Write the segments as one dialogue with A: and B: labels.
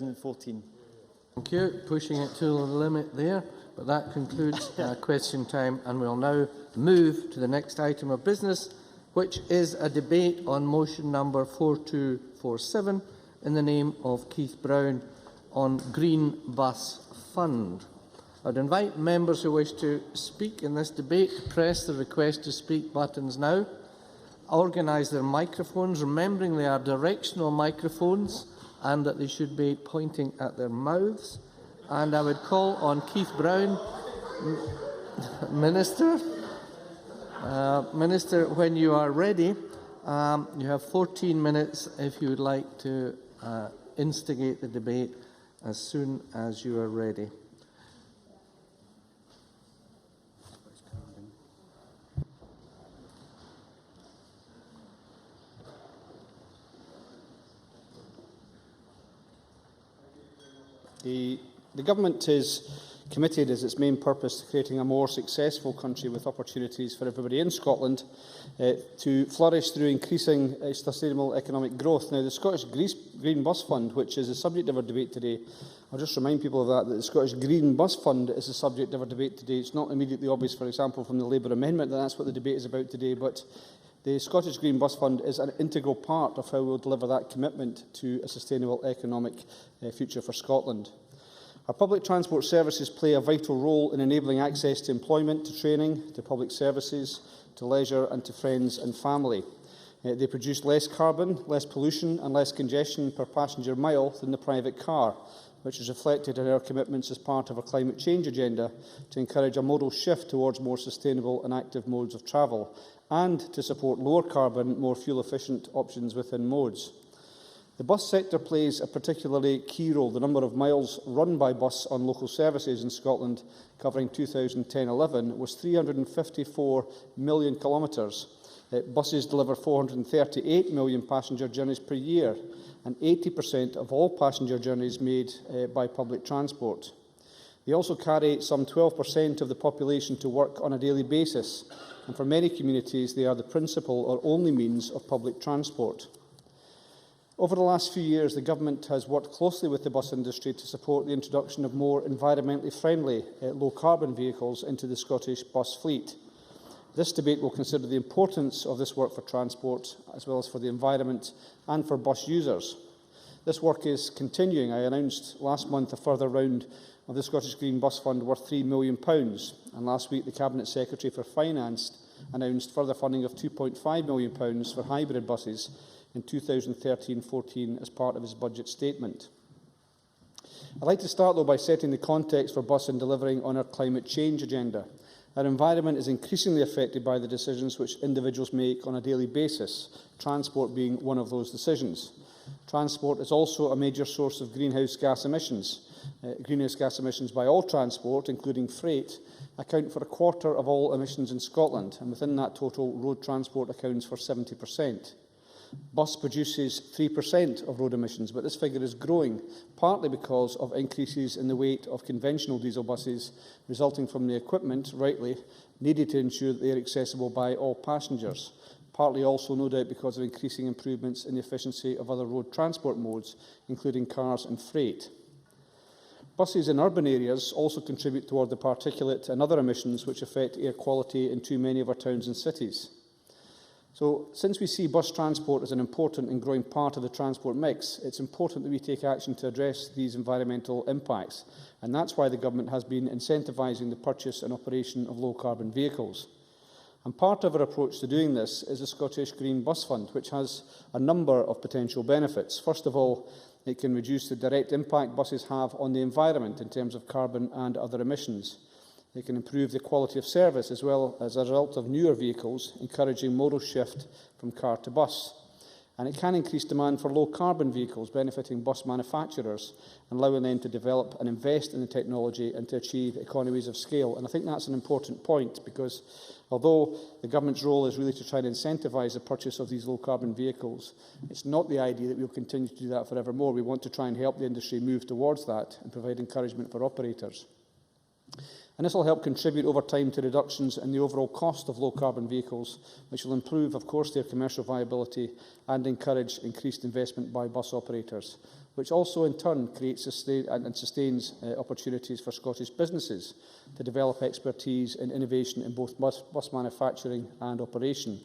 A: 2014.
B: Thank you. Pushing it to the limit there, but that concludes question time, and we'll now move to the next item of business, which is a debate on motion number 4247 in the name of Keith Brown on Green Bus Fund. I'd invite members who wish to speak in this debate to press the request to speak buttons now. Organise their microphones, remembering they are directional microphones and that they should be pointing at their mouths. And I would call on Keith Brown, Minister. Minister, when you are ready, you have 14 minutes if you would like to instigate the debate as soon as you are ready.
C: The Government is committed as its main purpose to creating a more successful country with opportunities for everybody in Scotland to flourish through increasing sustainable economic growth. Now, the Scottish Green Bus Fund, which is the subject of our debate today, I'll just remind people of that the Scottish Green Bus Fund is the subject of our debate today. It's not immediately obvious, for example, from the Labour amendment that that's what the debate is about today, but the Scottish Green Bus Fund is an integral part of how we will deliver that commitment to a sustainable economic future for Scotland. Our public transport services play a vital role in enabling access to employment, to training, to public services, to leisure and to friends and family. They produce less carbon, less pollution and less congestion per passenger mile than the private car, which is reflected in our commitments as part of our climate change agenda to encourage a modal shift towards more sustainable and active modes of travel and to support lower carbon, more fuel-efficient options within modes. The bus sector plays a particularly key role. The number of miles run by bus on local services in Scotland covering 2010-11 was 354 million kilometres. Buses deliver 438 million passenger journeys per year, and 80% of all passenger journeys made by public transport. They also carry some 12% of the population to work on a daily basis, and for many communities they are the principal or only means of public transport. Over the last few years, the Government has worked closely with the bus industry to support the introduction of more environmentally friendly low-carbon vehicles into the Scottish bus fleet. This debate will consider the importance of this work for transport, as well as for the environment and for bus users. This work is continuing. I announced last month a further round of the Scottish Green Bus Fund worth £3 million, and last week the Cabinet Secretary for Finance announced further funding of £2.5 million for hybrid buses in 2013-14 as part of his budget statement. I'd like to start, though, by setting the context for bus and delivering on our climate change agenda. Our environment is increasingly affected by the decisions which individuals make on a daily basis, transport being one of those decisions. Transport is also a major source of greenhouse gas emissions. Greenhouse gas emissions by all transport, including freight, account for a quarter of all emissions in Scotland, and within that total, road transport accounts for 70%. Bus produces 3% of road emissions, but this figure is growing, partly because of increases in the weight of conventional diesel buses, resulting from the equipment, rightly, needed to ensure that they are accessible by all passengers. Partly also, no doubt, because of increasing improvements in the efficiency of other road transport modes, including cars and freight. Buses in urban areas also contribute toward the particulate and other emissions which affect air quality in too many of our towns and cities. So, since we see bus transport as an important and growing part of the transport mix, it's important that we take action to address these environmental impacts, and that's why the Government has been incentivising the purchase and operation of low-carbon vehicles. And part of our approach to doing this is the Scottish Green Bus Fund, which has a number of potential benefits. First of all, it can reduce the direct impact buses have on the environment in terms of carbon and other emissions. It can improve the quality of service as well as a result of newer vehicles, encouraging modal shift from car to bus. And it can increase demand for low-carbon vehicles, benefiting bus manufacturers and allowing them to develop and invest in the technology and to achieve economies of scale. And I think that's an important point, because although the Government's role is really to try and incentivise the purchase of these low-carbon vehicles, it's not the idea that we'll continue to do that forevermore. We want to try and help the industry move towards that and provide encouragement for operators. And this will help contribute over time to reductions in the overall cost of low-carbon vehicles, which will improve, of course, their commercial viability and encourage increased investment by bus operators, which also in turn creates and sustains opportunities for Scottish businesses to develop expertise and innovation in both bus manufacturing and operation.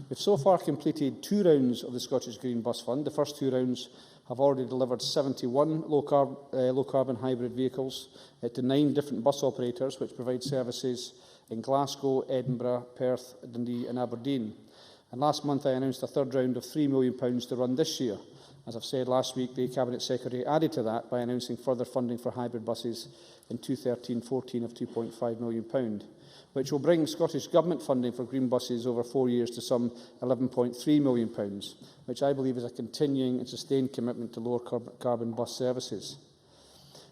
C: We've so far completed 2 rounds of the Scottish Green Bus Fund. The first 2 rounds have already delivered 71 low-carbon hybrid vehicles to 9 different bus operators, which provide services in Glasgow, Edinburgh, Perth, Dundee and Aberdeen. And last month I announced a third round of £3 million to run this year. As I've said last week, the Cabinet Secretary added to that by announcing further funding for hybrid buses in 2013-14 of £2.5 million, which will bring Scottish Government funding for green buses over 4 years to some £11.3 million, which I believe is a continuing and sustained commitment to lower carbon bus services.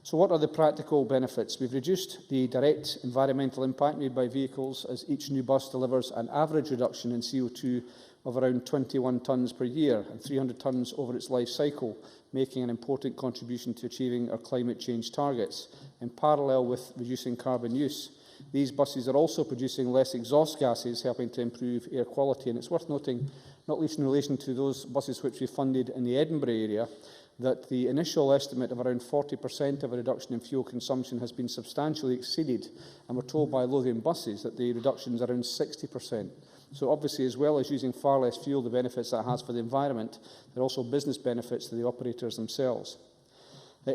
C: So what are the practical benefits? We've reduced the direct environmental impact made by vehicles, as each new bus delivers an average reduction in CO2 of around 21 tonnes per year and 300 tonnes over its life cycle, making an important contribution to achieving our climate change targets, in parallel with reducing carbon use. These buses are also producing less exhaust gases, helping to improve air quality. And it's worth noting, not least in relation to those buses which we funded in the Edinburgh area, that the initial estimate of around 40% of a reduction in fuel consumption has been substantially exceeded, and we're told by Lothian Buses that the reduction is around 60%. So obviously, as well as using far less fuel, the benefits that has for the environment, there are also business benefits to the operators themselves.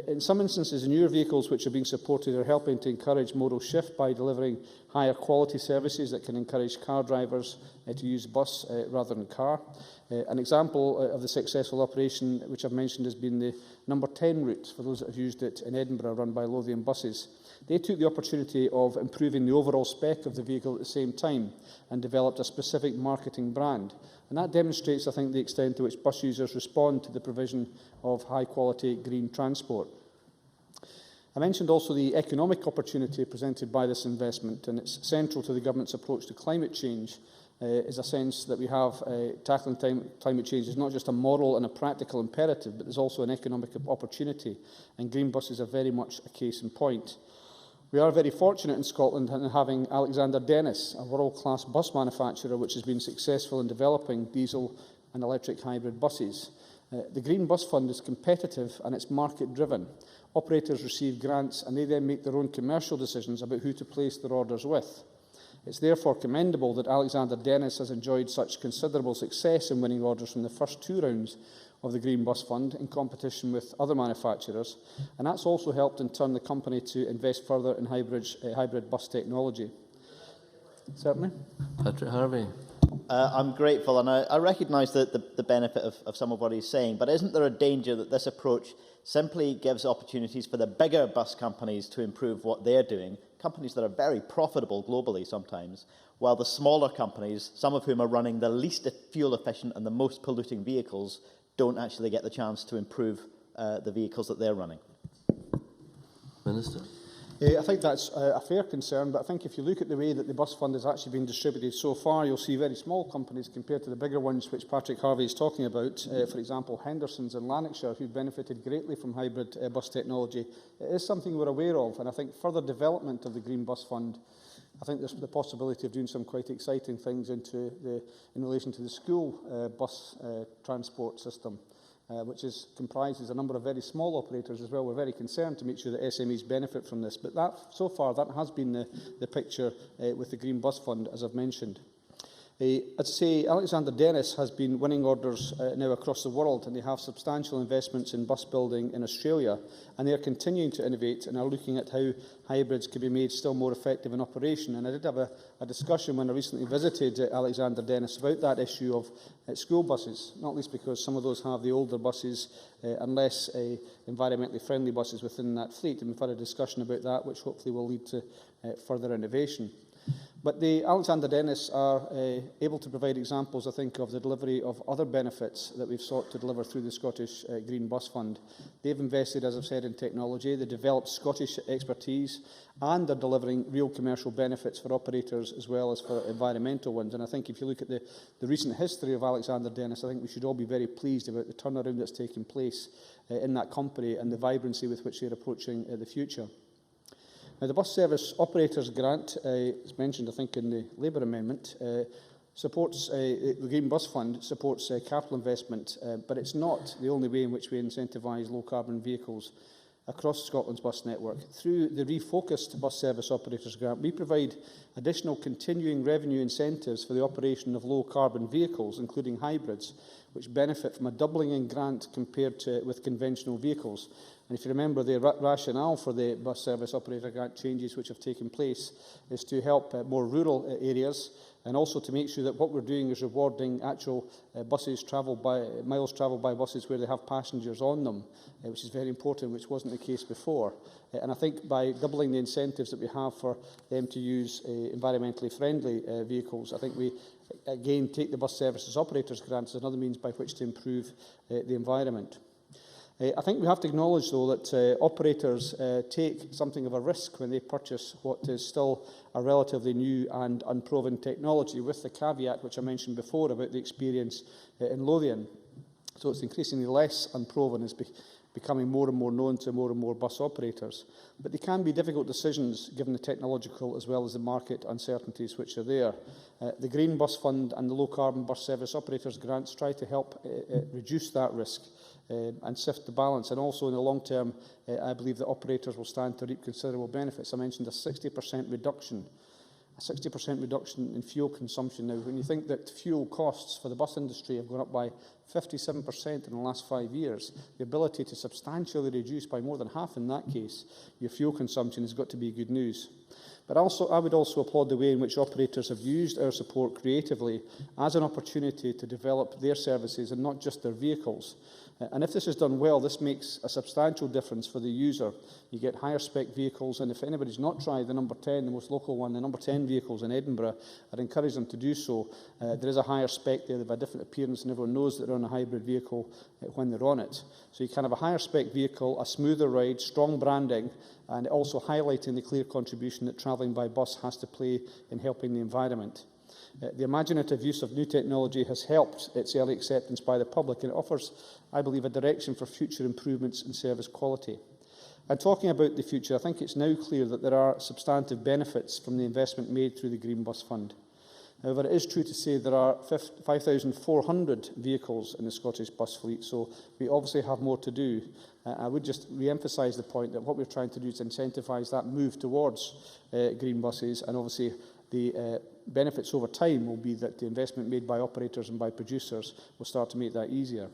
C: In some instances, the newer vehicles which are being supported are helping to encourage modal shift by delivering higher quality services that can encourage car drivers to use bus rather than car. An example of the successful operation which I've mentioned has been the number 10 route, for those that have used it in Edinburgh, run by Lothian Buses. They took the opportunity of improving the overall spec of the vehicle at the same time and developed a specific marketing brand. And that demonstrates, I think, the extent to which bus users respond to the provision of high-quality green transport. I mentioned also the economic opportunity presented by this investment, and it's central to the Government's approach to climate change, is a sense that we have tackling climate change is not just a moral and a practical imperative, but there's also an economic opportunity, and green buses are very much a case in point. We are very fortunate in Scotland in having Alexander Dennis, a world-class bus manufacturer which has been successful in developing diesel and electric hybrid buses. The Green Bus Fund is competitive and it's market-driven. Operators receive grants and they then make their own commercial decisions about who to place their orders with. It's therefore commendable that Alexander Dennis has enjoyed such considerable success in winning orders from the first 2 rounds of the Green Bus Fund in competition with other manufacturers, and that's also helped in turn the company to invest further in hybrid bus technology. Certainly.
B: Patrick Harvey.
A: I'm grateful, and I recognise the benefit of some of what he's saying, but isn't there a danger that this approach simply gives opportunities for the bigger bus companies to improve what they're doing, companies that are very profitable globally sometimes, while the smaller companies, some of whom are running the least fuel efficient and the most polluting vehicles, don't actually get the chance to improve the vehicles that they're running?
B: Minister.
C: I think that's a fair concern, but I think if you look at the way that the bus fund has actually been distributed so far, you'll see very small companies compared to the bigger ones which Patrick Harvey is talking about. For example, Henderson's in Lanarkshire, who benefited greatly from hybrid bus technology. It is something we're aware of, and I think further development of the Green Bus Fund, I think there's the possibility of doing some quite exciting things in relation to the school bus transport system, which comprises a number of very small operators as well. We're very concerned to make sure that SMEs benefit from this. But so far, that has been the picture with the Green Bus Fund, as I've mentioned. I'd say Alexander Dennis has been winning orders now across the world, and they have substantial investments in bus building in Australia, and they are continuing to innovate and are looking at how hybrids can be made still more effective in operation. And I did have a discussion when I recently visited Alexander Dennis about that issue of school buses, not least because some of those have the older buses and less environmentally friendly buses within that fleet, and we've had a discussion about that, which hopefully will lead to further innovation. But the Alexander Dennis are able to provide examples, I think, of the delivery of other benefits that we've sought to deliver through the Scottish Green Bus Fund. They've invested, as I've said, in technology. They developed Scottish expertise, and they're delivering real commercial benefits for operators as well as for environmental ones. And I think if you look at the recent history of Alexander Dennis, I think we should all be very pleased about the turnaround that's taken place in that company and the vibrancy with which they're approaching the future. Now, the Bus Service Operators Grant is mentioned, I think, in the Labour amendment, The Green Bus Fund supports capital investment, but it's not the only way in which we incentivise low-carbon vehicles across Scotland's bus network. Through the refocused Bus Service Operators Grant, we provide additional continuing revenue incentives for the operation of low-carbon vehicles, including hybrids, which benefit from a doubling in grant compared with conventional vehicles. And if you remember, the rationale for the Bus Service Operator Grant changes which have taken place is to help more rural areas, and also to make sure that what we're doing is rewarding actual miles travelled by buses where they have passengers on them, which is very important, which wasn't the case before. And I think by doubling the incentives that we have for them to use environmentally friendly vehicles, I think we again take the Bus Services Operators Grant as another means by which to improve the environment. I think we have to acknowledge, though, that operators take something of a risk when they purchase what is still a relatively new and unproven technology, with the caveat which I mentioned before about the experience in Lothian. So it's increasingly less unproven, it's becoming more and more known to more and more bus operators. But they can be difficult decisions given the technological as well as the market uncertainties which are there. The Green Bus Fund and the Low Carbon Bus Service Operators Grants try to help reduce that risk and sift the balance. And also in the long term, I believe that operators will stand to reap considerable benefits. I mentioned a 60% reduction. A 60% reduction in fuel consumption. Now, when you think that fuel costs for the bus industry have gone up by 57% in the last 5 years, the ability to substantially reduce by more than half in that case your fuel consumption has got to be good news. But I would also applaud the way in which operators have used our support creatively as an opportunity to develop their services and not just their vehicles. And if this is done well, this makes a substantial difference for the user. You get higher spec vehicles, and if anybody's not tried the number 10, the most local one, the number 10 vehicles in Edinburgh, I'd encourage them to do so. There is a higher spec there, they have a different appearance, and everyone knows that they're on a hybrid vehicle when they're on it. So you can have a higher spec vehicle, a smoother ride, strong branding, and also highlighting the clear contribution that travelling by bus has to play in helping the environment. The imaginative use of new technology has helped its early acceptance by the public, and it offers, I believe, a direction for future improvements in service quality. And talking about the future, I think it's now clear that there are substantive benefits from the investment made through the Green Bus Fund. However, it is true to say there are 5,400 vehicles in the Scottish bus fleet, so we obviously have more to do. I would just re-emphasise the point that what we're trying to do is incentivise that move towards green buses, and obviously the benefits over time will be that the investment made by operators and by producers will start to make that easier.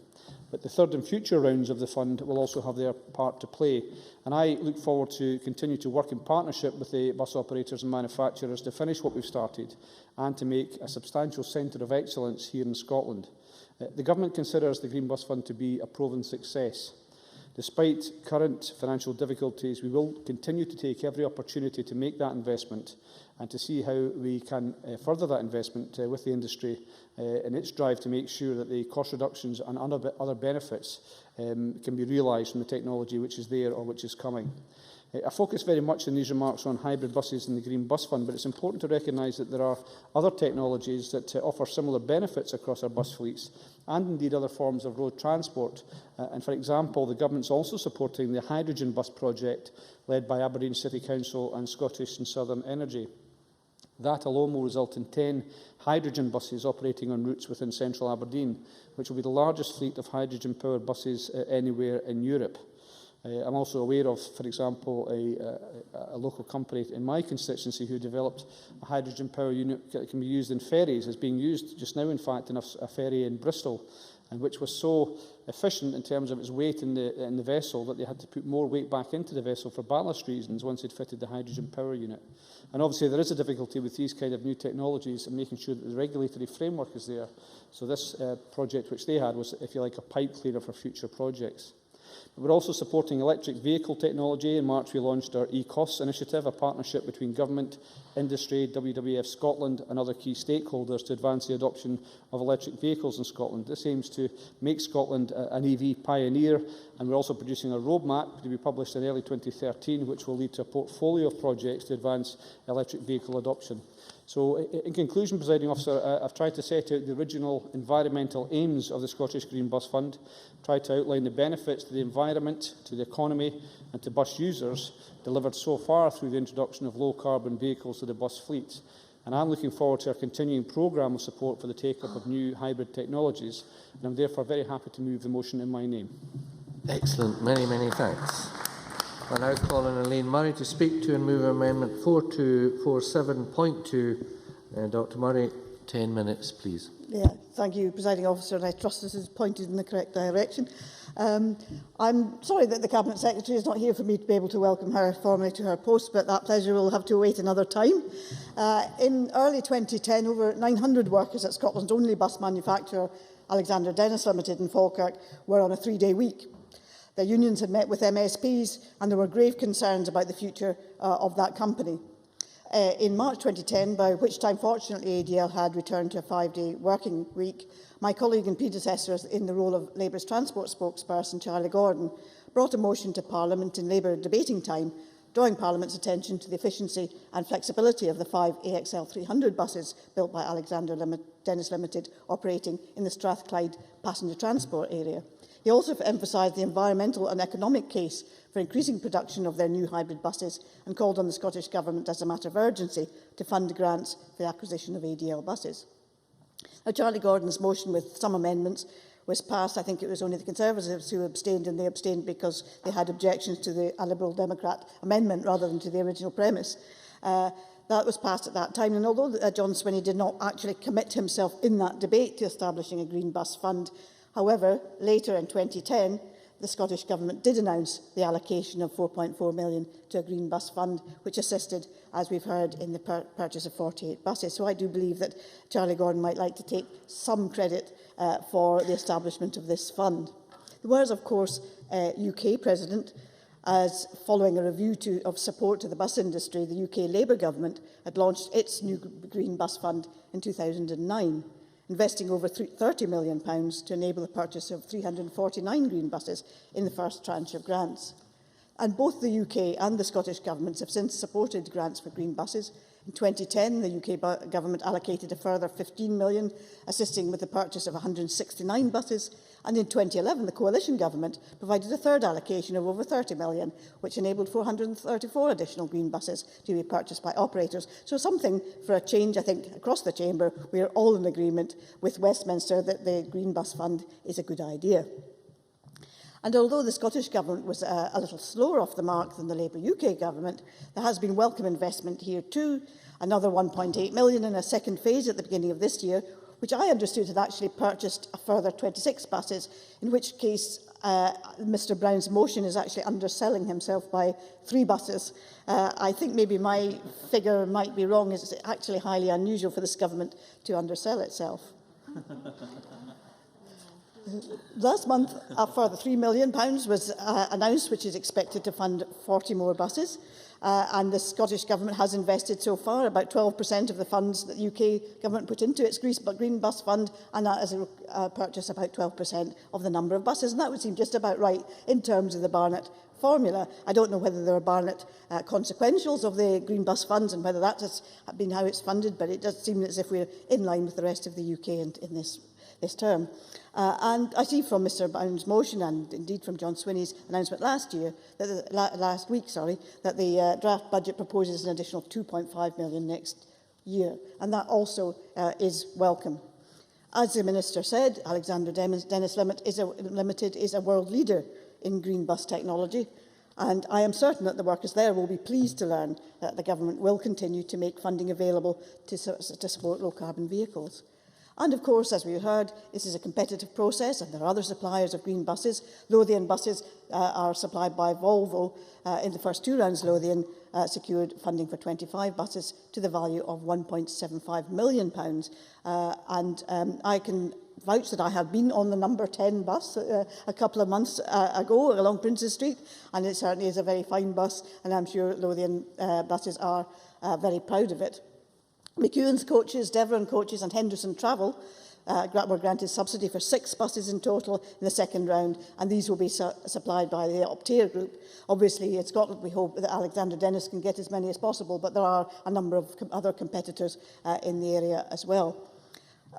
C: But the third and future rounds of the fund will also have their part to play, and I look forward to continue to work in partnership with the bus operators and manufacturers to finish what we've started and to make a substantial centre of excellence here in Scotland. The Government considers the Green Bus Fund to be a proven success. Despite current financial difficulties, we will continue to take every opportunity to make that investment and to see how we can further that investment with the industry in its drive to make sure that the cost reductions and other benefits can be realised from the technology which is there or which is coming. I focus very much in these remarks on hybrid buses and the Green Bus Fund, but it's important to recognise that there are other technologies that offer similar benefits across our bus fleets, and indeed other forms of road transport. And for example, the Government's also supporting the hydrogen bus project led by Aberdeen City Council and Scottish and Southern Energy. That alone will result in 10 hydrogen buses operating on routes within central Aberdeen, which will be the largest fleet of hydrogen-powered buses anywhere in Europe. I'm also aware of, for example, a local company in my constituency who developed a hydrogen power unit that can be used in ferries. It's being used just now, in fact, in a ferry in Bristol, and which was so efficient in terms of its weight in the vessel that they had to put more weight back into the vessel for ballast reasons once they'd fitted the hydrogen power unit. And obviously there is a difficulty with these kind of new technologies and making sure that the regulatory framework is there. So this project which they had was, if you like, a pipe cleaner for future projects. We're also supporting electric vehicle technology. In March, we launched our eCosts initiative, a partnership between government, industry, WWF Scotland and other key stakeholders to advance the adoption of electric vehicles in Scotland. This aims to make Scotland an EV pioneer, and we're also producing a roadmap to be published in early 2013, which will lead to a portfolio of projects to advance electric vehicle adoption. So, in conclusion, Presiding Officer, I've tried to set out the original environmental aims of the Scottish Green Bus Fund, tried to outline the benefits to the environment, to the economy and to bus users delivered so far through the introduction of low-carbon vehicles to the bus fleet. and I am looking forward to our continuing programme of support for the take-up of new hybrid technologies, and I am therefore very happy to move the motion in my name.
B: Excellent. Many, many thanks. I now call on Elaine Murray to speak to and move Amendment 4247.2. Dr Murray, 10 minutes, please.
D: Yeah, thank you, Presiding Officer, and I trust this is pointed in the correct direction. I'm sorry that the Cabinet Secretary is not here for me to be able to welcome her formally to her post, but that pleasure will have to wait another time. In early 2010, over 900 workers at Scotland's only bus manufacturer, Alexander Dennis Limited in Falkirk, were on a 3-day week. The unions had met with MSPs and there were grave concerns about the future of that company. In March 2010, by which time fortunately ADL had returned to a 5-day working week, my colleague and predecessor in the role of Labour's transport spokesperson, Charlie Gordon, brought a motion to Parliament in Labour debating time, drawing Parliament's attention to the efficiency and flexibility of the 5 AXL 300 buses built by Alexander Dennis Limited operating in the Strathclyde passenger transport area. He also emphasised the environmental and economic case for increasing production of their new hybrid buses and called on the Scottish Government as a matter of urgency to fund grants for the acquisition of ADL buses. Now, Charlie Gordon's motion with some amendments was passed. I think it was only the Conservatives who abstained, and they abstained because they had objections to a Liberal Democrat amendment rather than to the original premise. That was passed at that time, and although John Swinney did not actually commit himself in that debate to establishing a Green Bus Fund, however, later in 2010, the Scottish Government did announce the allocation of £4.4 million to a Green Bus Fund, which assisted, as we've heard, in the purchase of 48 buses. So I do believe that Charlie Gordon might like to take some credit for the establishment of this fund. There was, of course, UK President, as following a review of support to the bus industry, the UK Labour Government had launched its new Green Bus Fund in 2009. Investing over £30 million to enable the purchase of 349 green buses in the first tranche of grants. And both the UK and the Scottish Governments have since supported grants for green buses. In 2010, the UK Government allocated a further £15 million, assisting with the purchase of 169 buses. And in 2011, the Coalition Government provided a third allocation of over £30 million, which enabled 434 additional green buses to be purchased by operators. So something for a change, I think, across the Chamber. We are all in agreement with Westminster that the Green Bus Fund is a good idea. And although the Scottish Government was a little slower off the mark than the Labour UK Government, there has been welcome investment here too, another £1.8 million in a second phase at the beginning of this year, which I understood had actually purchased a further 26 buses, in which case Mr Brown's motion is actually underselling himself by 3 buses. I think maybe my figure might be wrong. It's actually highly unusual for this government to undersell itself. Last month, a further £3 million was announced, which is expected to fund 40 more buses. And the Scottish Government has invested so far about 12% of the funds that the UK Government put into its Green Bus Fund, and that is a purchase about 12% of the number of buses. And that would seem just about right in terms of the Barnett formula. I don't know whether there are Barnett consequentials of the Green Bus Funds and whether that has been how it's funded, but it does seem as if we're in line with the rest of the UK in this term. And I see from Mr Brown's motion, and indeed from John Swinney's announcement last week, that the draft budget proposes an additional £2.5 million next year, and that also is welcome. As the Minister said, Alexander Dennis Limited is a world leader in green bus technology, and I am certain that the workers there will be pleased to learn that the Government will continue to make funding available to support low-carbon vehicles. And of course, as we heard, this is a competitive process and there are other suppliers of green buses. Lothian buses are supplied by Volvo. In the first 2 rounds, Lothian secured funding for 25 buses to the value of £1.75 million. I can vouch that I have been on the number 10 bus a couple of months ago along Princes Street, and it certainly is a very fine bus, and I'm sure Lothian buses are very proud of it. McEwan's coaches, Devon coaches and Henderson Travel were granted subsidy for 6 buses in total in the second round, and these will be supplied by the Optare Group. Obviously, in Scotland, we hope that Alexander Dennis can get as many as possible, but there are a number of other competitors in the area as well.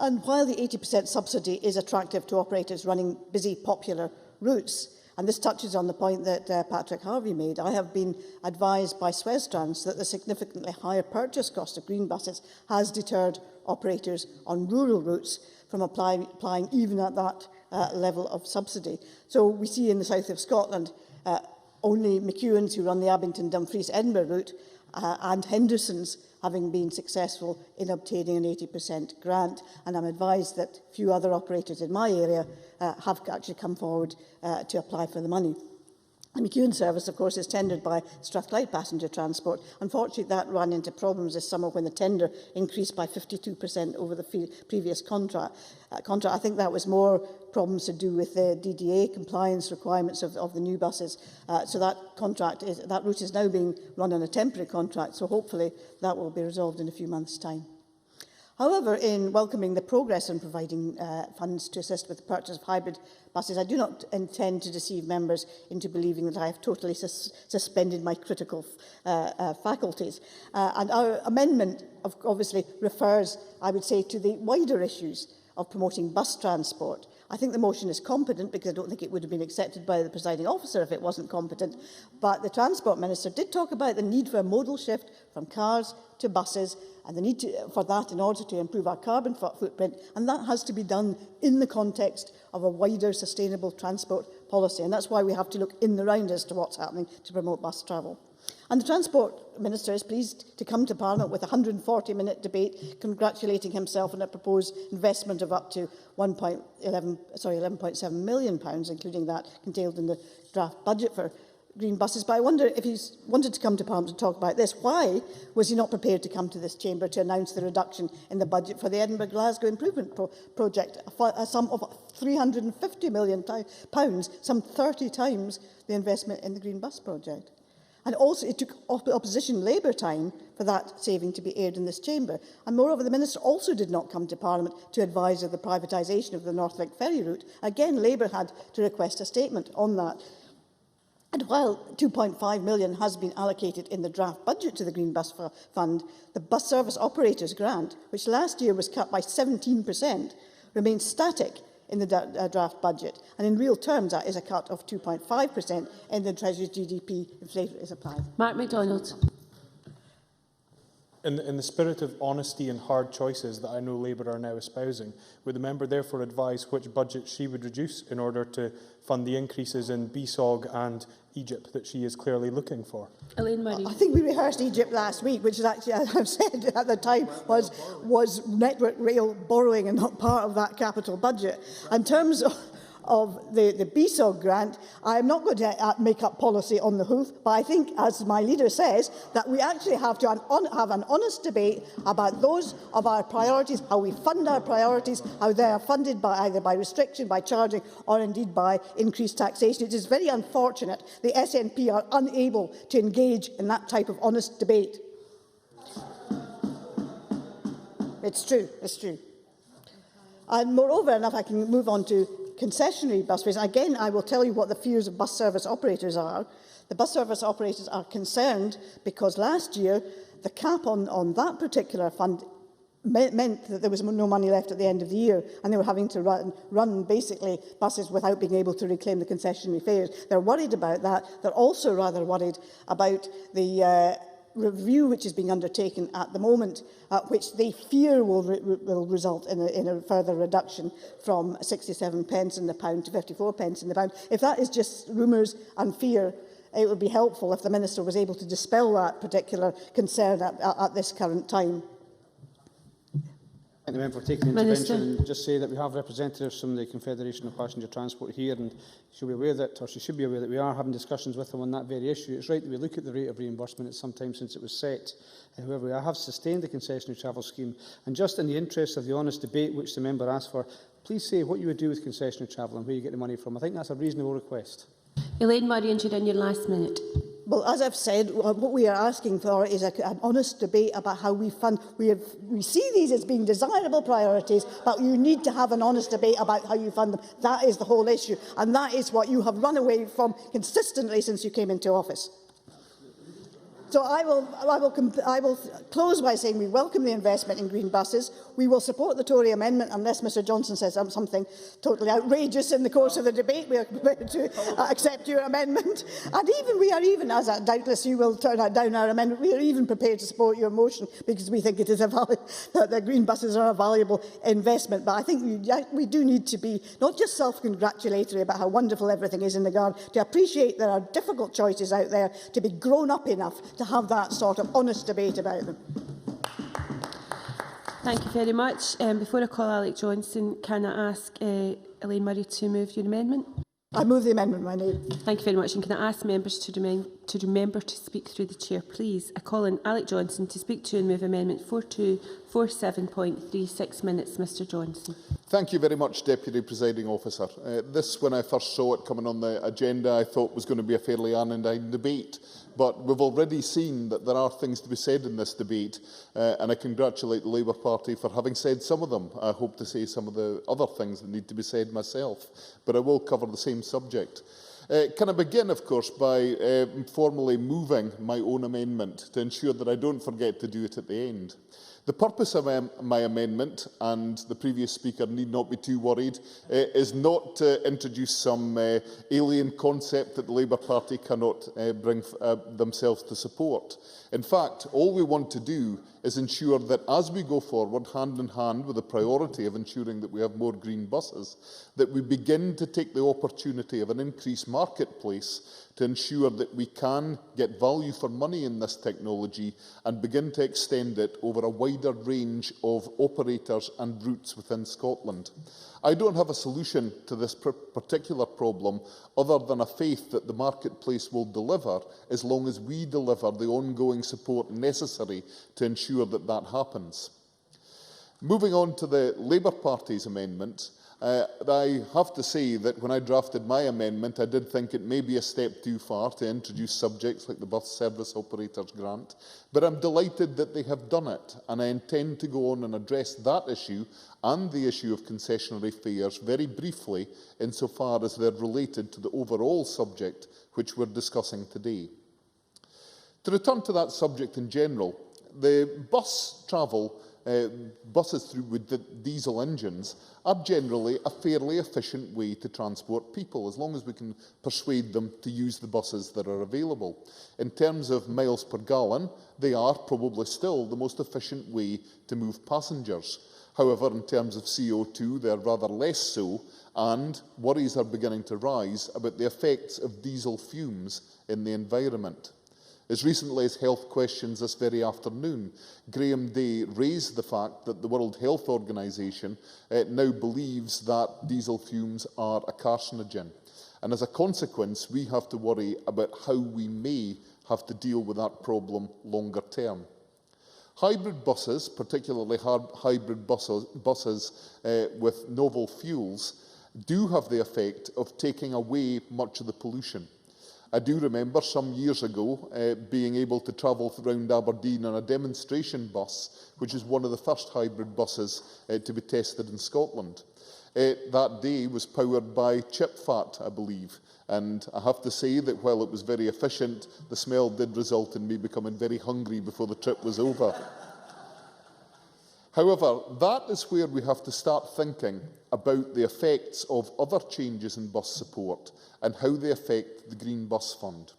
D: And while the 80% subsidy is attractive to operators running busy, popular routes, And this touches on the point that Patrick Harvey made. I have been advised by Sueztrans that the significantly higher purchase cost of green buses has deterred operators on rural routes from applying even at that level of subsidy. So we see in the south of Scotland only McEwan's, who run the Abington-Dumfries-Edinburgh route, and Henderson's having been successful in obtaining an 80% grant. And I'm advised that few other operators in my area have actually come forward to apply for the money. The McEwan service, of course, is tendered by Strathclyde Passenger Transport. Unfortunately, that ran into problems this summer when the tender increased by 52% over the previous contract. I think that was more problems to do with the DDA compliance requirements of the new buses. So that route is now being run on a temporary contract, so hopefully that will be resolved in a few months' time. However, in welcoming the progress in providing funds to assist with the purchase of hybrid buses, I do not intend to deceive members into believing that I have totally suspended my critical faculties. And our amendment obviously refers, I would say, to the wider issues of promoting bus transport. I think the motion is competent because I don't think it would have been accepted by the presiding officer if it wasn't competent. But the Transport Minister did talk about the need for a modal shift from cars to buses and the need for that in order to improve our carbon footprint. And that has to be done in the context of a wider sustainable transport policy. And that's why we have to look in the round as to what's happening to promote bus travel. And the Transport Minister is pleased to come to Parliament with a 140-minute debate congratulating himself on a proposed investment of up to £11.7 million, including that contained in the draft budget for green buses. But I wonder if he's wanted to come to Parliament to talk about this, why was he not prepared to come to this chamber to announce the reduction in the budget for the Edinburgh-Glasgow Improvement Project, a sum of £350 million, some 30 times the investment in the green bus project? And also, it took opposition Labour time for that saving to be aired in this chamber. And moreover, the Minister also did not come to Parliament to advise of the privatisation of the Northlink ferry route. Again, Labour had to request a statement on that. And while £2.5 million has been allocated in the draft budget to the Green Bus Fund, the Bus Service Operators Grant, which last year was cut by 17%, remains static in the draft budget. And in real terms, that is a cut of 2.5% in the Treasury's GDP inflation is applied.
E: Mark MacDonald.
F: In the spirit of honesty and hard choices that I know Labour are now espousing, would the member therefore advise which budget she would reduce in order to fund the increases in BSOG and Egypt that she is clearly looking for?
E: Elaine Murray.
D: I think we rehearsed Egypt last week, which is actually, as I've said at the time, was Network Rail borrowing and not part of that capital budget. In terms of the BSOG grant, I am not going to make up policy on the hoof, but I think, as my leader says, that we actually have to have an honest debate about those of our priorities, how we fund our priorities, how they are funded by either by restriction, by charging, or indeed by increased taxation. It is very unfortunate the SNP are unable to engage in that type of honest debate. It's true, it's true. And moreover, and if I can move on to concessionary busways, again, I will tell you what the fears of bus service operators are. The bus service operators are concerned because last year the cap on that particular fund meant that there was no money left at the end of the year, and they were having to run basically buses without being able to reclaim the concessionary fares. They're worried about that. They're also rather worried about the review which is being undertaken at the moment, which they fear will result in a further reduction from 67 pence in the pound to 54 pence in the pound. If that is just rumours and fear, it would be helpful if the Minister was able to dispel that particular concern at this current time.
C: Thank the member for taking the intervention and just say that we have representatives from the Confederation of Passenger Transport here, and she'll be aware that, or she should be aware that we are having discussions with them on that very issue. It's right that we look at the rate of reimbursement. It's some time since it was set. However, I have sustained the concessionary travel scheme, and just in the interest of the honest debate which the member asked for, please say what you would do with concessionary travel and where you get the money from. I think that's a reasonable request.
E: Elaine Murray, and you're in your last minute.
D: Well, as I've said, what we are asking for is an honest debate about how we fund. We see these as being desirable priorities, but you need to have an honest debate about how you fund them. That is the whole issue, and that is what you have run away from consistently since you came into office. So I will close by saying we welcome the investment in green buses. we will support the Tory amendment unless Mr Johnson says something totally outrageous in the course of the debate. We are prepared to accept your amendment. And we are even, as doubtless you will turn down our amendment, we are even prepared to support your motion because we think it is that the green buses are a valuable investment. But I think we do need to be not just self-congratulatory about how wonderful everything is in the garden, to appreciate there are difficult choices out there, to be grown up enough to have that sort of honest debate about them.
E: Thank you very much. Before I call Alec Johnson, can I ask Elaine Murray to move your amendment?
D: I move the amendment, my name.
E: Thank you very much. And can I ask members to remember to speak through the chair, please? I call on Alec Johnson to speak to and move amendment 4247.36 minutes. Mr Johnson.
G: Thank you very much, Deputy Presiding Officer. This, when I first saw it coming on the agenda, I thought was going to be a fairly anodyne debate. But we've already seen that there are things to be said in this debate, and I congratulate the Labour Party for having said some of them. I hope to say some of the other things that need to be said myself, but I will cover the same subject. Can I begin, of course, by formally moving my own amendment to ensure that I don't forget to do it at the end. The purpose of my amendment, and the previous speaker need not be too worried, is not to introduce some alien concept that the Labour Party cannot bring themselves to support. In fact, all we want to do is ensure that as we go forward, hand in hand with the priority of ensuring that we have more green buses, that we begin to take the opportunity of an increased marketplace to ensure that we can get value for money in this technology and begin to extend it over a wider range of operators and routes within Scotland. I don't have a solution to this particular problem other than a faith that the marketplace will deliver as long as we deliver the ongoing support necessary to ensure that that happens. Moving on to the Labour Party's amendment, I have to say that when I drafted my amendment, I did think it may be a step too far to introduce subjects like the Bus Service Operators Grant, but I'm delighted that they have done it, and I intend to go on and address that issue and the issue of concessionary fares very briefly insofar as they're related to the overall subject which we're discussing today. To return to that subject in general, the buses through with the diesel engines are generally a fairly efficient way to transport people, as long as we can persuade them to use the buses that are available. In terms of miles per gallon, they are probably still the most efficient way to move passengers. However, in terms of CO2, they are rather less so, and worries are beginning to rise about the effects of diesel fumes in the environment. As recently as Health Questions this very afternoon, Graham Day raised the fact that the World Health Organization now believes that diesel fumes are a carcinogen. And as a consequence, we have to worry about how we may have to deal with that problem longer term. Hybrid buses, particularly hybrid buses with novel fuels, do have the effect of taking away much of the pollution. I do remember some years ago being able to travel around Aberdeen on a demonstration bus, which is one of the first hybrid buses to be tested in Scotland. That day was powered by chip fat, I believe, and I have to say that while it was very efficient, the smell did result in me becoming very hungry before the trip was over. However, that is where we have to start thinking about the effects of other changes in bus support and how they affect the Green Bus Fund,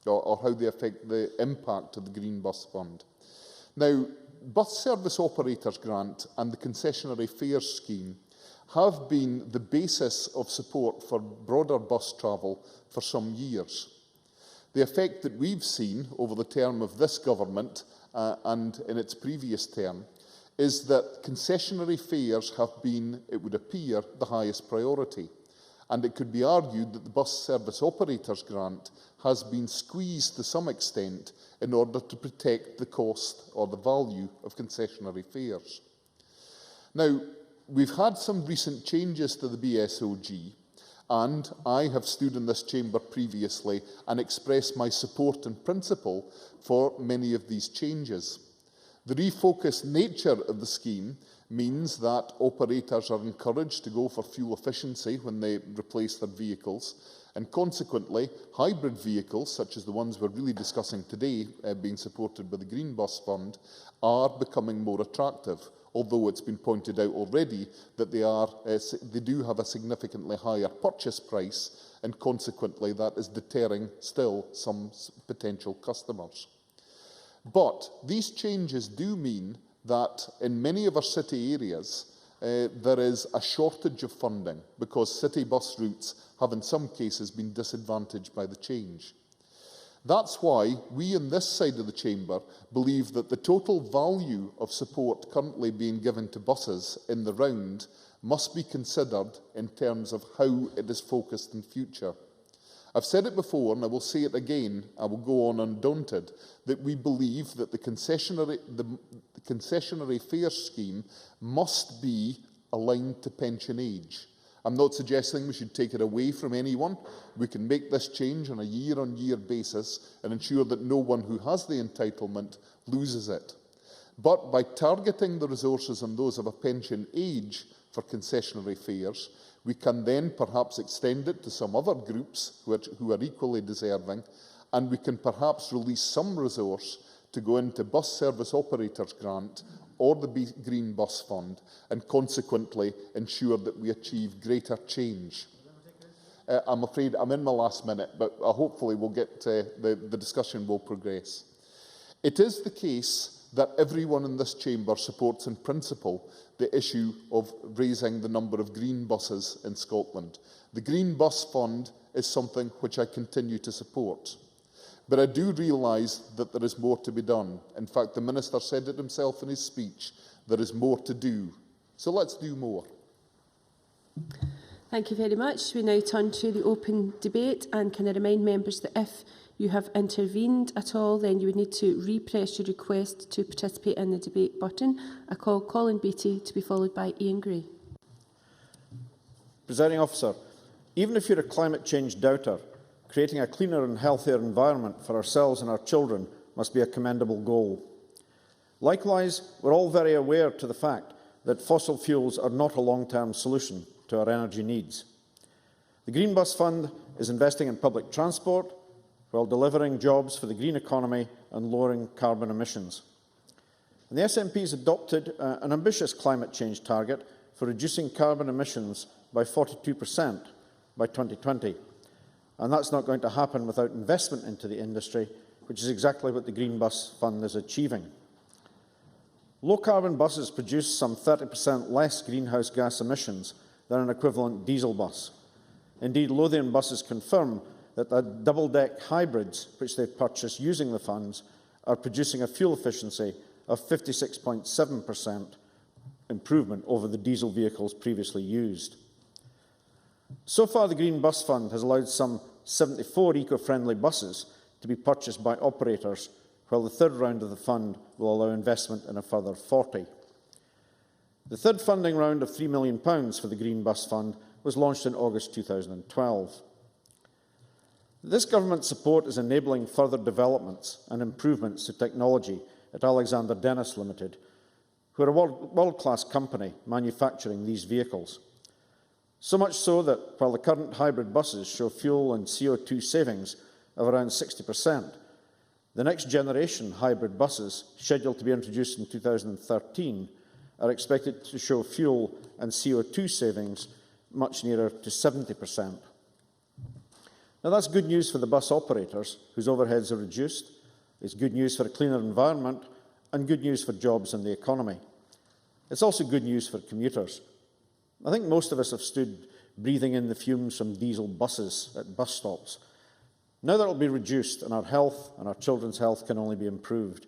G: or how they affect the impact of the Green Bus Fund. Now, Bus Service Operators Grant and the Concessionary Fares Scheme have been the basis of support for broader bus travel for some years. The effect that we've seen over the term of this government and in its previous term is that concessionary fares have been, it would appear, the highest priority. And it could be argued that the Bus Service Operators Grant has been squeezed to some extent in order to protect the cost or the value of concessionary fares. Now, we've had some recent changes to the BSOG, and I have stood in this chamber previously and expressed my support in principle for many of these changes. The refocused nature of the scheme means that operators are encouraged to go for fuel efficiency when they replace their vehicles, And consequently, hybrid vehicles, such as the ones we're really discussing today, being supported by the Green Bus Fund, are becoming more attractive, although it's been pointed out already that they do have a significantly higher purchase price, and consequently that is deterring still some potential customers. But these changes do mean that in many of our city areas, there is a shortage of funding because city bus routes have in some cases been disadvantaged by the change. That's why we on this side of the chamber believe that the total value of support currently being given to buses in the round must be considered in terms of how it is focused in future. I've said it before and I will say it again, I will go on undaunted, that we believe that the concessionary fare scheme must be aligned to pension age. I'm not suggesting we should take it away from anyone. We can make this change on a year-on-year basis and ensure that no one who has the entitlement loses it. But by targeting the resources on those of a pension age for concessionary fares, we can then perhaps extend it to some other groups who are equally deserving, and we can perhaps release some resource to go into Bus Service Operators Grant or the Green Bus Fund, and consequently ensure that we achieve greater change. I'm afraid I'm in my last minute, but hopefully we'll get the discussion will progress. It is the case that everyone in this chamber supports in principle the issue of raising the number of green buses in Scotland. The Green Bus Fund is something which I continue to support. But I do realise that there is more to be done. In fact, the Minister said it himself in his speech, there is more to do. So let's do more.
E: Thank you very much. We now turn to the open debate, and can I remind members that if you have intervened at all, then you would need to repress your request to participate in the debate button. I call Colin Beattie to be followed by Ian Gray.
H: Presiding Officer, even if you're a climate change doubter, creating a cleaner and healthier environment for ourselves and our children must be a commendable goal. Likewise, we're all very aware to the fact that fossil fuels are not a long-term solution to our energy needs. The Green Bus Fund is investing in public transport while delivering jobs for the green economy and lowering carbon emissions. And the SNP has adopted an ambitious climate change target for reducing carbon emissions by 42% by 2020. And that's not going to happen without investment into the industry, which is exactly what the Green Bus Fund is achieving. Low-carbon buses produce some 30% less greenhouse gas emissions than an equivalent diesel bus. Indeed, Lothian buses confirm that the double-deck hybrids, which they've purchased using the funds, are producing a fuel efficiency of 56.7% improvement over the diesel vehicles previously used. So far, the Green Bus Fund has allowed some 74 eco-friendly buses to be purchased by operators, while the third round of the fund will allow investment in a further 40. The third funding round of £3 million for the Green Bus Fund was launched in August 2012. This government support is enabling further developments and improvements to technology at Alexander Dennis Limited, who are a world-class company manufacturing these vehicles. So much so that while the current hybrid buses show fuel and CO2 savings of around 60%, the next generation hybrid buses, scheduled to be introduced in 2013, are expected to show fuel and CO2 savings much nearer to 70%. Now, that's good news for the bus operators, whose overheads are reduced. It's good news for a cleaner environment and good news for jobs and the economy. It's also good news for commuters. I think most of us have stood breathing in the fumes from diesel buses at bus stops. Now that will be reduced, and our health and our children's health can only be improved.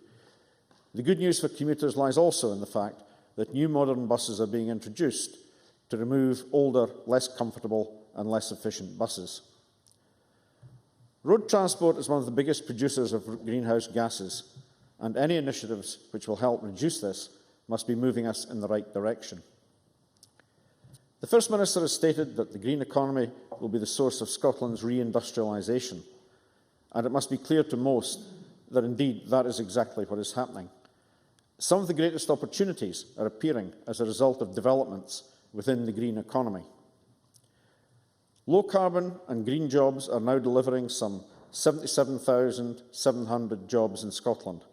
H: The good news for commuters lies also in the fact that new modern buses are being introduced to remove older, less comfortable and less efficient buses. Road transport is one of the biggest producers of greenhouse gases, and any initiatives which will help reduce this must be moving us in the right direction. The First Minister has stated that the green economy will be the source of Scotland's reindustrialisation, and it must be clear to most that indeed that is exactly what is happening. Some of the greatest opportunities are appearing as a result of developments within the green economy. Low-carbon and green jobs are now delivering some 77,700 jobs in Scotland,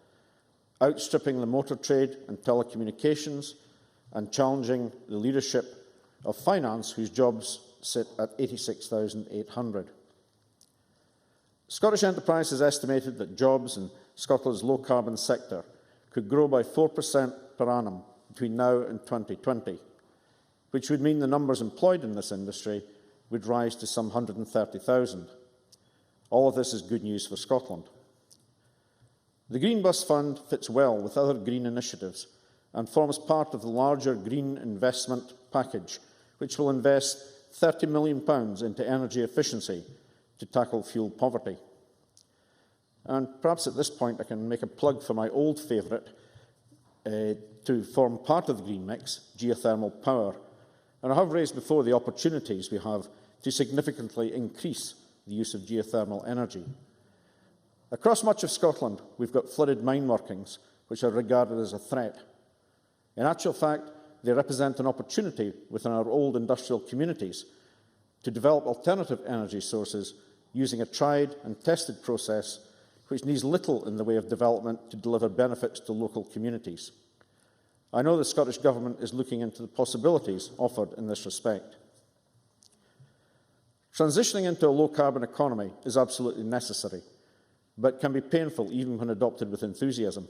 H: outstripping the motor trade and telecommunications and challenging the leadership of finance, whose jobs sit at 86,800. Scottish Enterprise has estimated that jobs in Scotland's low-carbon sector could grow by 4% per annum between now and 2020, which would mean the numbers employed in this industry would rise to some 130,000. All of this is good news for Scotland. The Green Bus Fund fits well with other green initiatives and forms part of the larger green investment package, which will invest £30 million into energy efficiency to tackle fuel poverty. And perhaps at this point I can make a plug for my old favourite to form part of the green mix, geothermal power. And I have raised before the opportunities we have to significantly increase the use of geothermal energy. Across much of Scotland, we've got flooded mine workings, which are regarded as a threat. In actual fact, they represent an opportunity within our old industrial communities to develop alternative energy sources using a tried and tested process which needs little in the way of development to deliver benefits to local communities. I know the Scottish Government is looking into the possibilities offered in this respect. Transitioning into a low-carbon economy is absolutely necessary, but can be painful even when adopted with enthusiasm.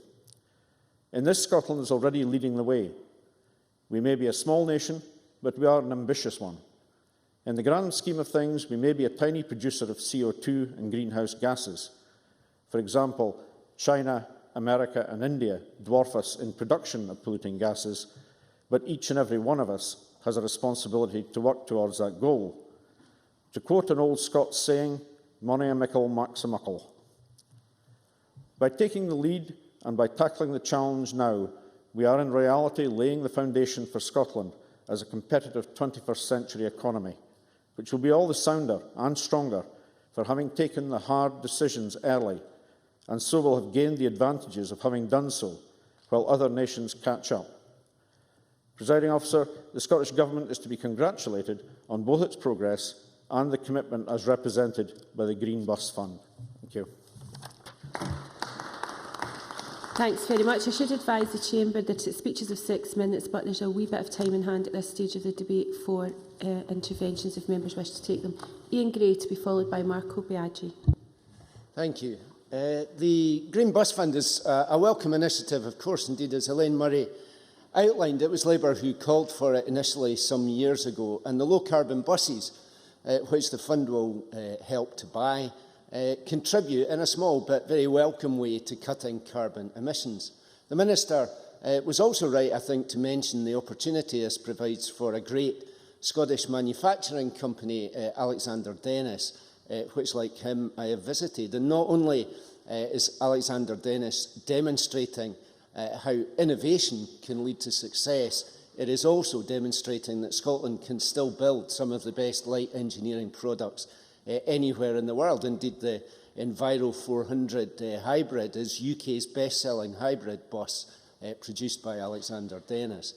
H: In this, Scotland is already leading the way. We may be a small nation, but we are an ambitious one. In the grand scheme of things, we may be a tiny producer of CO2 and greenhouse gases. For example, China, America and India dwarf us in production of polluting gases, but each and every one of us has a responsibility to work towards that goal. To quote an old Scots saying, "Mony a mickle makes a muckle." By taking the lead and by tackling the challenge now, we are in reality laying the foundation for Scotland as a competitive 21st century economy, which will be all the sounder and stronger for having taken the hard decisions early, and so will have gained the advantages of having done so, while other nations catch up. Presiding Officer, the Scottish Government is to be congratulated on both its progress and the commitment as represented by the Green Bus Fund. Thank you.
E: Thanks very much. I should advise the Chamber that it's speeches of 6 minutes, but there's a wee bit of time in hand at this stage of the debate for interventions if members wish to take them. Ian Gray to be followed by Marco Biaggi.
I: Thank you. The Green Bus Fund is a welcome initiative, of course. Indeed, as Elaine Murray outlined, it was Labour who called for it initially some years ago, and the low-carbon buses, which the fund will help to buy, contribute in a small but very welcome way to cutting carbon emissions. The Minister was also right, I think, to mention the opportunity this provides for a great Scottish manufacturing company, Alexander Dennis, which, like him, I have visited. And not only is Alexander Dennis demonstrating how innovation can lead to success, it is also demonstrating that Scotland can still build some of the best light engineering products anywhere in the world. Indeed, the Enviro 400 hybrid is UK's best-selling hybrid bus produced by Alexander Dennis.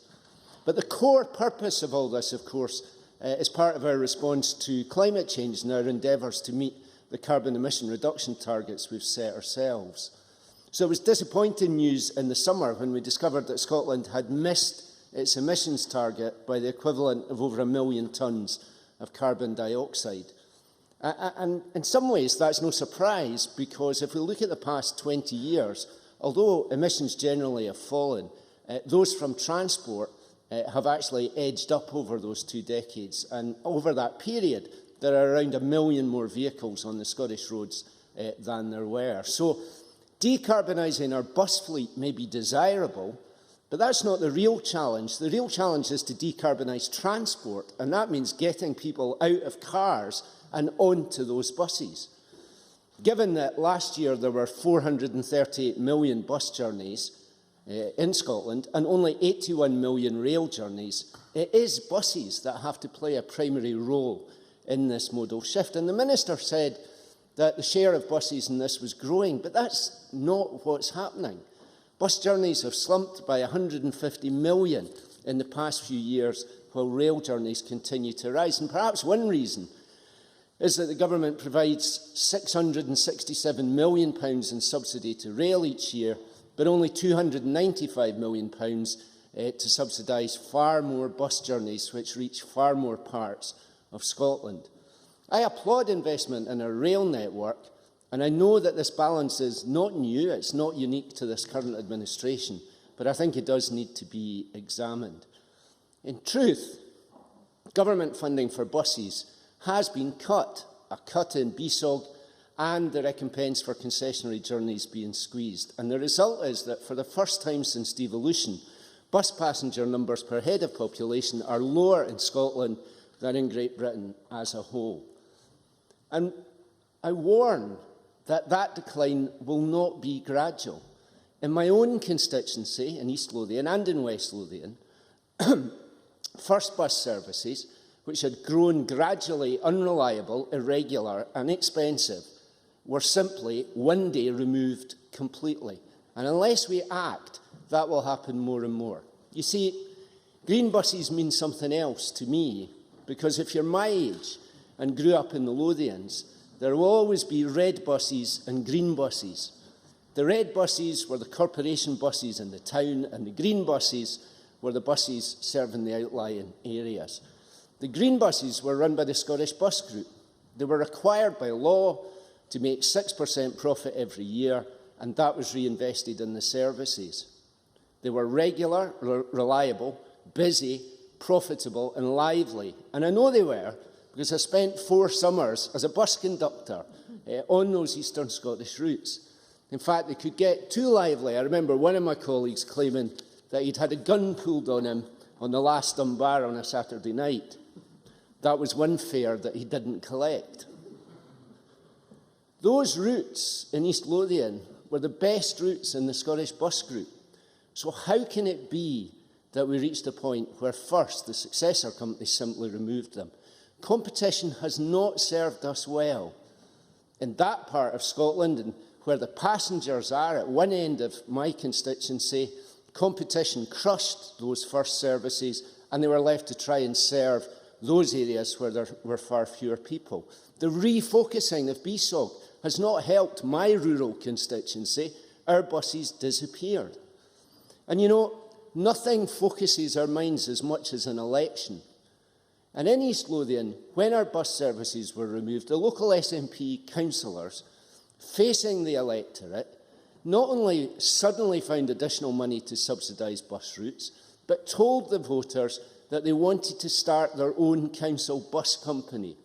I: But the core purpose of all this, of course, is part of our response to climate change and our endeavours to meet the carbon emission reduction targets we've set ourselves. So it was disappointing news in the summer when we discovered that Scotland had missed its emissions target by the equivalent of over 1 million tonnes of carbon dioxide. And in some ways, that's no surprise, because if we look at the past 20 years, although emissions generally have fallen, those from transport have actually edged up over those 2 decades. And over that period, there are around 1 million more vehicles on the Scottish roads than there were. So decarbonising our bus fleet may be desirable, but that's not the real challenge. The real challenge is to decarbonise transport, and that means getting people out of cars and onto those buses. Given that last year there were 438 million bus journeys in Scotland and only 81 million rail journeys, it is buses that have to play a primary role in this modal shift. And the Minister said that the share of buses in this was growing, but that's not what's happening. Bus journeys have slumped by 150 million in the past few years, while rail journeys continue to rise. And perhaps one reason is that the government provides £667 million in subsidy to rail each year, but only £295 million to subsidise far more bus journeys which reach far more parts of Scotland. I applaud investment in our rail network, and I know that this balance is not new, it's not unique to this current administration, but I think it does need to be examined. In truth, government funding for buses has been cut, a cut in BSOG and the recompense for concessionary journeys being squeezed. And the result is that for the first time since devolution, bus passenger numbers per head of population are lower in Scotland than in Great Britain as a whole. And I warn that that decline will not be gradual. In my own constituency, in East Lothian and in West Lothian, first bus services, which had grown gradually unreliable, irregular and expensive, were simply one day removed completely. And unless we act, that will happen more and more. You see, green buses mean something else to me, because if you're my age and grew up in the Lothians, there will always be red buses and green buses. The red buses were the corporation buses in the town, and the green buses were the buses serving the outlying areas. The green buses were run by the Scottish Bus Group. They were required by law to make 6% profit every year, and that was reinvested in the services. They were regular, reliable, busy, profitable and lively. And I know they were, because I spent 4 summers as a bus conductor on those eastern Scottish routes. In fact, they could get too lively. I remember one of my colleagues claiming that he'd had a gun pulled on him on the last Dunbar on a Saturday night. That was one fare that he didn't collect. Those routes in East Lothian were the best routes in the Scottish Bus Group. So how can it be that we reached a point where first the successor company simply removed them? Competition has not served us well. In that part of Scotland, and where the passengers are at one end of my constituency, competition crushed those first services, and they were left to try and serve those areas where there were far fewer people. The refocusing of BSOG has not helped my rural constituency. Our buses disappeared. And you know, nothing focuses our minds as much as an election. And in East Lothian, when our bus services were removed, the local SNP councillors, facing the electorate, not only suddenly found additional money to subsidise bus routes, but told the voters that they wanted to start their own council bus company.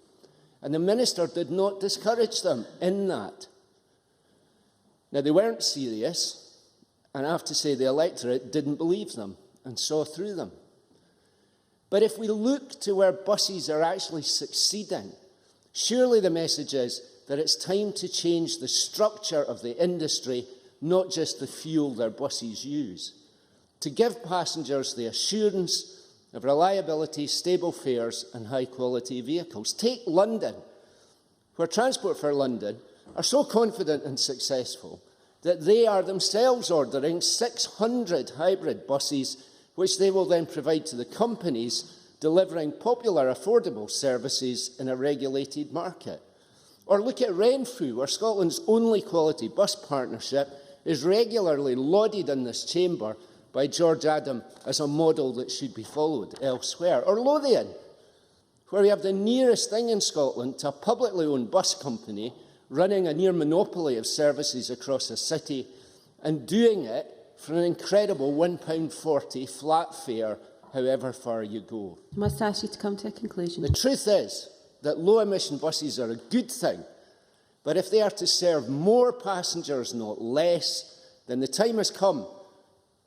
I: And the minister did not discourage them in that. Now, they weren't serious, and I have to say the electorate didn't believe them and saw through them. But if we look to where buses are actually succeeding, surely the message is that it's time to change the structure of the industry, not just the fuel their buses use, to give passengers the assurance of reliability, stable fares and high-quality vehicles. Take London, where Transport for London are so confident and successful that they are themselves ordering 600 hybrid buses, which they will then provide to the companies delivering popular, affordable services in a regulated market. Or look at Renfrew, where Scotland's only quality bus partnership is regularly lauded in this chamber by George Adam as a model that should be followed elsewhere. Or Lothian, where we have the nearest thing in Scotland to a publicly owned bus company running a near monopoly of services across a city and doing it for an incredible £1.40 flat fare, however far you go.
E: I must ask you to come to a conclusion.
I: The truth is that low-emission buses are a good thing, but if they are to serve more passengers, not less, then the time has come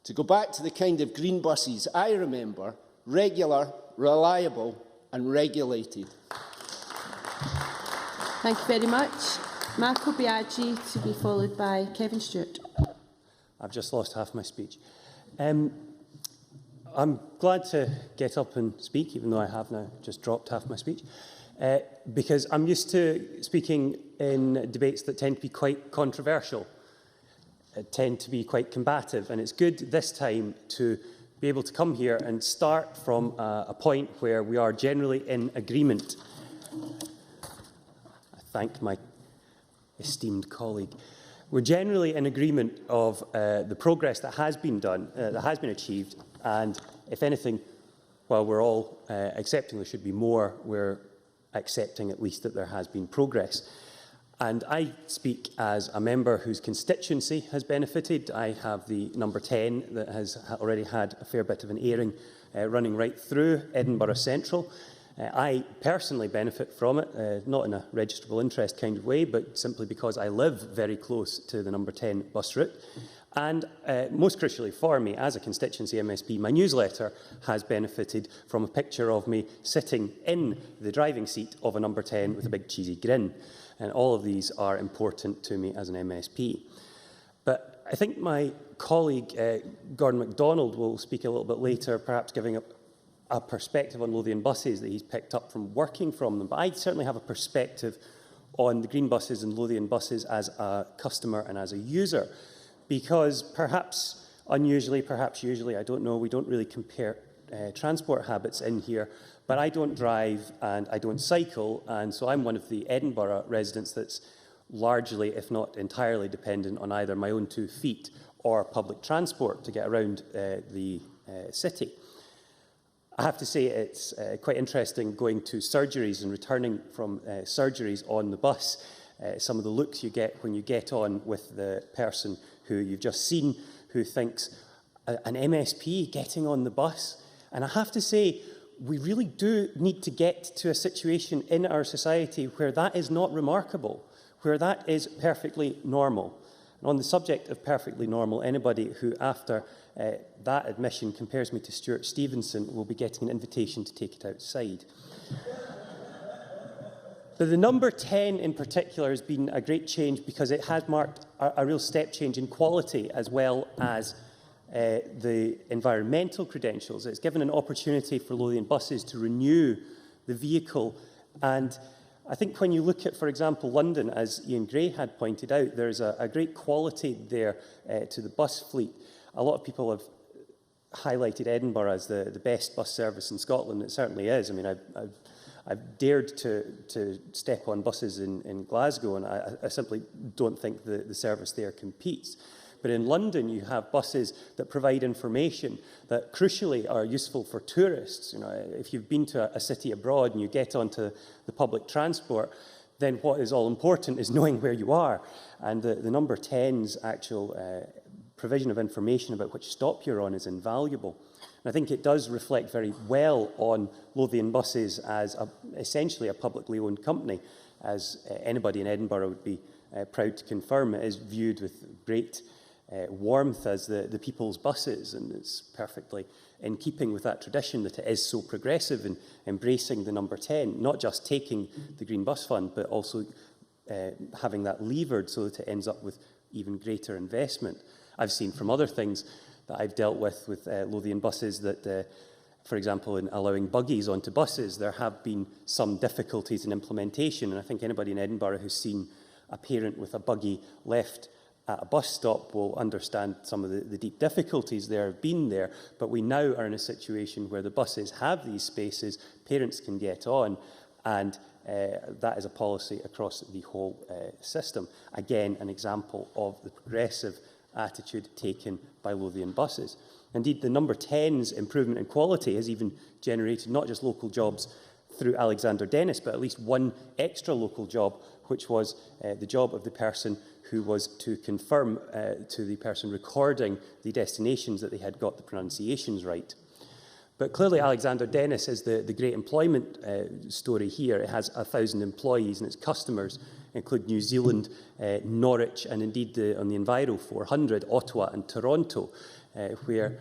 I: to go back to the kind of green buses I remember, regular, reliable and regulated.
E: Thank you very much. Marco Biaggi to be followed by Kevin Stewart.
J: I've just lost half my speech. I'm glad to get up and speak, even though I have now just dropped half my speech, because I'm used to speaking in debates that tend to be quite controversial, tend to be quite combative, and it's good this time to be able to come here and start from a point where we are generally in agreement. thank my esteemed colleague. We're generally in agreement of the progress that has been done, that has been achieved, and if anything, while we're all accepting there should be more, we're accepting at least that there has been progress. And I speak as a member whose constituency has benefited. I have the number 10 that has already had a fair bit of an airing running right through Edinburgh Central. I personally benefit from it, not in a registrable interest kind of way, but simply because I live very close to the number 10 bus route. And most crucially for me, as a constituency MSP, my newsletter has benefited from a picture of me sitting in the driving seat of a number 10 with a big cheesy grin. And all of these are important to me as an MSP. But I think my colleague, Gordon MacDonald, will speak a little bit later, perhaps giving a perspective on Lothian buses that he's picked up from working from them. But I certainly have a perspective on the green buses and Lothian buses as a customer and as a user. Because perhaps unusually, perhaps usually, I don't know, we don't really compare transport habits in here, but I don't drive and I don't cycle, and so I'm one of the Edinburgh residents that's largely, if not entirely, dependent on either my own 2 feet or public transport to get around the city. I have to say it's quite interesting going to surgeries and returning from surgeries on the bus. Some of the looks you get when you get on with the person who you've just seen, who thinks, an MSP getting on the bus? And I have to say, we really do need to get to a situation in our society where that is not remarkable, where that is perfectly normal. And on the subject of perfectly normal, anybody who, after that admission, compares me to Stuart Stevenson will be getting an invitation to take it outside. But the number 10 in particular has been a great change because it has marked a real step change in quality as well as the environmental credentials. It's given an opportunity for Lothian buses to renew the vehicle. And I think when you look at, for example, London, as Ian Gray had pointed out, there's a great quality there to the bus fleet. A lot of people have highlighted Edinburgh as the best bus service in Scotland. It certainly is. I mean, I've dared to step on buses in Glasgow, and I simply don't think the service there competes. But in London, you have buses that provide information that crucially are useful for tourists. You know, if you've been to a city abroad and you get onto the public transport, then what is all important is knowing where you are. And the number 10's actual provision of information about which stop you're on is invaluable. And I think it does reflect very well on Lothian buses as essentially a publicly owned company, as anybody in Edinburgh would be proud to confirm. It is viewed with great warmth as the people's buses, and it's perfectly in keeping with that tradition that it is so progressive in embracing the number 10, not just taking the Green Bus Fund, but also having that levered so that it ends up with even greater investment. I've seen from other things that I've dealt with Lothian buses that, for example, in allowing buggies onto buses, there have been some difficulties in implementation. And I think anybody in Edinburgh who's seen a parent with a buggy left at a bus stop will understand some of the deep difficulties there have been there. But we now are in a situation where the buses have these spaces, parents can get on, and that is a policy across the whole system. Again, an example of the progressive attitude taken by Lothian buses. Indeed, the number 10's improvement in quality has even generated not just local jobs through Alexander Dennis, but at least one extra local job, which was the job of the person who was to confirm to the person recording the destinations that they had got the pronunciations right. But clearly Alexander Dennis is the great employment story here. It has 1,000 employees and its customers include New Zealand, Norwich, and indeed on the Enviro 400, Ottawa and Toronto, where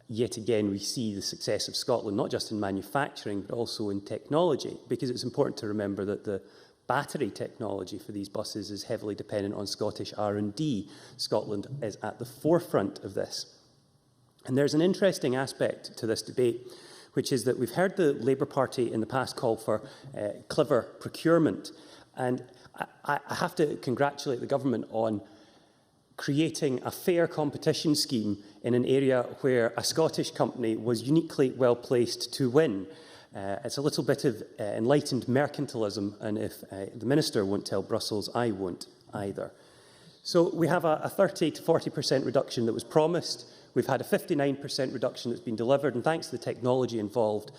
J: yet again we see the success of Scotland, not just in manufacturing, but also in technology, because it's important to remember that the battery technology for these buses is heavily dependent on Scottish R&D. Scotland is at the forefront of this. And there's an interesting aspect to this debate, which is that we've heard the Labour Party in the past call for clever procurement. And I have to congratulate the government on creating a fair competition scheme in an area where a Scottish company was uniquely well placed to win. It's a little bit of enlightened mercantilism, and if the Minister won't tell Brussels, I won't either. So we have a 30 to 40% reduction that was promised. We've had a 59% reduction that's been delivered, and thanks to the technology involved,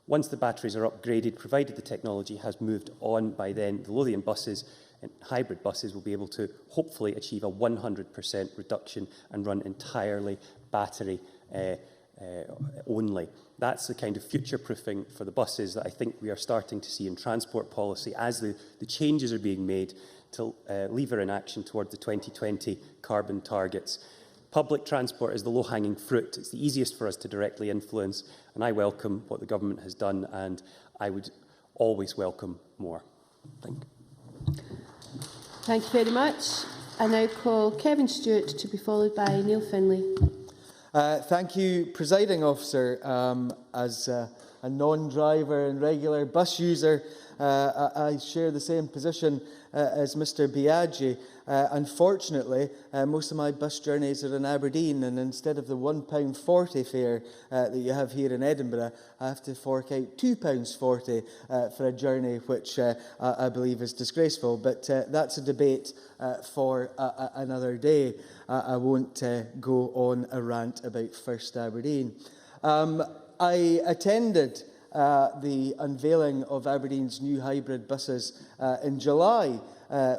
J: once the batteries are upgraded, provided the technology has moved on by then, the Lothian buses and hybrid buses will be able to hopefully achieve a 100% reduction and run entirely battery only. That's the kind of future-proofing for the buses that I think we are starting to see in transport policy as the changes are being made to lever in action towards the 2020 carbon targets. Public transport is the low-hanging fruit. It's the easiest for us to directly influence, and I welcome what the government has done, and I would always welcome more. Thank you.
E: Thank you very much. I now call Kevin Stewart to be followed by Neil Finlay.
K: Thank you, Presiding Officer. As a non-driver and regular bus user, I share the same position as Mr Biaggi. Unfortunately, most of my bus journeys are in Aberdeen, and instead of the £1.40 fare that you have here in Edinburgh, I have to fork out £2.40 for a journey, which I believe is disgraceful. But that's a debate for another day. I won't go on a rant about First Aberdeen. I attended the unveiling of Aberdeen's new hybrid buses in July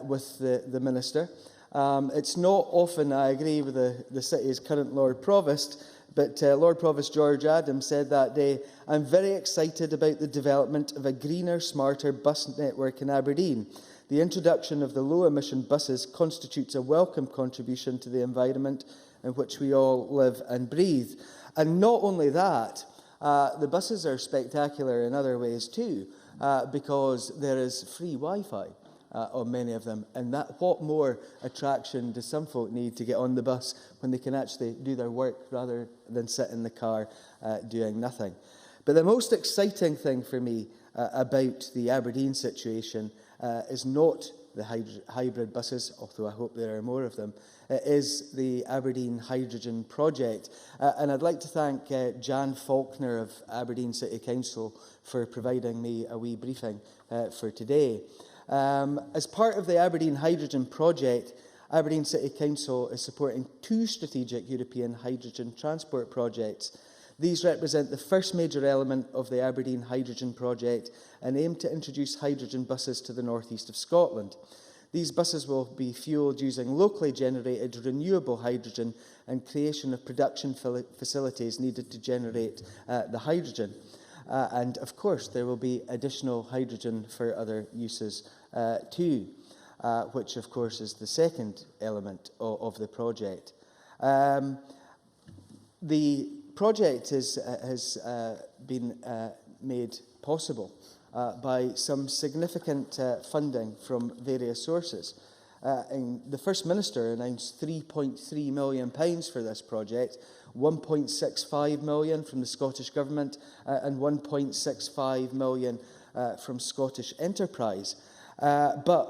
K: with the Minister. It's not often I agree with the city's current Lord Provost, but Lord Provost George Adams said that day, "I'm very excited about the development of a greener, smarter bus network in Aberdeen. The introduction of the low-emission buses constitutes a welcome contribution to the environment in which we all live and breathe." And not only that, the buses are spectacular in other ways too, because there is free Wi-Fi on many of them. And what more attraction do some folk need to get on the bus when they can actually do their work rather than sit in the car doing nothing? But the most exciting thing for me about the Aberdeen situation is not the hybrid buses, although I hope there are more of them. It is the Aberdeen Hydrogen Project. And I'd like to thank Jan Faulkner of Aberdeen City Council for providing me a wee briefing for today. As part of the Aberdeen Hydrogen Project, Aberdeen City Council is supporting 2 strategic European hydrogen transport projects. These represent the first major element of the Aberdeen Hydrogen Project and aim to introduce hydrogen buses to the northeast of Scotland. These buses will be fuelled using locally generated renewable hydrogen and creation of production facilities needed to generate the hydrogen. And of course, there will be additional hydrogen for other uses too, which of course is the second element of the project. The project has been made possible by some significant funding from various sources. And the First Minister announced £3.3 million for this project, £1.65 million from the Scottish Government and £1.65 million from Scottish Enterprise. But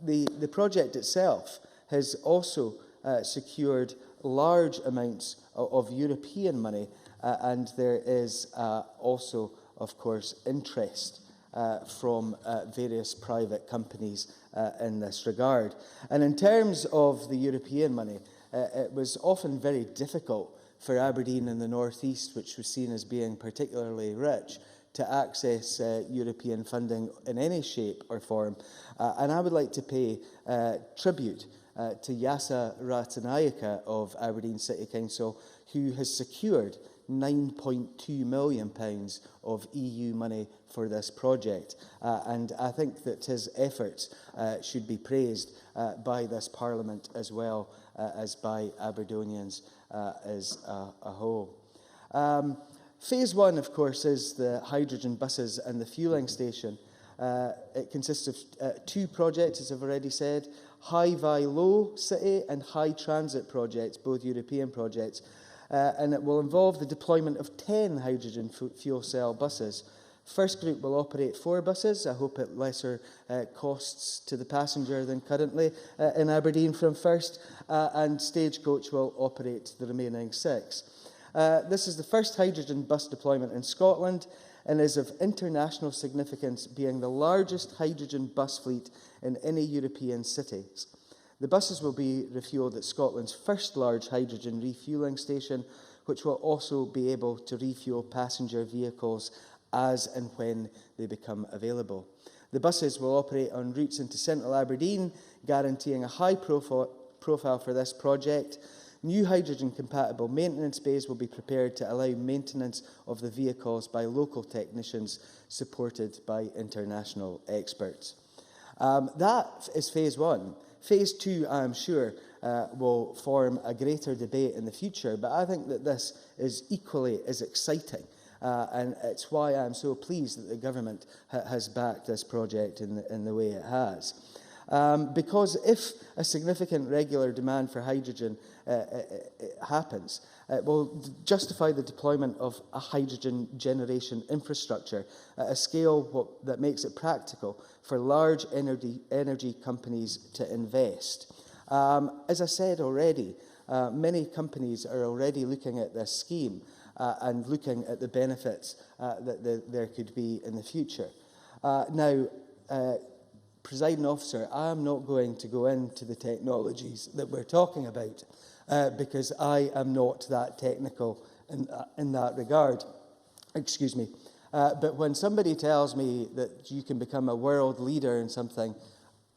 K: the project itself has also secured large amounts of European money, and there is also, of course, interest from various private companies in this regard. And in terms of the European money, it was often very difficult for Aberdeen in the North East, which was seen as being particularly rich, to access European funding in any shape or form. And I would like to pay tribute to Yasa Ratanayaka of Aberdeen City Council, who has secured £9.2 million of EU money for this project. And I think that his efforts should be praised by this Parliament as well as by Aberdonians as a whole. Phase 1, of course, is the hydrogen buses and the fuelling station. It consists of 2 projects, as I've already said, high-vi-low city and high transit projects, both European projects. And it will involve the deployment of 10 hydrogen fuel cell buses. First group will operate 4 buses, I hope at lesser costs to the passenger than currently in Aberdeen from First, and Stagecoach will operate the remaining 6. This is the first hydrogen bus deployment in Scotland, and is of international significance, being the largest hydrogen bus fleet in any European cities. The buses will be refuelled at Scotland's first large hydrogen refuelling station, which will also be able to refuel passenger vehicles as and when they become available. The buses will operate on routes into central Aberdeen, guaranteeing a high profile for this project. New hydrogen-compatible maintenance bays will be prepared to allow maintenance of the vehicles by local technicians, supported by international experts. That is phase one. Phase two, I am sure, will form a greater debate in the future, but I think that this is equally as exciting. And it's why I'm so pleased that the government has backed this project in the way it has. Because if a significant regular demand for hydrogen happens, it will justify the deployment of a hydrogen generation infrastructure at a scale that makes it practical for large energy companies to invest. As I said already, many companies are already looking at this scheme and looking at the benefits that there could be in the future. Now, Presiding Officer, I am not going to go into the technologies that we're talking about because I am not that technical in that regard. Excuse me. But when somebody tells me that you can become a world leader in something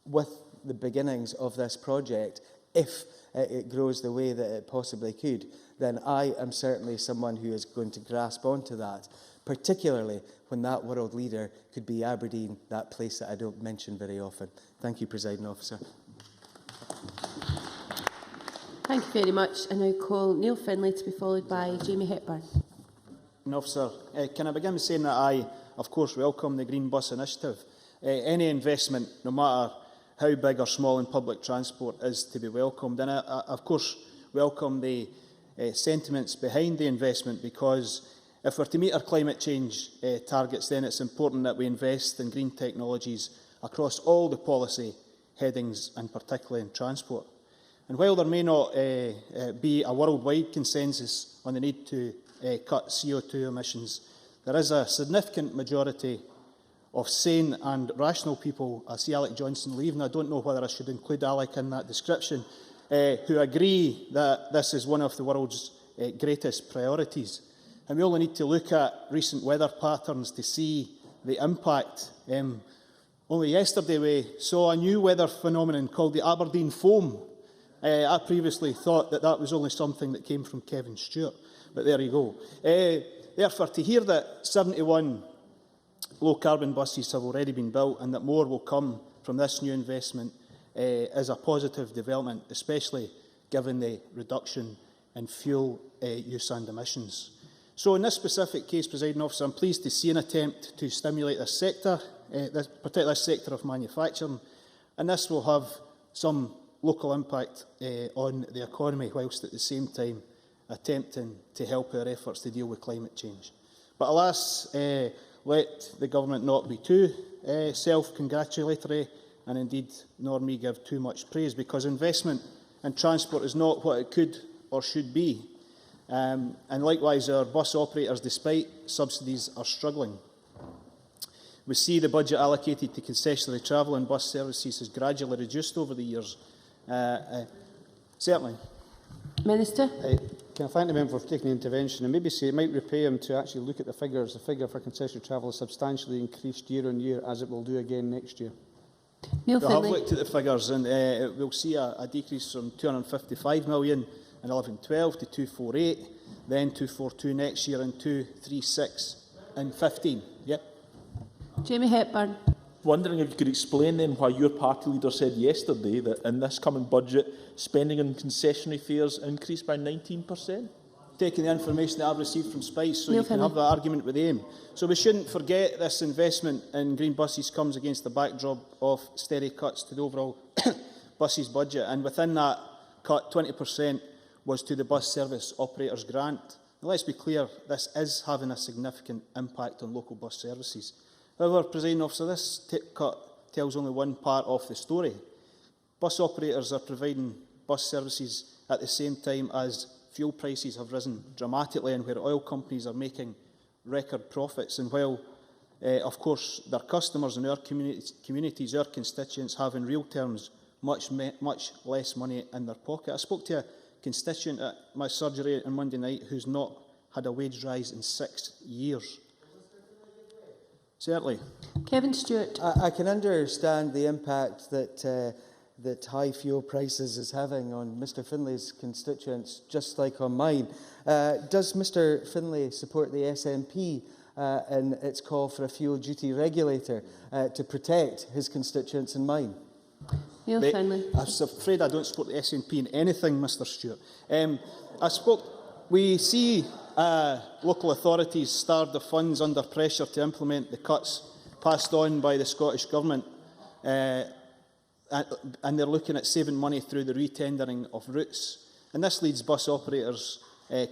K: with the beginnings of this project, if it grows the way that it possibly could, then I am certainly someone who is going to grasp onto that, particularly when that world leader could be Aberdeen, that place that I don't mention very often. Thank you, Presiding Officer.
E: Thank you very much. I now call Neil Findlay to be followed by Jamie Hepburn.
L: Officer, can I begin by saying that I, of course, welcome the Green Bus Initiative. Any investment, no matter how big or small in public transport, is to be welcomed. And I of course, welcome the sentiments behind the investment, because if we're to meet our climate change targets, then it's important that we invest in green technologies across all the policy headings, and particularly in transport. And while there may not be a worldwide consensus on the need to cut CO2 emissions, there is a significant majority of sane and rational people. I see Alec Johnson leaving. I don't know whether I should include Alec in that description, who agree that this is one of the world's greatest priorities. And we only need to look at recent weather patterns to see the impact. Only yesterday we saw a new weather phenomenon called the Aberdeen foam. I previously thought that that was only something that came from Kevin Stewart, but there you go. Therefore, to hear that 71 low-carbon buses have already been built and that more will come from this new investment is a positive development, especially given the reduction in fuel use and emissions. So in this specific case, Presiding Officer, I'm pleased to see an attempt to stimulate this sector, particularly this sector of manufacturing, and this will have some local impact on the economy, whilst at the same time attempting to help our efforts to deal with climate change. But alas, let the government not be too self-congratulatory, and indeed nor me give too much praise, because investment in transport is not what it could or should be. And likewise, our bus operators, despite subsidies, are struggling. We see the budget allocated to concessionary travel and bus services has gradually reduced over the years. Certainly.
E: Minister.
C: Can I thank the member for taking the intervention and maybe say it might repay him to actually look at the figures. The figure for concessionary travel has substantially increased year on year, as it will do again next year.
E: Neil
L: We have
E: Findlay.
L: looked at the figures, and we'll see a decrease from 255 million in 11-12 to 248, then 242 next year, and 236 in 15. Yep.
E: Jamie Hepburn.
M: Wondering if you could explain then why your party leader said yesterday that in this coming budget, spending on concessionary fares increased by 19%?
L: Taking the information that I've received from Spice, so
E: Neil
L: you can have that argument with AIM. So we shouldn't forget this investment in green buses comes against the backdrop of steady cuts to the overall buses budget, and within that cut, 20% was to the bus service operators grant. Now, let's be clear, this is having a significant impact on local bus services. However, Presiding Officer, this cut tells only one part of the story. Bus operators are providing bus services at the same time as fuel prices have risen dramatically, and where oil companies are making record profits. And while, of course, their customers and our communities, our constituents, have in real terms much less money in their pocket. I spoke to a constituent at my surgery on Monday night who's not had a wage rise in 6 years. Certainly.
E: Kevin Stewart.
K: I can understand the impact that high fuel prices is having on Mr Finlay's constituents, just like on mine. Does Mr Finlay support the SNP in its call for a fuel duty regulator to protect his constituents and mine?
E: Neil Finlay.
L: I'm afraid I don't support the SNP in anything, Mr Stewart. We see local authorities starved of funds under pressure to implement the cuts passed on by the Scottish Government, and they're looking at saving money through the retendering of routes. And this leads bus operators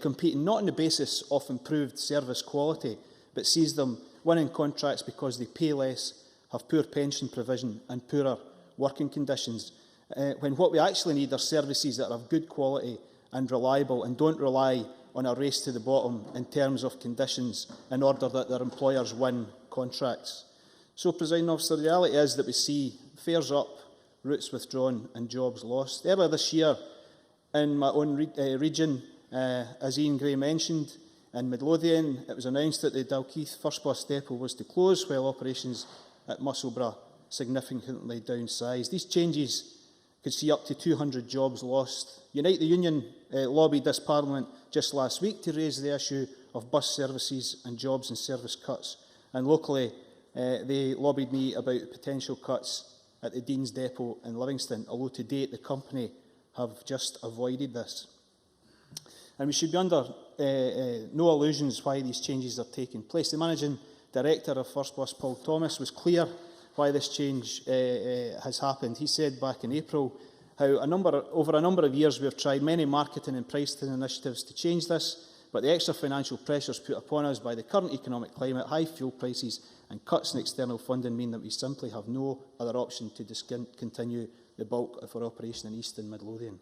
L: competing not on the basis of improved service quality, but sees them winning contracts because they pay less, have poor pension provision and poorer working conditions, when what we actually need are services that are of good quality and reliable and don't rely on a race to the bottom in terms of conditions in order that their employers win contracts. So, Presiding Officer, the reality is that we see fares up, routes withdrawn and jobs lost. Earlier this year, in my own region, as Ian Gray mentioned, in Midlothian, it was announced that the Dalkeith First Bus Depot was to close while operations at Musselburgh significantly downsized. These changes could see up to 200 jobs lost. Unite the Union lobbied this Parliament just last week to raise the issue of bus services and jobs and service cuts. And locally, they lobbied me about potential cuts at the Dean's Depot in Livingston, although to date the company have just avoided this. And we should be under no illusions why these changes are taking place. The Managing Director of First Bus, Paul Thomas, was clear why this change has happened. He said back in April how over a number of years we have tried many marketing and pricing initiatives to change this, but the extra financial pressures put upon us by the current economic climate, high fuel prices and cuts in external funding mean that we simply have no other option to discontinue the bulk of our operation in East and Midlothian.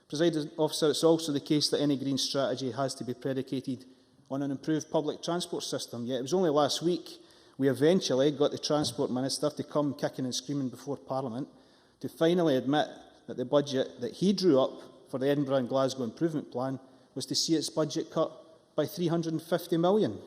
L: Presiding Officer, it's also the case that any green strategy has to be predicated on an improved public transport system. Yet it was only last week we eventually got the Transport Minister to come kicking and screaming before Parliament to finally admit that the budget that he drew up for the Edinburgh and Glasgow Improvement Plan was to see its budget cut by £350 million.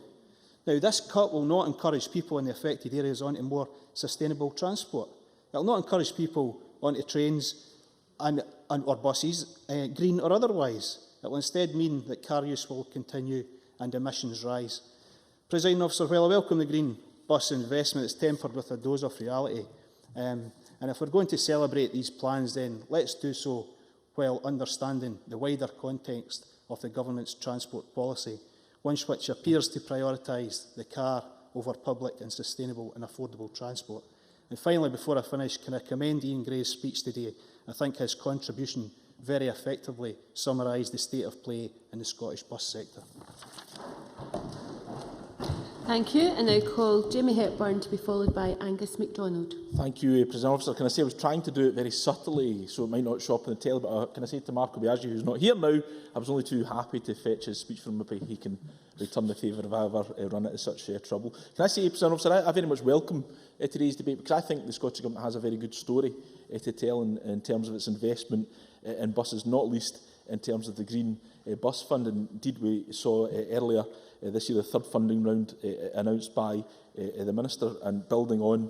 L: Now, this cut will not encourage people in the affected areas onto more sustainable transport. It will not encourage people onto trains or buses, green or otherwise. It will instead mean that car use will continue and emissions rise. Presiding Officer, while I welcome the green bus investment, it's tempered with a dose of reality. And if we're going to celebrate these plans, then let's do so while understanding the wider context of the Government's transport policy, one which appears to prioritise the car over public and sustainable and affordable transport. And finally, before I finish, can I commend Ian Gray's speech today? I think his contribution very effectively summarised the state of play in the Scottish bus sector.
E: Thank you. And I call Jamie Hepburn to be followed by Angus MacDonald.
M: Thank you, President Officer. Can I say I was trying to do it very subtly, so it might not show up on the telly, but can I say to Marco Biaggi, who's not here now, I was only too happy to fetch his speech from him, maybe he can return the favour if I ever run into such trouble. Can I say, President Officer, I very much welcome today's debate, because I think the Scottish Government has a very good story to tell in terms of its investment in buses, not least in terms of the Green Bus Fund. And indeed, we saw earlier this year the third funding round announced by the Minister, and building on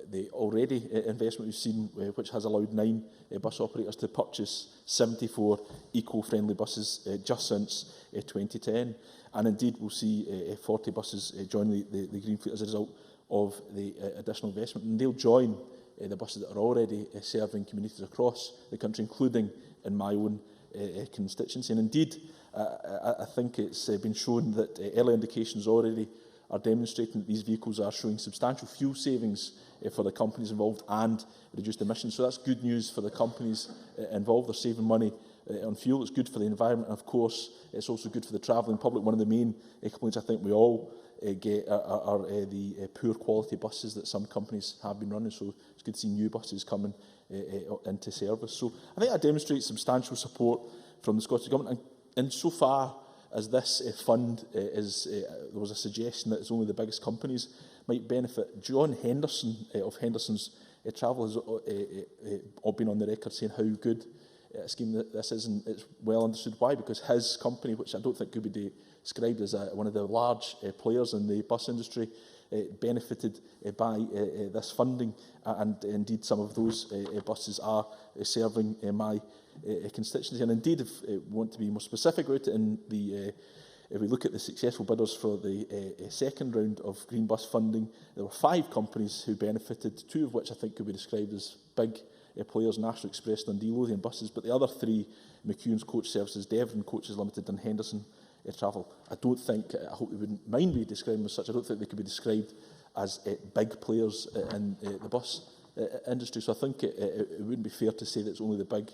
M: the already investment we've seen, which has allowed 9 bus operators to purchase 74 eco-friendly buses just since 2010. And indeed, we'll see 40 buses join the Green Fleet as a result of the additional investment. And they'll join the buses that are already serving communities across the country, including in my own constituency. And indeed, I think it's been shown that early indications already are demonstrating that these vehicles are showing substantial fuel savings for the companies involved and reduced emissions. So that's good news for the companies involved. They're saving money on fuel. It's good for the environment. And of course, it's also good for the travelling public. One of the main complaints I think we all get are the poor quality buses that some companies have been running. So it's good to see new buses coming into service. So I think that demonstrates substantial support from the Scottish Government. And so far, as this fund there was a suggestion that it's only the biggest companies might benefit. John Henderson of Henderson's Travel has been on the record saying how good a scheme that this is, and it's well understood why, because his company, which I don't think could be described as one of the large players in the bus industry, benefited by this funding, and indeed some of those buses are serving my constituency. And indeed, if we want to be more specific about it, if we look at the successful bidders for the second round of green bus funding, there were 5 companies who benefited, 2 of which I think could be described as big players: National Express, Dundee, Lothian Buses, but the other 3, McEwan's Coach Services, Devon Coaches Limited and Henderson Travel, I hope you wouldn't mind me describing them as such. I don't think they could be described as big players in the bus industry. So I think it wouldn't be fair to say that it's only the big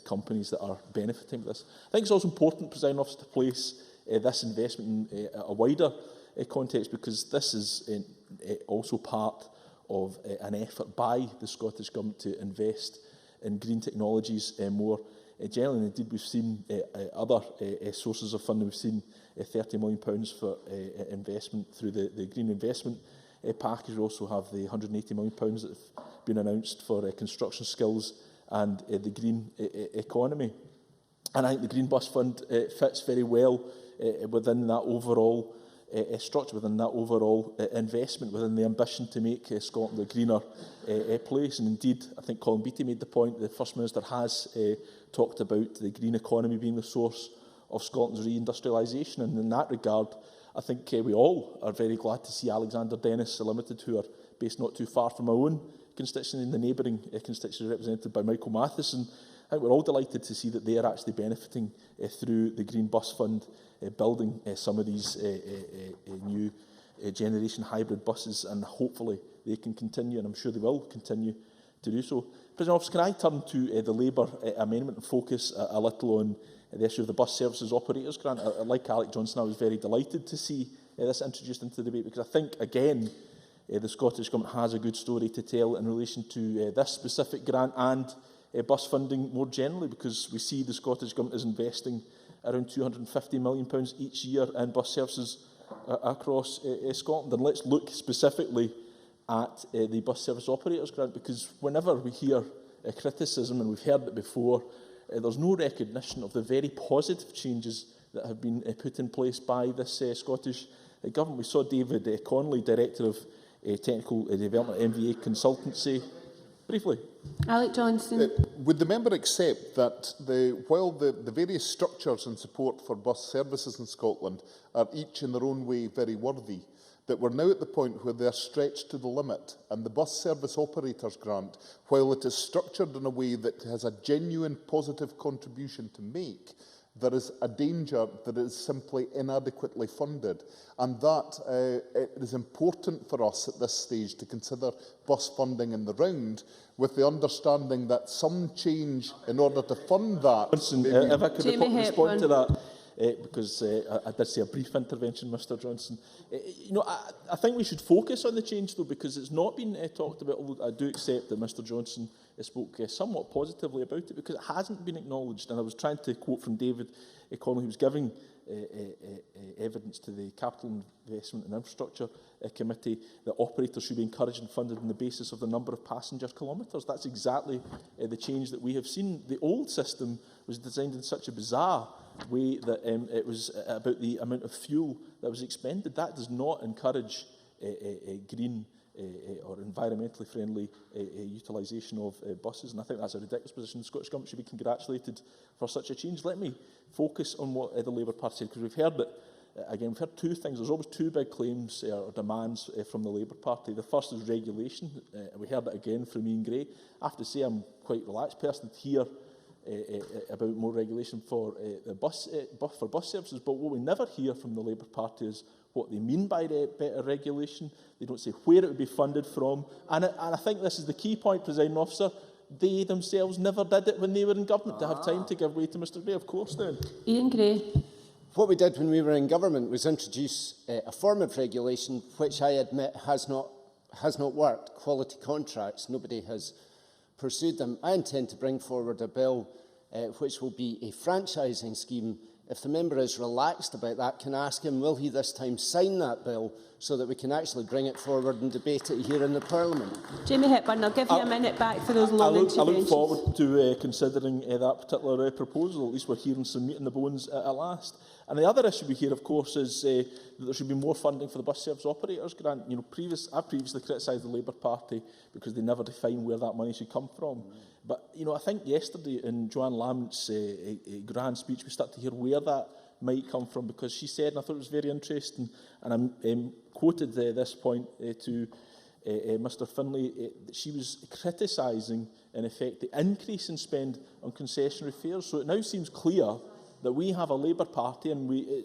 M: companies that are benefiting from this. I think it's also important, Presiding Officer, to place this investment in a wider context, because this is also part of an effort by the Scottish Government to invest in green technologies more generally. And indeed, we've seen other sources of funding. We've seen £30 million for investment through the Green Investment Package. We also have the £180 million that have been announced for construction skills and the green economy. And I think the Green Bus Fund fits very well within that overall structure, within that overall investment, within the ambition to make Scotland a greener place. And indeed, I think Colin Beattie made the point, the First Minister has talked about the green economy being the source of Scotland's reindustrialisation. And in that regard, I think we all are very glad to see Alexander Dennis Limited, who are based not too far from our own constituency, in the neighbouring constituency represented by Michael Matheson. I think we're all delighted to see that they are actually benefiting through the Green Bus Fund, building some of these new generation hybrid buses, and hopefully they can continue, and I'm sure they will continue to do so. President Officer, can I turn to the Labour amendment and focus a little on the issue of the Bus Services Operators Grant? Like Alec Johnson, I was very delighted to see this introduced into the debate, because I think, again, the Scottish Government has a good story to tell in relation to this specific grant and bus funding more generally, because we see the Scottish Government is investing around £250 million each year in bus services across Scotland. And let's look specifically at the Bus Service Operators Grant, because whenever we hear criticism, and we've heard it before, there's no recognition of the very positive changes that have been put in place by this Scottish Government. We saw David Connolly, Director of Technical Development MVA Consultancy. Briefly.
E: Alec Johnson.
G: Would the member accept that while the various structures and support for bus services in Scotland are each in their own way very worthy, that we're now at the point where they're stretched to the limit, and the Bus Service Operators Grant, while it is structured in a way that has a genuine positive contribution to make, there is a danger that it is simply inadequately funded, and that it is important for us at this stage to consider bus funding in the round, with the understanding that some change in order to fund that...
M: If I could respond to that, because I did see a brief intervention, Mr Johnson. I think we should focus on the change, though, because it's not been talked about, although I do accept that Mr Johnson spoke somewhat positively about it, because it hasn't been acknowledged. And I was trying to quote from David Connolly, who was giving evidence to the Capital Investment and Infrastructure Committee that operators should be encouraged and funded on the basis of the number of passenger kilometres. That's exactly the change that we have seen. The old system was designed in such a bizarre way that it was about the amount of fuel that was expended. That does not encourage green or environmentally friendly utilisation of buses, and I think that's a ridiculous position. The Scottish Government should be congratulated for such a change. Let me focus on what the Labour Party said, because we've heard that, again, we've heard two things. There's always two big claims or demands from the Labour Party. The first is regulation. We heard it again from Ian Gray. I have to say I'm quite a relaxed person to hear about more regulation for bus services, but what we never hear from the Labour Party is what they mean by better regulation. They don't say where it would be funded from, and I think this is the key point, Presiding Officer. They themselves never did it when they were in government to have time to give way to Mr Gray. Of course, then.
E: Ian Gray.
I: What we did when we were in government was introduce a form of regulation which I admit has not worked. Quality contracts. Nobody has pursued them. I intend to bring forward a bill which will be a franchising scheme If the member is relaxed about that, can I ask him, will he this time sign that bill so that we can actually bring it forward and debate it here in the Parliament?
E: Jamie Hepburn, I'll give you a minute back for those long
M: I
E: interventions.
M: look forward to considering that particular proposal. At least we're hearing some meat in the bones at last. And the other issue we hear, of course, is that there should be more funding for the bus service operators grant. You know, I've previously criticised the Labour Party because they never define where that money should come from. But, you know, I think yesterday in Joanne Lamont's grand speech, we start to hear where that might come from, because she said, and I thought it was very interesting, and I'm quoted this point to Mr Finlay, that she was criticising, in effect, the increase in spend on concessionary fares. So it now seems clear that we have a Labour Party, and we,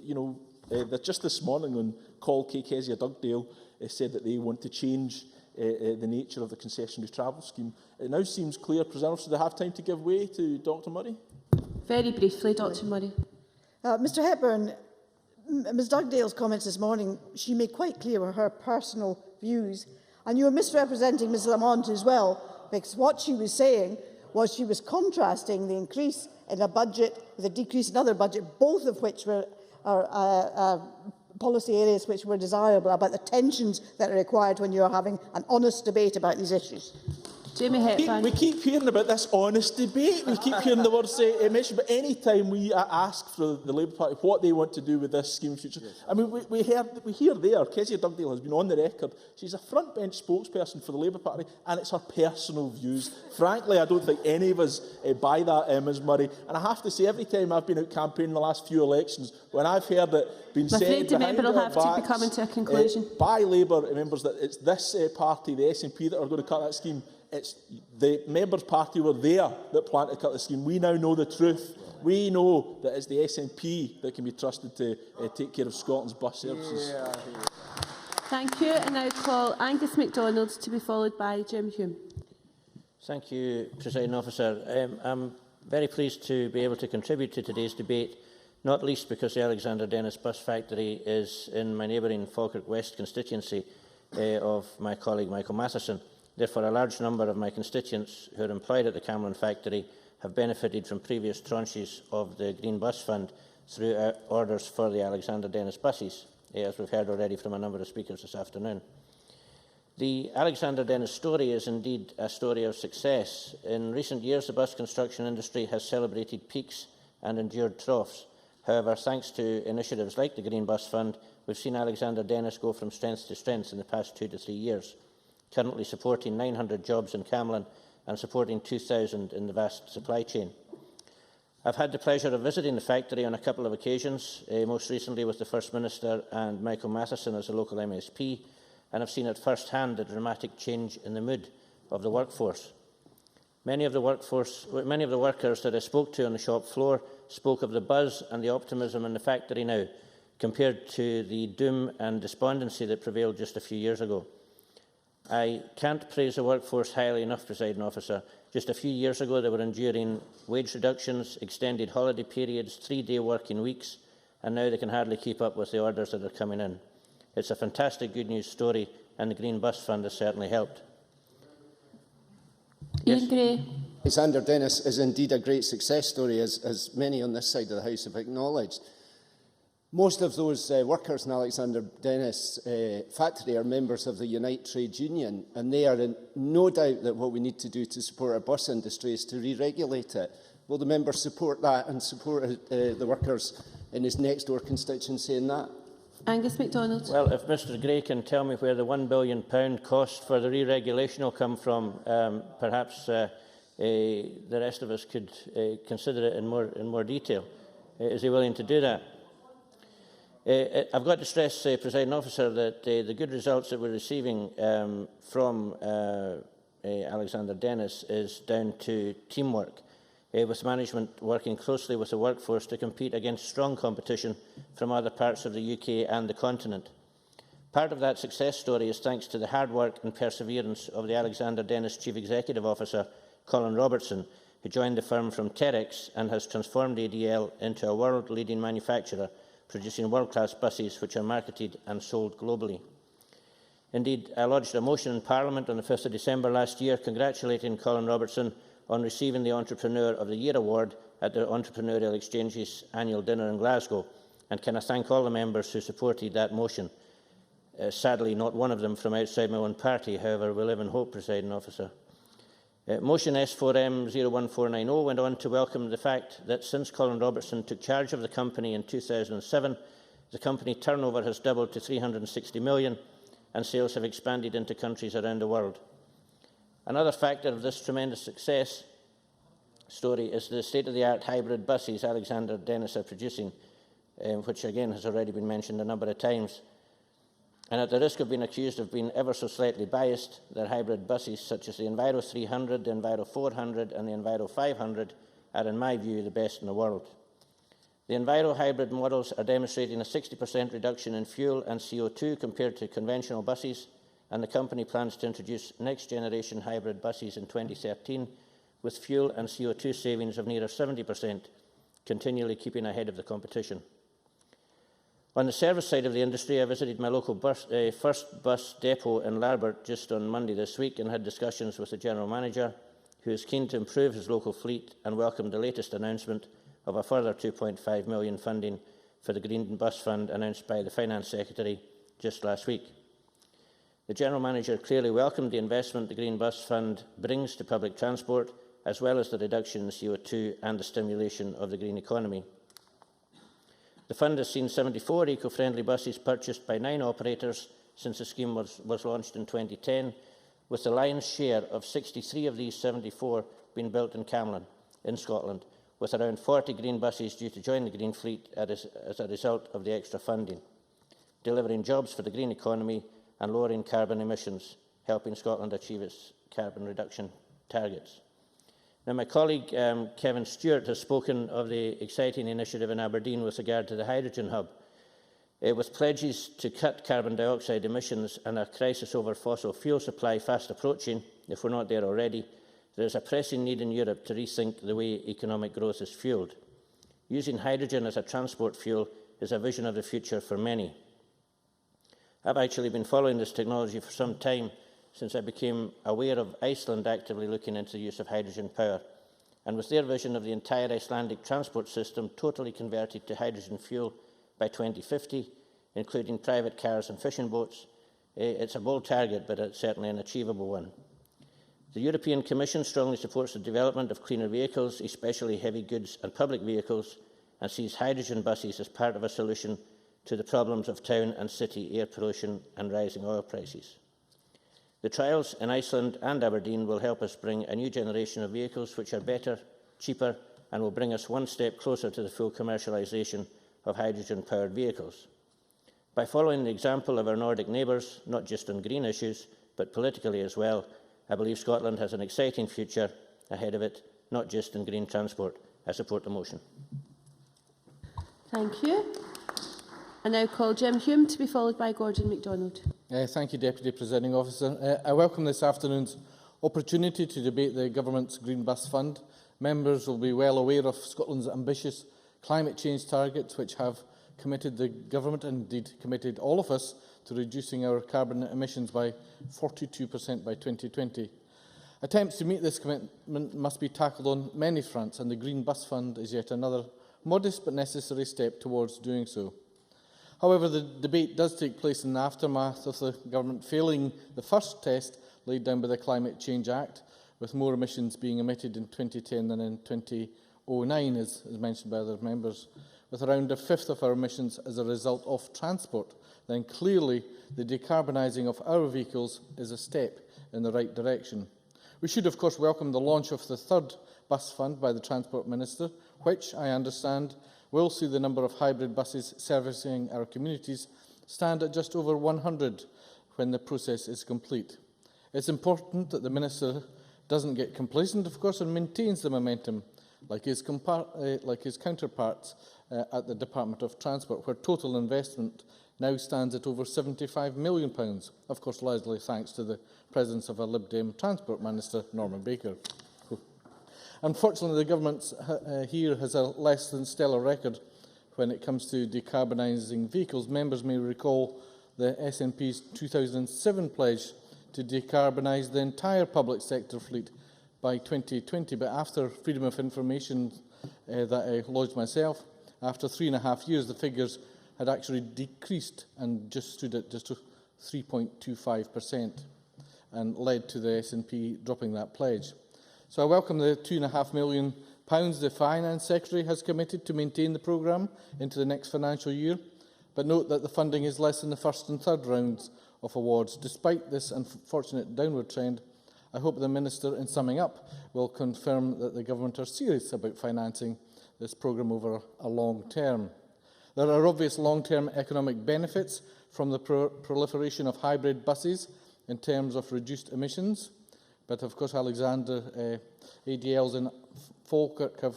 M: that just this morning on Call Kezia Dugdale said that they want to change the nature of the concessionary travel scheme. It now seems clear, President, do they have time to give way to Dr Murray?
E: Very briefly, Dr Murray.
D: Mr Hepburn, Ms Dugdale's comments this morning, she made quite clear her personal views, and you were misrepresenting Ms Lamont as well, because what she was saying was she was contrasting the increase in a budget with a decrease in other budget, both of which were policy areas which were desirable, about the tensions that are required when you are having an honest debate about these issues.
E: Jamie Hepburn.
M: We keep hearing about this honest debate. We keep hearing the words mentioned, but any time we ask for the Labour Party what they want to do with this scheme in future, I mean, we hear there, Kezia Dugdale has been on the record. She's a front-bench spokesperson for the Labour Party, and it's her personal views. Frankly, I don't think any of us buy that, Ms Murray. And I have to say, every time I've been out campaigning the last few elections, when I've heard it being said behind
E: the member will have
M: backs,
E: to be coming to a conclusion.
M: By Labour members that it's this party, the SNP, that are going to cut that scheme. It's the members' party were there that planned to cut the scheme. We now know the truth. We know that it's the SNP that can be trusted to take care of Scotland's bus services. Yeah.
E: Thank you. And I call Angus MacDonald to be followed by Jim Hume.
N: Thank you, Presiding Officer. I'm very pleased to be able to contribute to today's debate, not least because the Alexander Dennis Bus Factory is in my neighbouring Falkirk West constituency of my colleague Michael Matheson. Therefore, a large number of my constituents who are employed at the Cameron factory have benefited from previous tranches of the Green Bus Fund through orders for the Alexander Dennis buses, as we've heard already from a number of speakers this afternoon. The Alexander Dennis story is indeed a story of success. In recent years, the bus construction industry has celebrated peaks and endured troughs. However, thanks to initiatives like the Green Bus Fund, we've seen Alexander Dennis go from strength to strength in the past 2 to 3 years. Currently supporting 900 jobs in Camlin and supporting 2,000 in the vast supply chain. I've had the pleasure of visiting the factory on a couple of occasions, most recently with the First Minister and Michael Matheson as a local MSP, and I've seen at first hand the dramatic change in the mood of the workforce. Many of the workers that I spoke to on the shop floor spoke of the buzz and the optimism in the factory now, compared to the doom and despondency that prevailed just a few years ago. I can't praise the workforce highly enough, Presiding Officer. Just a few years ago, they were enduring wage reductions, extended holiday periods, 3-day working weeks, and now they can hardly keep up with the orders that are coming in. It's a fantastic good news story, and the Green Bus Fund has certainly helped.
E: Ian Gray.
I: Alexander Dennis is indeed a great success story, as many on this side of the House have acknowledged. Most of those workers in Alexander Dennis factory are members of the Unite Trade Union, and they are in no doubt that what we need to do to support our bus industry is to re-regulate it. Will the member support that and support the workers in his next-door constituency in that?
E: Angus MacDonald.
N: Well, if Mr Gray can tell me where the £1 billion cost for the re-regulation will come from, perhaps the rest of us could consider it in more detail. Is he willing to do that? I've got to stress, Presiding Officer, that the good results that we're receiving from Alexander Dennis is down to teamwork, with management working closely with the workforce to compete against strong competition from other parts of the UK and the continent. Part of that success story is thanks to the hard work and perseverance of the Alexander Dennis Chief Executive Officer, Colin Robertson, who joined the firm from Terex and has transformed ADL into a world-leading manufacturer, producing world-class buses which are marketed and sold globally. Indeed, I lodged a motion in Parliament on the 5th of December last year congratulating Colin Robertson on receiving the Entrepreneur of the Year award at the Entrepreneurial Exchange's annual dinner in Glasgow. And can I thank all the members who supported that motion? Sadly, not one of them from outside my own party. However, we live in hope, Presiding Officer. Motion S4M 01490 went on to welcome the fact that since Colin Robertson took charge of the company in 2007, the company turnover has doubled to 360 million and sales have expanded into countries around the world. Another factor of this tremendous success story is the state-of-the-art hybrid buses Alexander Dennis are producing, which again has already been mentioned a number of times. And at the risk of being accused of being ever so slightly biased, their hybrid buses such as the Enviro 300, the Enviro 400 and the Enviro 500 are, in my view, the best in the world. The Enviro hybrid models are demonstrating a 60% reduction in fuel and CO2 compared to conventional buses, and the company plans to introduce next-generation hybrid buses in 2013 with fuel and CO2 savings of near 70%, continually keeping ahead of the competition. On the service side of the industry, I visited my local first bus depot in Larbert just on Monday this week and had discussions with the General Manager, who is keen to improve his local fleet and welcomed the latest announcement of a further £2.5 million funding for the Green Bus Fund announced by the Finance Secretary just last week. The General Manager clearly welcomed the investment the Green Bus Fund brings to public transport, as well as the reduction in CO2 and the stimulation of the green economy. The fund has seen 74 eco-friendly buses purchased by 9 operators since the scheme was launched in 2010, with the lion's share of 63 of these 74 being built in Camlin, in Scotland, with around 40 green buses due to join the green fleet as a result of the extra funding, delivering jobs for the green economy and lowering carbon emissions, helping Scotland achieve its carbon reduction targets. Now, my colleague Kevin Stewart has spoken of the exciting initiative in Aberdeen with regard to the hydrogen hub. With pledges to cut carbon dioxide emissions and a crisis over fossil fuel supply fast approaching, if we're not there already, there is a pressing need in Europe to rethink the way economic growth is fuelled. Using hydrogen as a transport fuel is a vision of the future for many. I've actually been following this technology for some time, since I became aware of Iceland actively looking into the use of hydrogen power. And with their vision of the entire Icelandic transport system totally converted to hydrogen fuel by 2050, including private cars and fishing boats, it's a bold target, but it's certainly an achievable one. The European Commission strongly supports the development of cleaner vehicles, especially heavy goods and public vehicles, and sees hydrogen buses as part of a solution to the problems of town and city air pollution and rising oil prices. The trials in Iceland and Aberdeen will help us bring a new generation of vehicles which are better, cheaper, and will bring us one step closer to the full commercialisation of hydrogen-powered vehicles. By following the example of our Nordic neighbours, not just on green issues, but politically as well, I believe Scotland has an exciting future ahead of it, not just in green transport. I support the motion.
E: Thank you. I now call Jim Hume to be followed by Gordon MacDonald.
B: Thank you, Deputy Presiding Officer. I welcome this afternoon's opportunity to debate the Government's Green Bus Fund. Members will be well aware of Scotland's ambitious climate change targets, which have committed the Government, and indeed committed all of us, to reducing our carbon emissions by 42% by 2020. Attempts to meet this commitment must be tackled on many fronts, and the Green Bus Fund is yet another modest but necessary step towards doing so. However, the debate does take place in the aftermath of the Government failing the first test laid down by the Climate Change Act, with more emissions being emitted in 2010 than in 2009, as mentioned by other members. With around a fifth of our emissions as a result of transport, then clearly the decarbonising of our vehicles is a step in the right direction. We should, of course, welcome the launch of the third bus fund by the Transport Minister, which, I understand, will see the number of hybrid buses servicing our communities stand at just over 100 when the process is complete. It's important that the Minister doesn't get complacent, of course, and maintains the momentum, like his counterparts at the Department of Transport, where total investment now stands at over £75 million, of course largely thanks to the presence of a Lib Dem Transport Minister, Norman Baker. Unfortunately, the Government here has a less than stellar record when it comes to decarbonising vehicles. Members may recall the SNP's 2007 pledge to decarbonise the entire public sector fleet by 2020, but after Freedom of Information
O: that I lodged myself. After 3.5 years, the figures had actually decreased and just stood at just 3.25% and led to the SNP dropping that pledge. So I welcome the £2.5 million the Finance Secretary has committed to maintain the programme into the next financial year, but note that the funding is less than the first and third rounds of awards. Despite this unfortunate downward trend, I hope the Minister, in summing up, will confirm that the Government are serious about financing this programme over a long term. There are obvious long-term economic benefits from the proliferation of hybrid buses in terms of reduced emissions, but of course Alexander ADLs in Falkirk have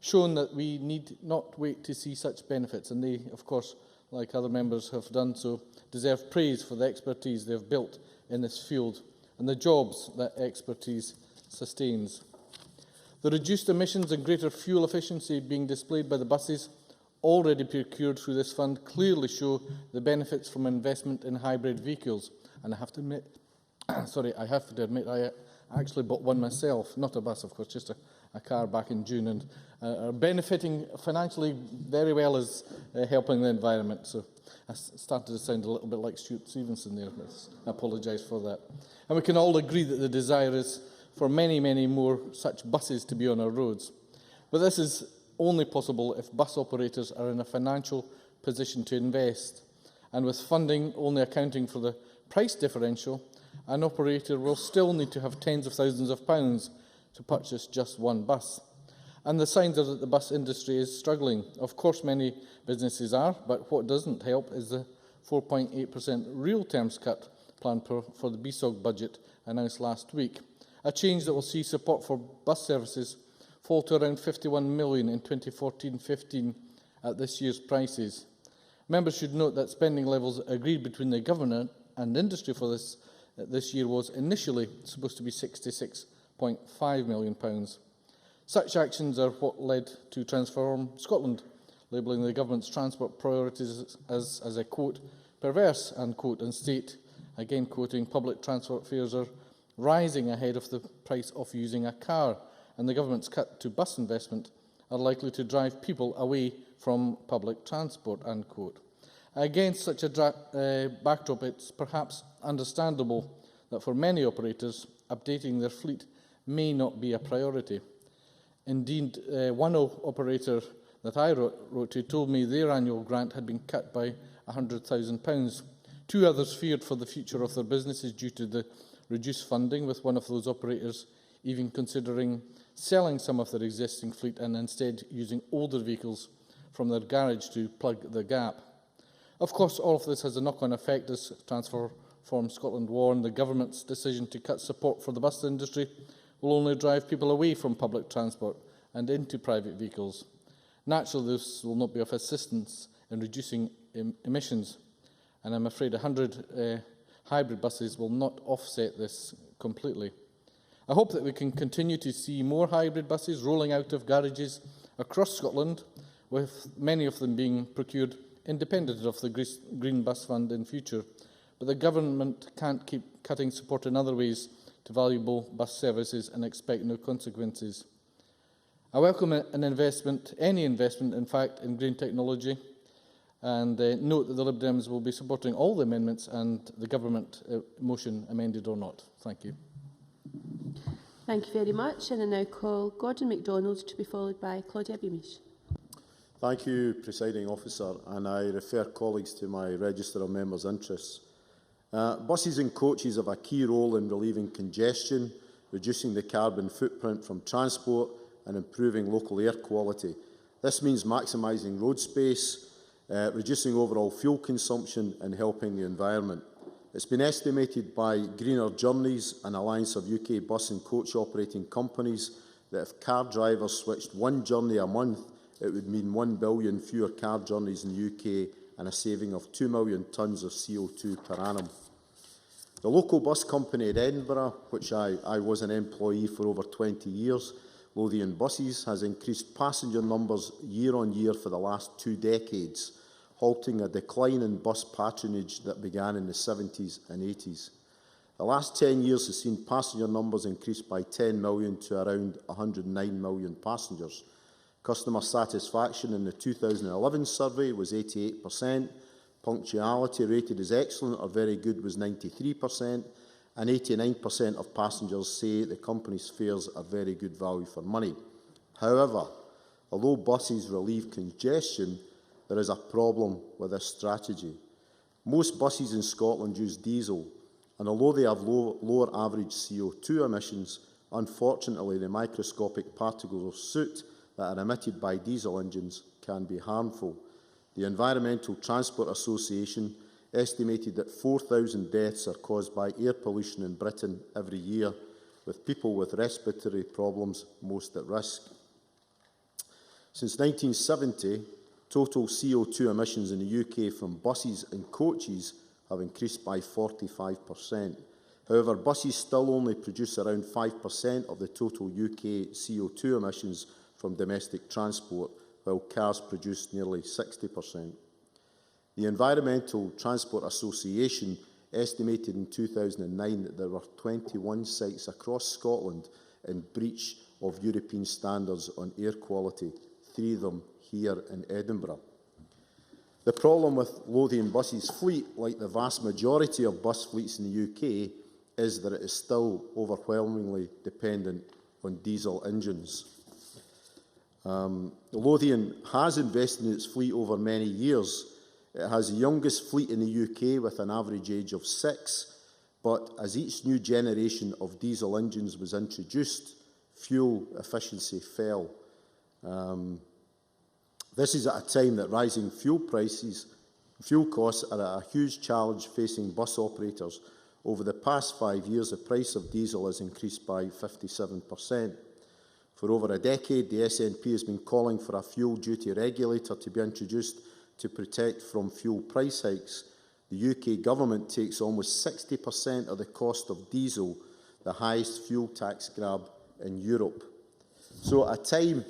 O: shown that we need not wait to see such benefits, and they, of course, like other members have done so, deserve praise for the expertise they have built in this field and the jobs that expertise sustains. The reduced emissions and greater fuel efficiency being displayed by the buses already procured through this fund clearly show the benefits from investment in hybrid vehicles. And I have to admit, I actually bought one myself, not a bus, of course, just a car back in June, and are benefiting financially very well as helping the environment. So I started to sound a little bit like Stuart Stevenson there. I apologise for that. And we can all agree that the desire is for many, many more such buses to be on our roads. But this is only possible if bus operators are in a financial position to invest. And with funding only accounting for the price differential, an operator will still need to have tens of thousands of pounds to purchase just one bus. And the signs are that the bus industry is struggling. Of course, many businesses are, but what doesn't help is the 4.8% real terms cut planned for the BSOG budget announced last week, a change that will see support for bus services fall to around £51 million in 2014-15 at this year's prices. Members should note that spending levels agreed between the Government and industry for this year was initially supposed to be £66.5 million. Such actions are what led to Transform Scotland, labelling the Government's transport priorities as a quote, perverse, unquote, and state, again quoting, public transport fares are rising ahead of the price of using a car, and the Government's cut to bus investment are likely to drive people away from public transport, unquote. Against such a backdrop, it's perhaps understandable that for many operators, updating their fleet may not be a priority. Indeed, one operator that I wrote to told me their annual grant had been cut by £100,000. Two others feared for the future of their businesses due to the reduced funding, with one of those operators even considering selling some of their existing fleet and instead using older vehicles from their garage to plug the gap. Of course, all of this has a knock-on effect, as Transform Scotland warned. The Government's decision to cut support for the bus industry will only drive people away from public transport and into private vehicles. Naturally, this will not be of assistance in reducing emissions, and I'm afraid 100 hybrid buses will not offset this completely. I hope that we can continue to see more hybrid buses rolling out of garages across Scotland, with many of them being procured independent of the Green Bus Fund in future. But the Government can't keep cutting support in other ways to valuable bus services and expect no consequences. I welcome an investment, any investment, in fact, in green technology, and note that the Lib Dems will be supporting all the amendments and the Government motion, amended or not. Thank you.
E: Thank you very much. And I now call Gordon MacDonald to be followed by Claudia Beamish.
P: Thank you, Presiding Officer, and I refer colleagues to my register of members' interests. Buses and coaches have a key role in relieving congestion, reducing the carbon footprint from transport and improving local air quality. This means maximising road space, reducing overall fuel consumption and helping the environment. It's been estimated by Greener Journeys, an alliance of UK bus and coach operating companies, that if car drivers switched one journey a month, it would mean 1 billion fewer car journeys in the UK and a saving of 2 million tonnes of CO2 per annum. The local bus company in Edinburgh, which I was an employee for over 20 years, Lothian Buses, has increased passenger numbers year on year for the last 2 decades, halting a decline in bus patronage that began in the 70s and 80s. The last 10 years has seen passenger numbers increase by 10 million to around 109 million passengers. Customer satisfaction in the 2011 survey was 88%, punctuality rated as excellent or very good was 93%, and 89% of passengers say the company's fares are very good value for money. However, although buses relieve congestion, there is a problem with this strategy. Most buses in Scotland use diesel, and although they have lower average CO2 emissions, unfortunately the microscopic particles of soot that are emitted by diesel engines can be harmful. The Environmental Transport Association estimated that 4,000 deaths are caused by air pollution in Britain every year, with people with respiratory problems most at risk. Since 1970, total CO2 emissions in the UK from buses and coaches have increased by 45%. However, buses still only produce around 5% of the total UK CO2 emissions from domestic transport, while cars produce nearly 60%. The Environmental Transport Association estimated in 2009 that there were 21 sites across Scotland in breach of European standards on air quality, 3 of them here in Edinburgh. The problem with Lothian Buses' fleet, like the vast majority of bus fleets in the UK, is that it is still overwhelmingly dependent on diesel engines. Lothian has invested in its fleet over many years. It has the youngest fleet in the UK with an average age of 6, but as each new generation of diesel engines was introduced, fuel efficiency fell. This is at a time that rising fuel costs are a huge challenge facing bus operators. Over the past 5 years, the price of diesel has increased by 57%. For over a decade, the SNP has been calling for a fuel duty regulator to be introduced to protect from fuel price hikes. The UK government takes almost 60% of the cost of diesel, the highest fuel tax grab in Europe. So at a time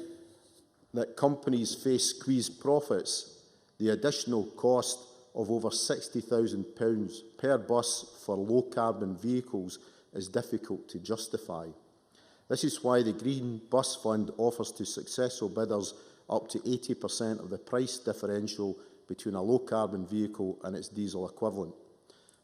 P: that companies face squeezed profits, the additional cost of over £60,000 per bus for low-carbon vehicles is difficult to justify. This is why the Green Bus Fund offers to successful bidders up to 80% of the price differential between a low-carbon vehicle and its diesel equivalent.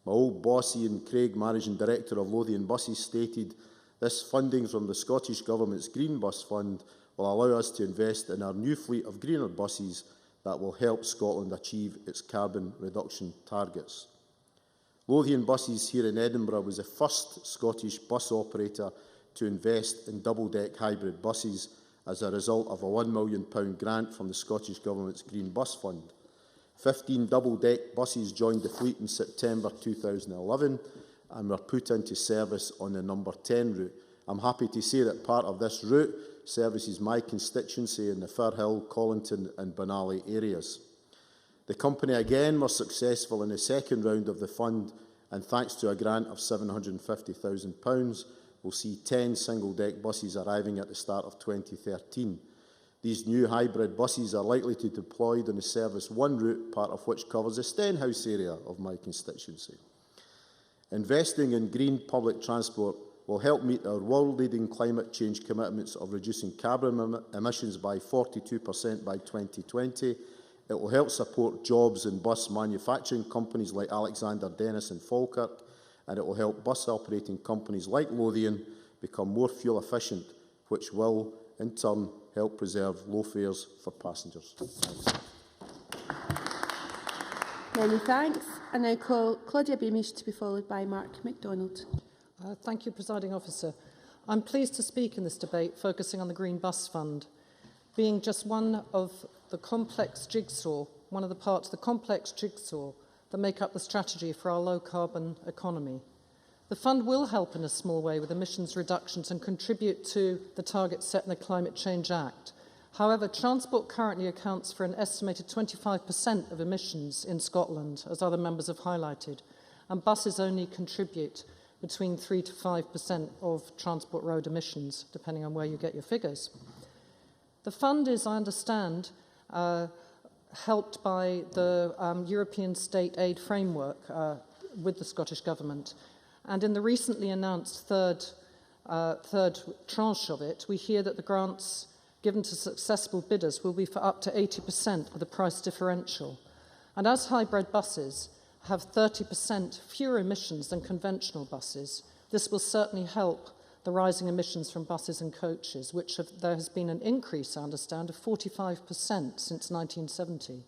P: My old boss, Ian Craig, Managing Director of Lothian Buses, stated, "This funding from the Scottish Government's Green Bus Fund will allow us to invest in our new fleet of greener buses that will help Scotland achieve its carbon reduction targets." Lothian Buses here in Edinburgh was the first Scottish bus operator to invest in double-deck hybrid buses as a result of a £1 million grant from the Scottish Government's Green Bus Fund. 15 double-deck buses joined the fleet in September 2011 and were put into service on the number 10 route. I'm happy to say that part of this route services my constituency in the Firhill, Collington and Benally areas. The company again were successful in the second round of the fund, and thanks to a grant of £750,000, will see 10 single-deck buses arriving at the start of 2013. These new hybrid buses are likely to be deployed on the Service 1 route, part of which covers the Stenhouse area of my constituency. Investing in green public transport will help meet our world-leading climate change commitments of reducing carbon emissions by 42% by 2020. It will help support jobs in bus manufacturing companies like Alexander Dennis and Falkirk, and it will help bus operating companies like Lothian become more fuel efficient, which will, in turn, help preserve low fares for passengers. Thanks.
E: Many thanks. I now call Claudia Beamish to be followed by Mark MacDonald.
Q: Thank you, Presiding Officer. I'm pleased to speak in this debate focusing on the Green Bus Fund, being just one of the complex jigsaw, one of the parts of the complex jigsaw that make up the strategy for our low-carbon economy. The fund will help in a small way with emissions reductions and contribute to the targets set in the Climate Change Act. However, transport currently accounts for an estimated 25% of emissions in Scotland, as other members have highlighted, and buses only contribute between 3 to 5% of transport road emissions, depending on where you get your figures. The fund is, I understand, helped by the European State Aid Framework with the Scottish Government. And in the recently announced third tranche of it, we hear that the grants given to successful bidders will be for up to 80% of the price differential. And as hybrid buses have 30% fewer emissions than conventional buses, this will certainly help the rising emissions from buses and coaches, there has been an increase, I understand, of 45% since 1970.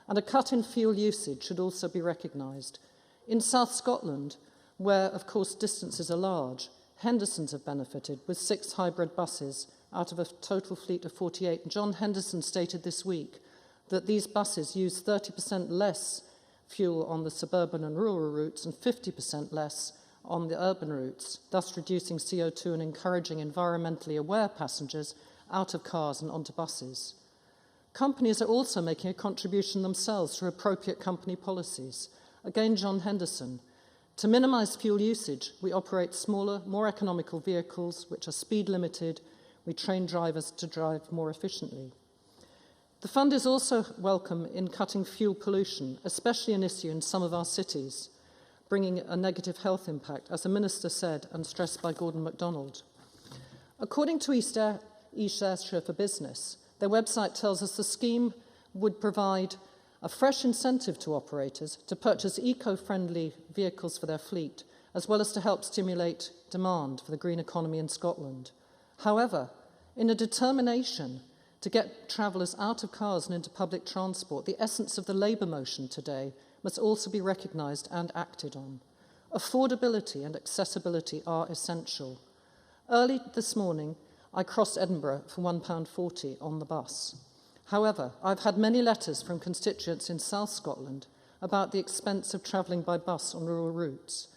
Q: And a cut in fuel usage should also be recognised. In South Scotland, where, of course, distances are large, Henderson's have benefited with 6 hybrid buses out of a total fleet of 48. John Henderson stated this week that these buses use 30% less fuel on the suburban and rural routes and 50% less on the urban routes, thus reducing CO2 and encouraging environmentally aware passengers out of cars and onto buses. Companies are also making a contribution themselves through appropriate company policies. Again, John Henderson. To minimise fuel usage, we operate smaller, more economical vehicles which are speed limited. We train drivers to drive more efficiently. The fund is also welcome in cutting fuel pollution, especially an issue in some of our cities, bringing a negative health impact, as the Minister said and stressed by Gordon MacDonald. According to East Ayrshire for Business, their website tells us the scheme would provide a fresh incentive to operators to purchase eco-friendly vehicles for their fleet, as well as to help stimulate demand for the green economy in Scotland. However, in a determination to get travellers out of cars and into public transport, the essence of the Labour motion today must also be recognised and acted on. Affordability and accessibility are essential. Early this morning, I crossed Edinburgh for £1.40 on the bus. However, I've had many letters from constituents in South Scotland about the expense of travelling by bus on rural routes.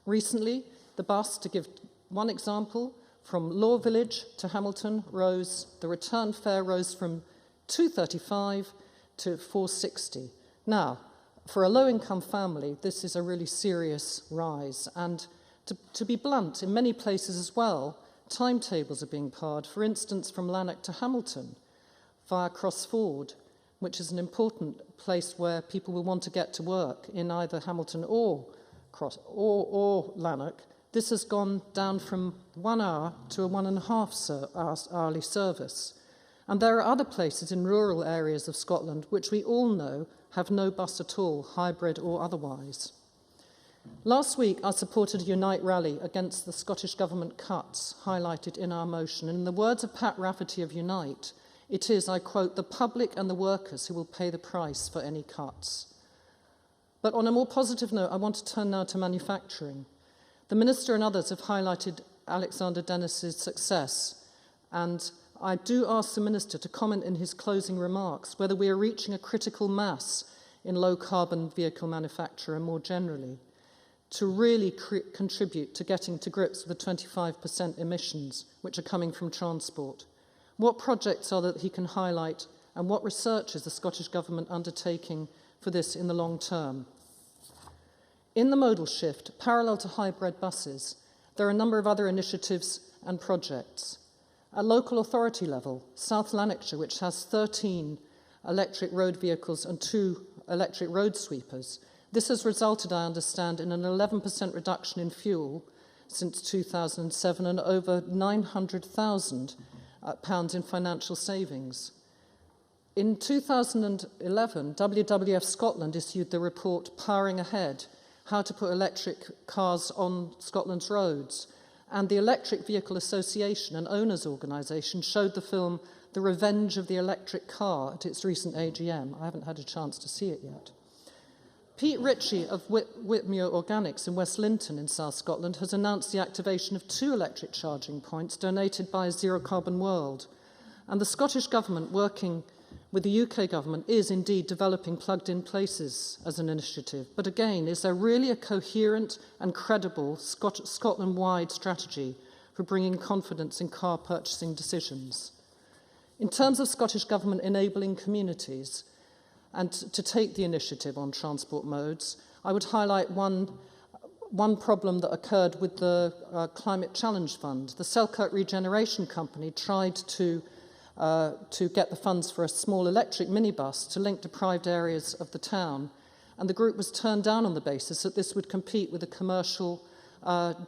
Q: Recently, the bus, to give one example, from Law Village to Hamilton the return fare rose from £2.35 to £4.60. Now, for a low-income family, this is a really serious rise. And to be blunt, in many places as well, timetables are being parred, for instance, from Lanark to Hamilton via Crossford, which is an important place where people will want to get to work in either Hamilton or Lanark. This has gone down from 1 hour to a 1.5 hourly service. And there are other places in rural areas of Scotland which we all know have no bus at all, hybrid or otherwise. Last week, I supported a Unite rally against the Scottish Government cuts highlighted in our motion. And in the words of Pat Rafferty of Unite, it is, I quote, the public and the workers who will pay the price for any cuts. But on a more positive note, I want to turn now to manufacturing. The Minister and others have highlighted Alexander Dennis's success, and I do ask the Minister to comment in his closing remarks whether we are reaching a critical mass in low-carbon vehicle manufacture and more generally, to really contribute to getting to grips with the 25% emissions which are coming from transport. What projects are that he can highlight, and what research is the Scottish Government undertaking for this in the long term? In the modal shift, parallel to hybrid buses, there are a number of other initiatives and projects. At local authority level, South Lanarkshire, which has 13 electric road vehicles and 2 electric road sweepers, this has resulted, I understand, in an 11% reduction in fuel since 2007 and over £900,000 in financial savings. In 2011, WWF Scotland issued the report Powering Ahead, How to Put Electric Cars on Scotland's Roads. And the Electric Vehicle Association, an owners' organisation, showed the film The Revenge of the Electric Car at its recent AGM. I haven't had a chance to see it yet. Pete Ritchie of Whitmuir Organics in West Linton in South Scotland has announced the activation of 2 electric charging points donated by Zero Carbon World. And the Scottish Government, working with the UK Government, is indeed developing plugged-in places as an initiative. But again, is there really a coherent and credible Scotland-wide strategy for bringing confidence in car purchasing decisions? In terms of Scottish Government enabling communities and to take the initiative on transport modes, I would highlight one problem that occurred with the Climate Challenge Fund. The Selkirk Regeneration Company tried to get the funds for a small electric minibus to link deprived areas of the town, and the group was turned down on the basis that this would compete with a commercial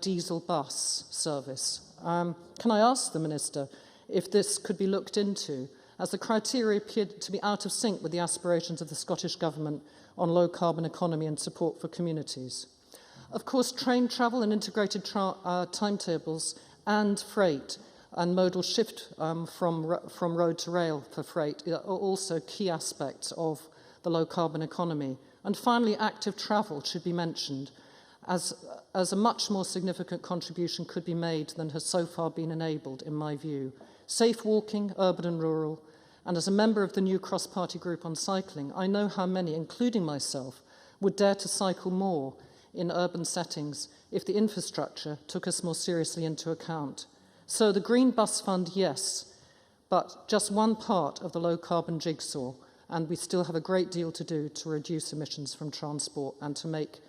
Q: diesel bus service. Can I ask the Minister, if this could be looked into, as the criteria appeared to be out of sync with the aspirations of the Scottish Government on low-carbon economy and support for communities. Of course, train travel and integrated timetables and freight and modal shift from road to rail for freight are also key aspects of the low-carbon economy. And finally, active travel should be mentioned, as a much more significant contribution could be made than has so far been enabled, in my view. Safe walking, urban and rural, and as a member of the new cross-party group on cycling, I know how many, including myself, would dare to cycle more in urban settings if the infrastructure took us more seriously into account. So the Green Bus Fund, yes, but just one part of the low-carbon jigsaw, and we still have a great deal to do to reduce emissions from transport and to make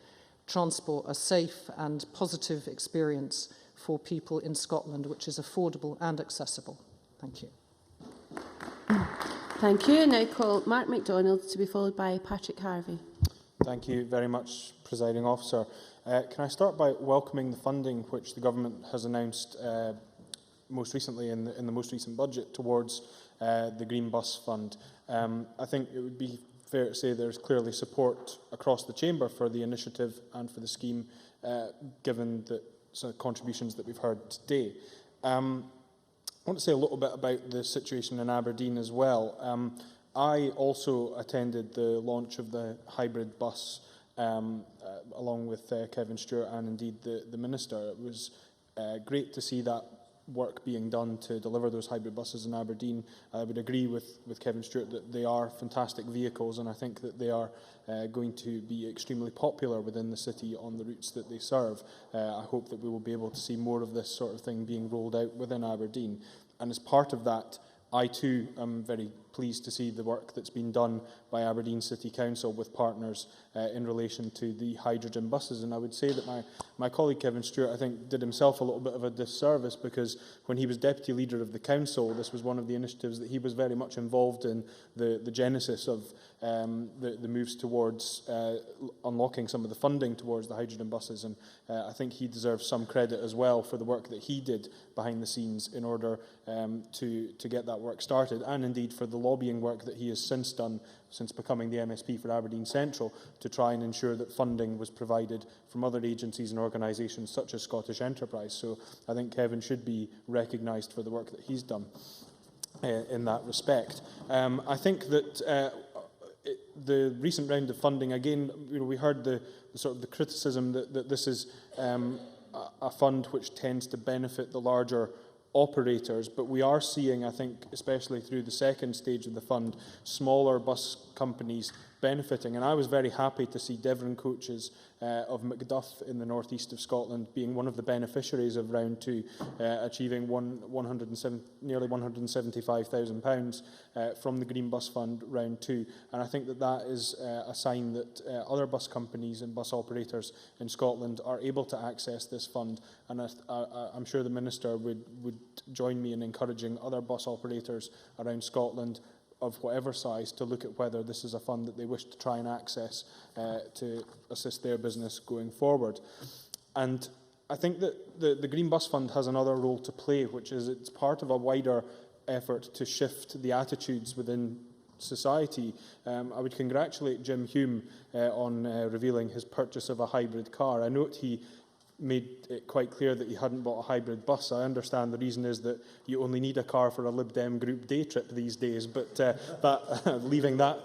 Q: transport a safe and positive experience for people in Scotland, which is affordable and accessible. Thank you.
E: Thank you. Now call Mark MacDonald to be followed by Patrick Harvey.
F: Thank you very much, Presiding Officer. Can I start by welcoming the funding which the Government has announced most recently in the most recent budget towards the Green Bus Fund. I think it would be fair to say there's clearly support across the Chamber for the initiative and for the scheme, given the sort of contributions that we've heard today. I want to say a little bit about the situation in Aberdeen as well. I also attended the launch of the hybrid bus along with Kevin Stewart and indeed the Minister. It was great to see that work being done to deliver those hybrid buses in Aberdeen. I would agree with Kevin Stewart that they are fantastic vehicles, and I think that they are going to be extremely popular within the city on the routes that they serve. I hope that we will be able to see more of this sort of thing being rolled out within Aberdeen. And as part of that, I too am very pleased to see the work that's been done by Aberdeen City Council with partners in relation to the hydrogen buses. And I would say that my colleague Kevin Stewart, I think, did himself a little bit of a disservice, because when he was Deputy Leader of the Council, this was one of the initiatives that he was very much involved in, the genesis of the moves towards unlocking some of the funding towards the hydrogen buses. And I think he deserves some credit as well for the work that he did behind the scenes in order to get that work started, and indeed for the lobbying work that he has since done, since becoming the MSP for Aberdeen Central, to try and ensure that funding was provided from other agencies and organisations such as Scottish Enterprise. So I think Kevin should be recognised for the work that he's done in that respect. I think that the recent round of funding, again, we heard the sort of the criticism that this is a fund which tends to benefit the larger operators, but we are seeing, I think, especially through the second stage of the fund, smaller bus companies benefiting. And I was very happy to see Devon Coaches of Macduff in the northeast of Scotland being one of the beneficiaries of round two, achieving nearly £175,000 from the Green Bus Fund round two. And I think that that is a sign that other bus companies and bus operators in Scotland are able to access this fund. And I'm sure the Minister would join me in encouraging other bus operators around Scotland of whatever size to look at whether this is a fund that they wish to try and access to assist their business going forward. And I think that the Green Bus Fund has another role to play, which is it's part of a wider effort to shift the attitudes within society. I would congratulate Jim Hume on revealing his purchase of a hybrid car. I note he made it quite clear that he hadn't bought a hybrid bus. I understand the reason is that you only need a car for a Lib Dem group day trip these days, but leaving that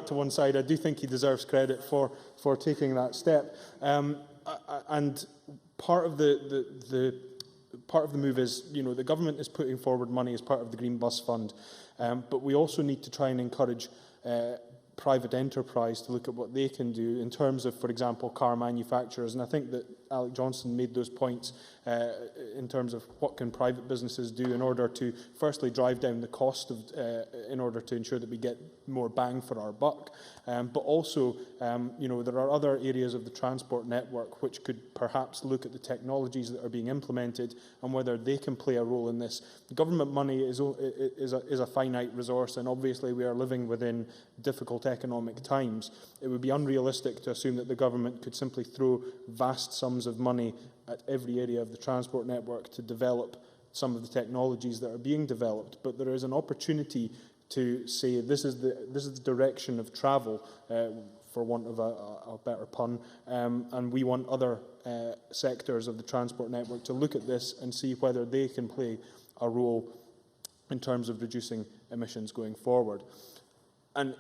F: to one side, I do think he deserves credit for taking that step. And part of the move is, the government is putting forward money as part of the Green Bus Fund, but we also need to try and encourage private enterprise to look at what they can do in terms of, for example, car manufacturers. And I think that Alec Johnson made those points in terms of what can private businesses do in order to, firstly, drive down the cost of, in order to ensure that we get more bang for our buck. But also, there are other areas of the transport network which could perhaps look at the technologies that are being implemented and whether they can play a role in this. Government money is a finite resource, and obviously we are living within difficult economic times. It would be unrealistic to assume that the government could simply throw vast sums of money at every area of the transport network to develop some of the technologies that are being developed, but there is an opportunity to say this is the direction of travel, for want of a better pun, and we want other sectors of the transport network to look at this and see whether they can play a role in terms of reducing emissions going forward. And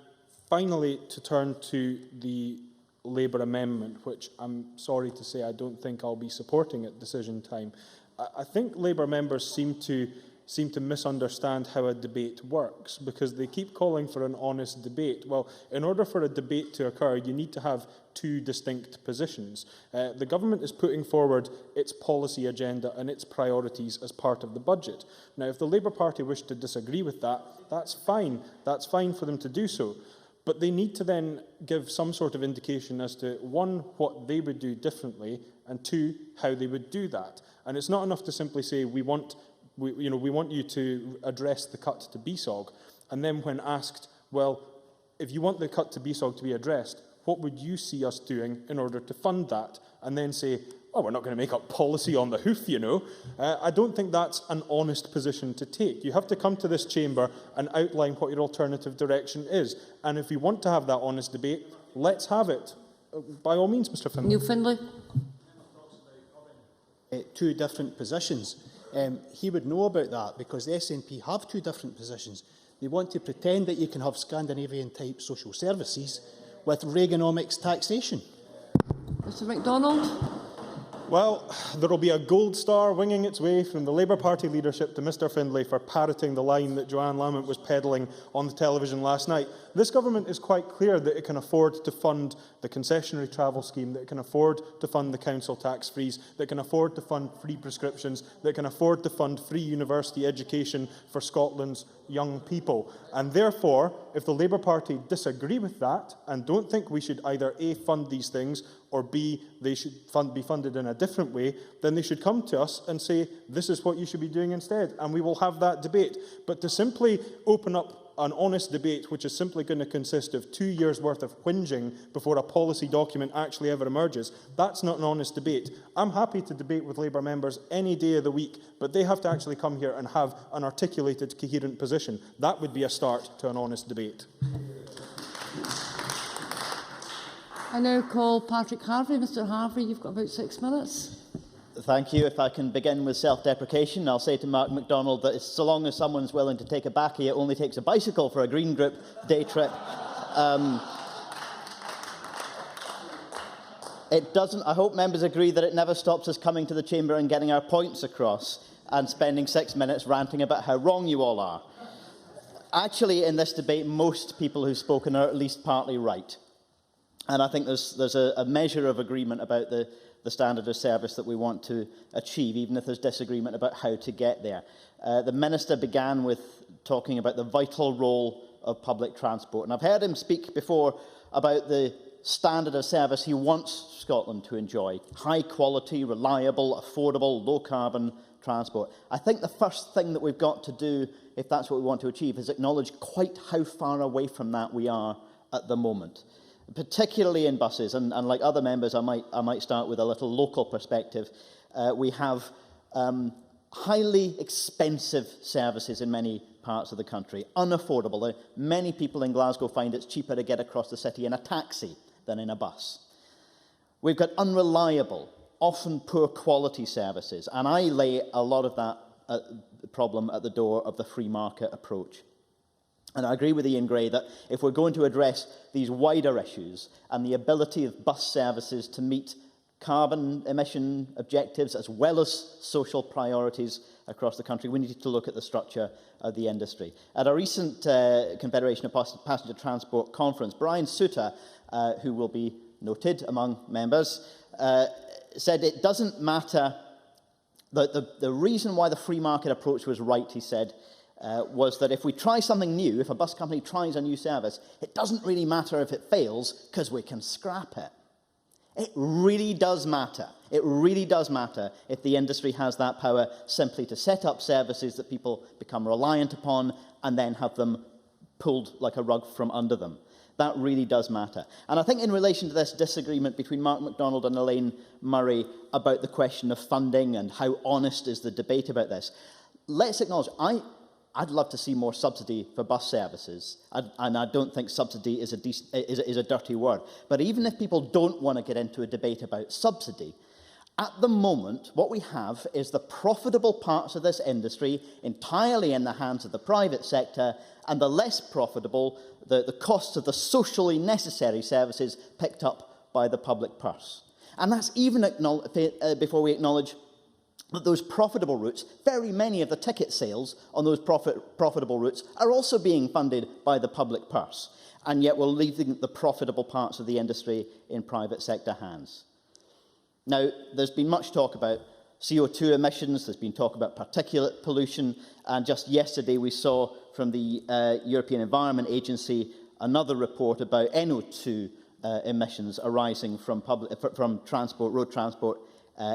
F: finally, to turn to the Labour amendment, which I'm sorry to say I don't think I'll be supporting at decision time. I think Labour members seem to misunderstand how a debate works, because they keep calling for an honest debate. Well, in order for a debate to occur, you need to have two distinct positions. The government is putting forward its policy agenda and its priorities as part of the budget. Now, if the Labour Party wish to disagree with that, that's fine. That's fine for them to do so. But they need to then give some sort of indication as to, one, what they would do differently, and two, how they would do that. And it's not enough to simply say, we want you to address the cut to BSOG. And then when asked, well, if you want the cut to BSOG to be addressed, what would you see us doing in order to fund that? And then say, oh, we're not going to make up policy on the hoof, you know. I don't think that's an honest position to take. You have to come to this chamber and outline what your alternative direction is. And if you want to have that honest debate, let's have it. By all means, Mr Findlay.
E: Neil Findlay.
L: Two different positions. He would know about that because the SNP have two different positions. They want to pretend that you can have Scandinavian-type social services with Reaganomics taxation.
E: Mr MacDonald.
F: Well, there will be a gold star winging its way from the Labour Party leadership to Mr Findlay for parroting the line that Joanne Lamont was peddling on the television last night. This government is quite clear that it can afford to fund the concessionary travel scheme, that it can afford to fund the council tax freeze, that it can afford to fund free prescriptions, that it can afford to fund free university education for Scotland's young people. And therefore, if the Labour Party disagree with that and don't think we should either A, fund these things, or B, they should be funded in a different way, then they should come to us and say, this is what you should be doing instead, and we will have that debate. But to simply open up an honest debate, which is simply going to consist of 2 years' worth of whinging before a policy document actually ever emerges, that's not an honest debate. I'm happy to debate with Labour members any day of the week, but they have to actually come here and have an articulated, coherent position. That would be a start to an honest debate.
E: I now call Patrick Harvey. Mr Harvey, you've got about 6 minutes.
A: Thank you. If I can begin with self-deprecation, I'll say to Mark MacDonald that so long as someone's willing to take a baccy, it only takes a bicycle for a Green Group day trip. It doesn't. I hope members agree that it never stops us coming to the chamber and getting our points across and spending 6 minutes ranting about how wrong you all are. Actually, in this debate, most people who've spoken are at least partly right. And I think there's a measure of agreement about the standard of service that we want to achieve, even if there's disagreement about how to get there. The Minister began with talking about the vital role of public transport. And I've heard him speak before about the standard of service he wants Scotland to enjoy. High quality, reliable, affordable, low carbon transport. I think the first thing that we've got to do, if that's what we want to achieve, is acknowledge quite how far away from that we are at the moment. Particularly in buses, and like other members, I might start with a little local perspective. We have highly expensive services in many parts of the country, unaffordable. Many people in Glasgow find it's cheaper to get across the city in a taxi than in a bus. We've got unreliable, often poor quality services, and I lay a lot of that problem at the door of the free market approach. And I agree with Ian Gray that if we're going to address these wider issues and the ability of bus services to meet carbon emission objectives as well as social priorities across the country, we need to look at the structure of the industry. At a recent Confederation of Passenger Transport conference, Brian Suter, who will be noted among members, said it doesn't matter. The reason why the free market approach was right, he said, was that if we try something new, if a bus company tries a new service, it doesn't really matter if it fails because we can scrap it. It really does matter. It really does matter if the industry has that power simply to set up services that people become reliant upon and then have them pulled like a rug from under them. That really does matter. And I think in relation to this disagreement between Mark MacDonald and Elaine Murray about the question of funding and how honest is the debate about this, let's acknowledge, I'd love to see more subsidy for bus services, and I don't think subsidy is a dirty word. But even if people don't want to get into a debate about subsidy, at the moment, what we have is the profitable parts of this industry entirely in the hands of the private sector, and the less profitable, the costs of the socially necessary services picked up by the public purse. And that's even before we acknowledge that those profitable routes, very many of the ticket sales on those profitable routes are also being funded by the public purse. And yet we're leaving the profitable parts of the industry in private sector hands. Now, there's been much talk about CO2 emissions, there's been talk about particulate pollution, and just yesterday we saw from the European Environment Agency another report about NO2 emissions arising from road transport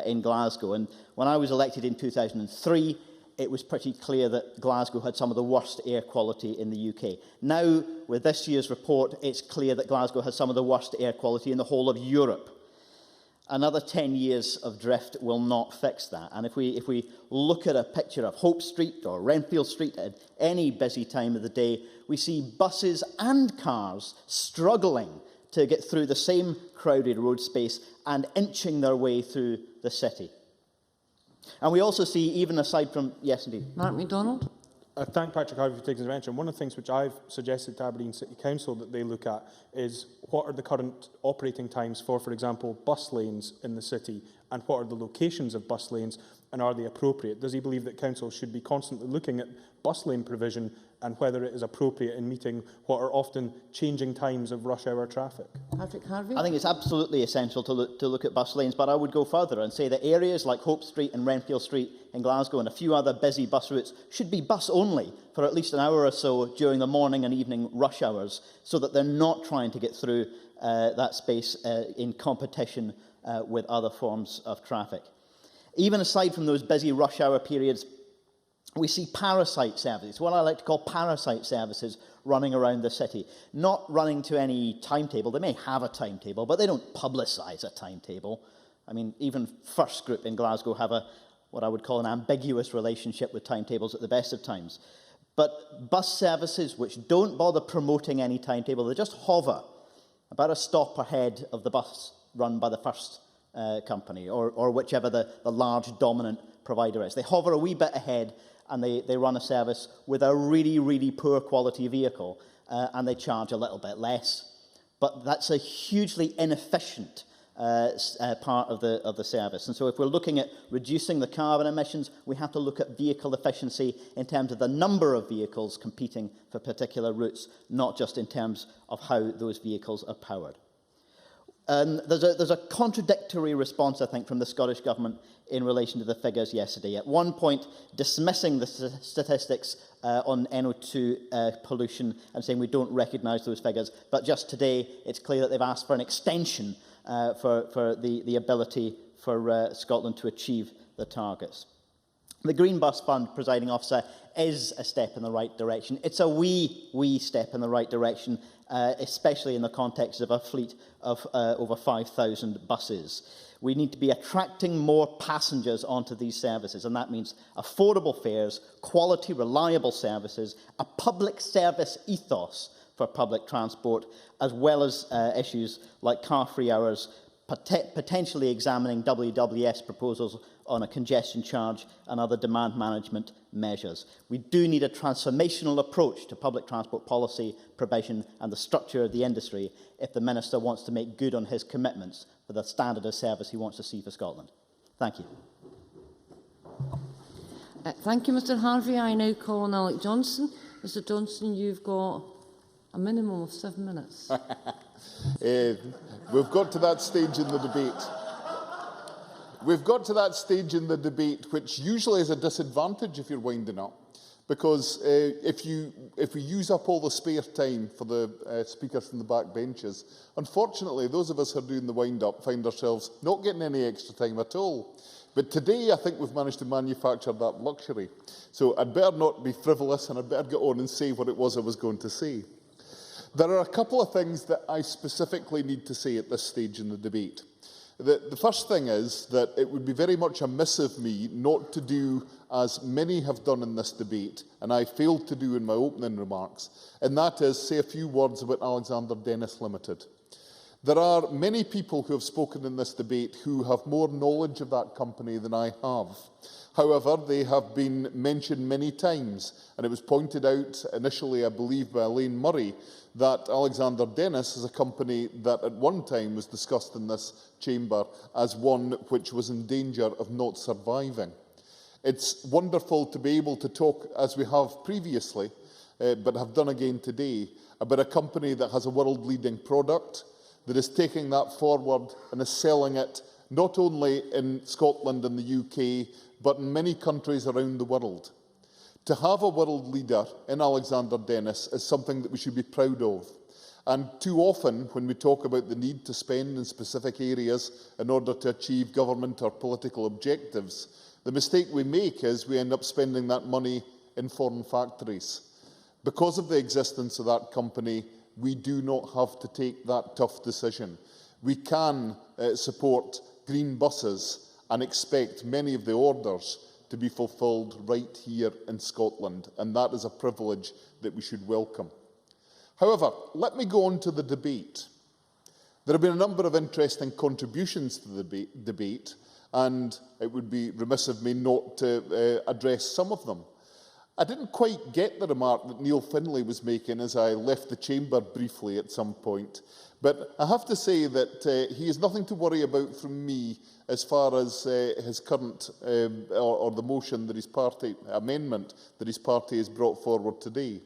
A: in Glasgow. And when I was elected in 2003, it was pretty clear that Glasgow had some of the worst air quality in the UK. Now, with this year's report, it's clear that Glasgow has some of the worst air quality in the whole of Europe. Another 10 years of drift will not fix that. And if we look at a picture of Hope Street or Renfield Street at any busy time of the day, we see buses and cars struggling to get through the same crowded road space and inching their way through the city. And we also see, even aside from... Yes, indeed.
F: Mark MacDonald. I thank Patrick Harvey for taking his intervention. One of the things which I've suggested to Aberdeen City Council that they look at is what are the current operating times for example, bus lanes in the city, and what are the locations of bus lanes, and are they appropriate? Does he believe that Council should be constantly looking at bus lane provision and whether it is appropriate in meeting what are often changing times of rush hour traffic?
Q: Patrick Harvey.
A: I think it's absolutely essential to look at bus lanes, but I would go further and say that areas like Hope Street and Renfield Street in Glasgow and a few other busy bus routes should be bus only for at least an hour or so during the morning and evening rush hours, so that they're not trying to get through that space in competition with other forms of traffic. Even aside from those busy rush hour periods, we see parasite services, what I like to call parasite services, running around the city. Not running to any timetable. They may have a timetable, but they don't publicise a timetable. I mean, even First Group in Glasgow have what I would call an ambiguous relationship with timetables at the best of times. But bus services which don't bother promoting any timetable, they just hover about a stop ahead of the bus run by the first company, or whichever the large dominant provider is. They hover a wee bit ahead and they run a service with a really, really poor quality vehicle, and they charge a little bit less. But that's a hugely inefficient part of the service. And so if we're looking at reducing the carbon emissions, we have to look at vehicle efficiency in terms of the number of vehicles competing for particular routes, not just in terms of how those vehicles are powered. There's a contradictory response, I think, from the Scottish Government in relation to the figures yesterday. At one point, dismissing the statistics on NO2 pollution and saying we don't recognise those figures. But just today, it's clear that they've asked for an extension for the ability for Scotland to achieve the targets. The Green Bus Fund, Presiding Officer, is a step in the right direction. It's a wee step in the right direction, especially in the context of a fleet of over 5,000 buses. We need to be attracting more passengers onto these services, and that means affordable fares, quality, reliable services, a public service ethos for public transport, as well as issues like car-free hours, potentially examining WWS proposals on a congestion charge and other demand management measures. We do need a transformational approach to public transport policy, provision and the structure of the industry if the Minister wants to make good on his commitments for the standard of service he wants to see for Scotland. Thank you.
R: Thank you, Mr Harvey. I now call on Alec Johnson. Mr Johnson, you've got a minimum of 7 minutes.
G: We've got to that stage in the debate. We've got to that stage in the debate, which usually is a disadvantage if you're winding up, because if we use up all the spare time for the speakers from the back benches, unfortunately, those of us who are doing the wind-up find ourselves not getting any extra time at all. But today, I think we've managed to manufacture that luxury. So I'd better not be frivolous, and I'd better get on and say what it was I was going to say. There are a couple of things that I specifically need to say at this stage in the debate. The first thing is that it would be very much amiss of me not to do as many have done in this debate, and I failed to do in my opening remarks, and that is say a few words about Alexander Dennis Limited. There are many people who have spoken in this debate who have more knowledge of that company than I have. However, they have been mentioned many times, and it was pointed out initially, I believe, by Elaine Murray, that Alexander Dennis is a company that at one time was discussed in this chamber as one which was in danger of not surviving. It's wonderful to be able to talk, as we have previously, but have done again today, about a company that has a world-leading product, that is taking that forward and is selling it not only in Scotland and the UK, but in many countries around the world. To have a world leader in Alexander Dennis is something that we should be proud of. And too often, when we talk about the need to spend in specific areas in order to achieve government or political objectives, the mistake we make is we end up spending that money in foreign factories. Because of the existence of that company, we do not have to take that tough decision. We can support green buses and expect many of the orders to be fulfilled right here in Scotland, and that is a privilege that we should welcome. However, let me go on to the debate. There have been a number of interesting contributions to the debate, and it would be remiss of me not to address some of them. I didn't quite get the remark that Neil Findlay was making as I left the chamber briefly at some point, but I have to say that he has nothing to worry about from me as far as his current, or the motion that his party, amendment that his party has brought forward today.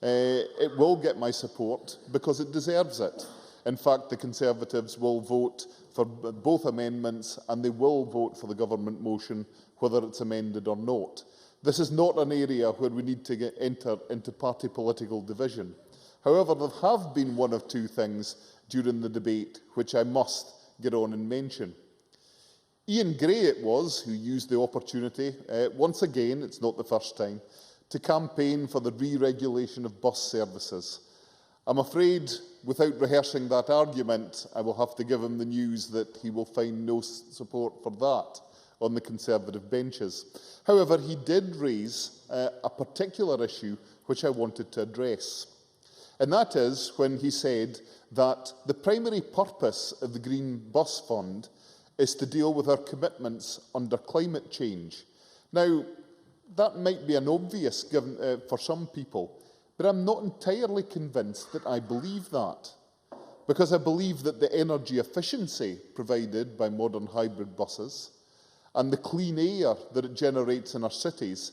G: It will get my support because it deserves it. In fact, the Conservatives will vote for both amendments and they will vote for the government motion, whether it's amended or not. This is not an area where we need to enter into party political division. However, there have been one of two things during the debate which I must get on and mention. Ian Gray it was who used the opportunity, once again, it's not the first time, to campaign for the re-regulation of bus services. I'm afraid, without rehearsing that argument, I will have to give him the news that he will find no support for that on the Conservative benches. However, he did raise a particular issue which I wanted to address. And that is when he said that the primary purpose of the Green Bus Fund is to deal with our commitments under climate change. Now, that might be an obvious given for some people, but I'm not entirely convinced that I believe that, because I believe that the energy efficiency provided by modern hybrid buses and the clean air that it generates in our cities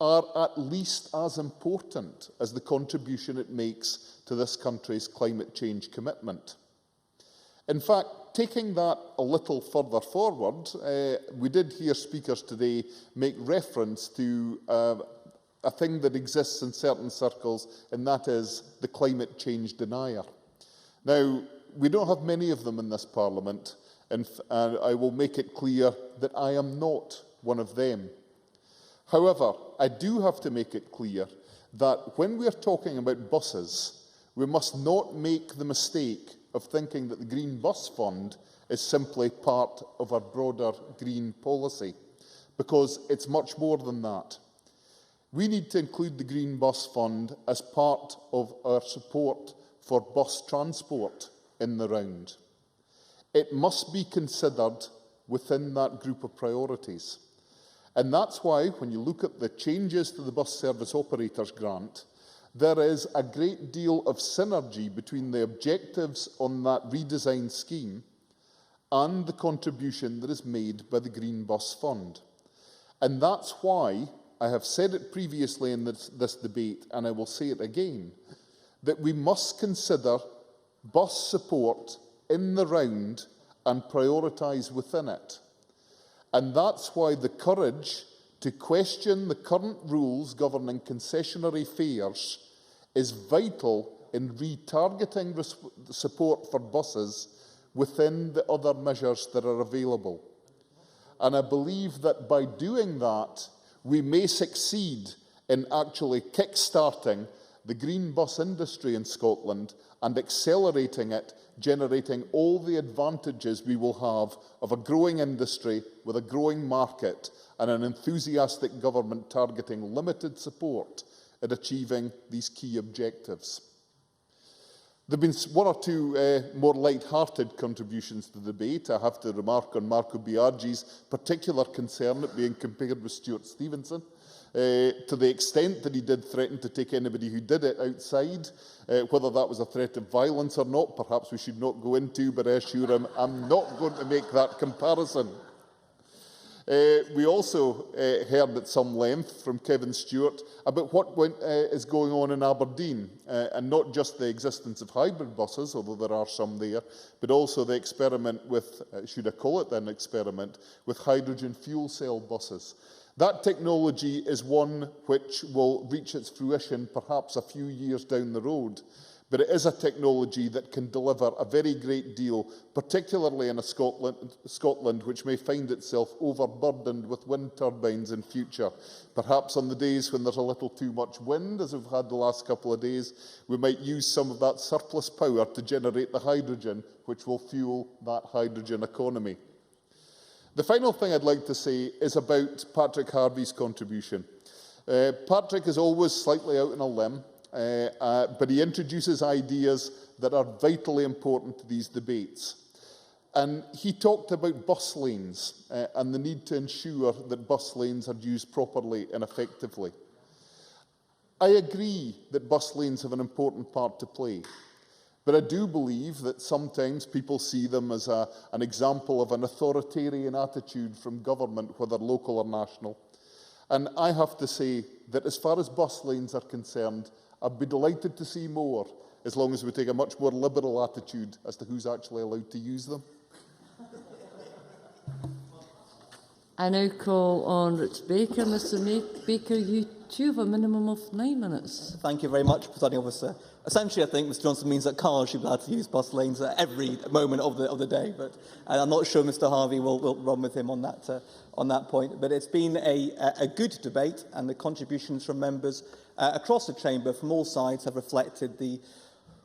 G: are at least as important as the contribution it makes to this country's climate change commitment. In fact, taking that a little further forward, we did hear speakers today make reference to a thing that exists in certain circles, and that is the climate change denier. Now, we don't have many of them in this Parliament, and I will make it clear that I am not one of them. However, I do have to make it clear that when we are talking about buses, we must not make the mistake of thinking that the Green Bus Fund is simply part of our broader green policy, because it's much more than that. We need to include the Green Bus Fund as part of our support for bus transport in the round. It must be considered within that group of priorities. And that's why, when you look at the changes to the Bus Service Operators Grant, there is a great deal of synergy between the objectives on that redesigned scheme and the contribution that is made by the Green Bus Fund. And that's why I have said it previously in this debate, and I will say it again, that we must consider bus support in the round and prioritise within it. And that's why the courage to question the current rules governing concessionary fares is vital in retargeting support for buses within the other measures that are available. And I believe that by doing that, we may succeed in actually kick-starting the green bus industry in Scotland and accelerating it, generating all the advantages we will have of a growing industry with a growing market and an enthusiastic government targeting limited support at achieving these key objectives. There have been one or two more light-hearted contributions to the debate. I have to remark on Marco Biagi's particular concern at being compared with Stuart Stevenson, to the extent that he did threaten to take anybody who did it outside. Whether that was a threat of violence or not, perhaps we should not go into, but I assure him I'm not going to make that comparison. We also heard at some length from Kevin Stewart about what is going on in Aberdeen, and not just the existence of hybrid buses, although there are some there, but also the experiment with, should I call it an experiment, with hydrogen fuel cell buses. That technology is one which will reach its fruition perhaps a few years down the road, but it is a technology that can deliver a very great deal, particularly in Scotland, which may find itself overburdened with wind turbines in future. Perhaps on the days when there's a little too much wind, as we've had the last couple of days, we might use some of that surplus power to generate the hydrogen, which will fuel that hydrogen economy. The final thing I'd like to say is about Patrick Harvey's contribution. Patrick is always slightly out on a limb, but he introduces ideas that are vitally important to these debates. And he talked about bus lanes and the need to ensure that bus lanes are used properly and effectively. I agree that bus lanes have an important part to play. But I do believe that sometimes people see them as an example of an authoritarian attitude from government, whether local or national. And I have to say that as far as bus lanes are concerned, I'd be delighted to see more, as long as we take a much more liberal attitude as to who's actually allowed to use them.
R: I now call on Rich Baker. Mr Baker, you too have a minimum of 9 minutes.
S: Thank you very much, Presiding Officer. Essentially, I think Mr Johnson means that cars should be allowed to use bus lanes at every moment of the day, but I'm not sure Mr Harvey will run with him on that point. But it's been a good debate, and the contributions from members across the chamber from all sides have reflected the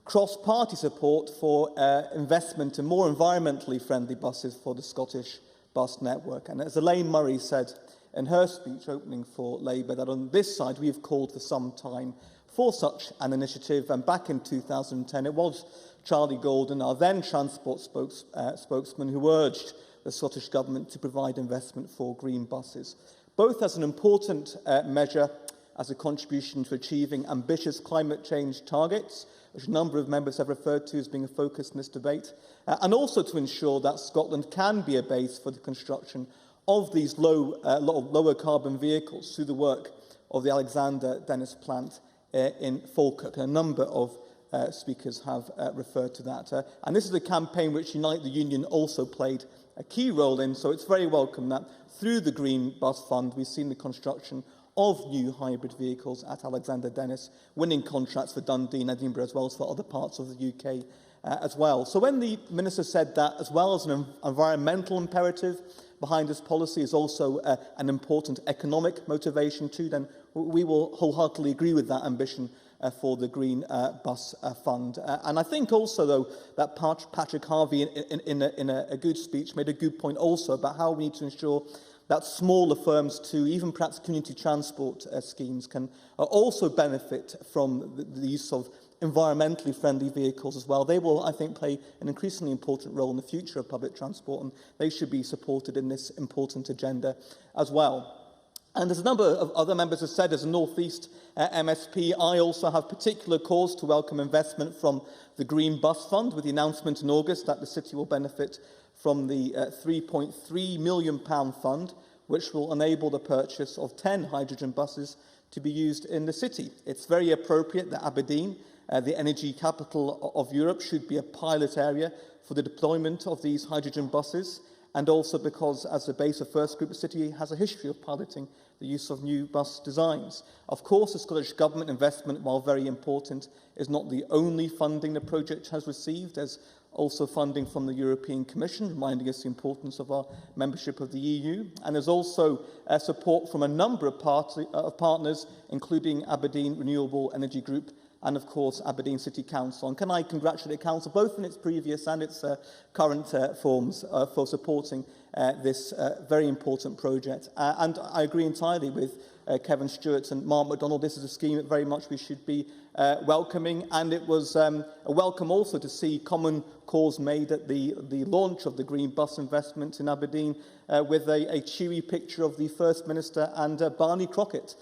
S: cross-party support for investment in more environmentally friendly buses for the Scottish bus network. And as Elaine Murray said in her speech opening for Labour, that on this side we have called for some time for such an initiative, and back in 2010 it was Charlie Golden, our then transport spokesman, who urged the Scottish Government to provide investment for green buses, both as an important measure as a contribution to achieving ambitious climate change targets, which a number of members have referred to as being a focus in this debate, and also to ensure that Scotland can be a base for the construction of these lower carbon vehicles through the work of the Alexander Dennis plant in Falkirk. A number of speakers have referred to that. And this is a campaign which Unite the Union also played a key role in, so it's very welcome that through the Green Bus Fund we've seen the construction of new hybrid vehicles at Alexander Dennis, winning contracts for Dundee and Edinburgh as well as for other parts of the UK as well. So when the Minister said that, as well as an environmental imperative behind this policy is also an important economic motivation too, then we will wholeheartedly agree with that ambition for the Green Bus Fund. And I think also, though, that Patrick Harvey, in a good speech, made a good point also about how we need to ensure that smaller firms too, even perhaps community transport schemes, can also benefit from the use of environmentally friendly vehicles as well. They will, I think, play an increasingly important role in the future of public transport, and they should be supported in this important agenda as well. And as a number of other members have said, as a North East MSP, I also have particular cause to welcome investment from the Green Bus Fund, with the announcement in August that the City will benefit from the £3.3 million fund, which will enable the purchase of 10 hydrogen buses to be used in the City. It's very appropriate that Aberdeen, the energy capital of Europe, should be a pilot area for the deployment of these hydrogen buses, and also because, as the base of First Group, the City has a history of piloting the use of new bus designs. Of course, the Scottish Government investment, while very important, is not the only funding the project has received. There's also funding from the European Commission, reminding us the importance of our membership of the EU. And there's also support from a number of partners, including Aberdeen Renewable Energy Group and, of course, Aberdeen City Council. And can I congratulate Council, both in its previous and its current forms, for supporting this very important project. And I agree entirely with Kevin Stewart and Mark MacDonald. This is a scheme that very much we should be welcoming, and it was a welcome also to see common cause made at the launch of the green bus investment in Aberdeen with a cheery picture of the First Minister and Barney Crockett,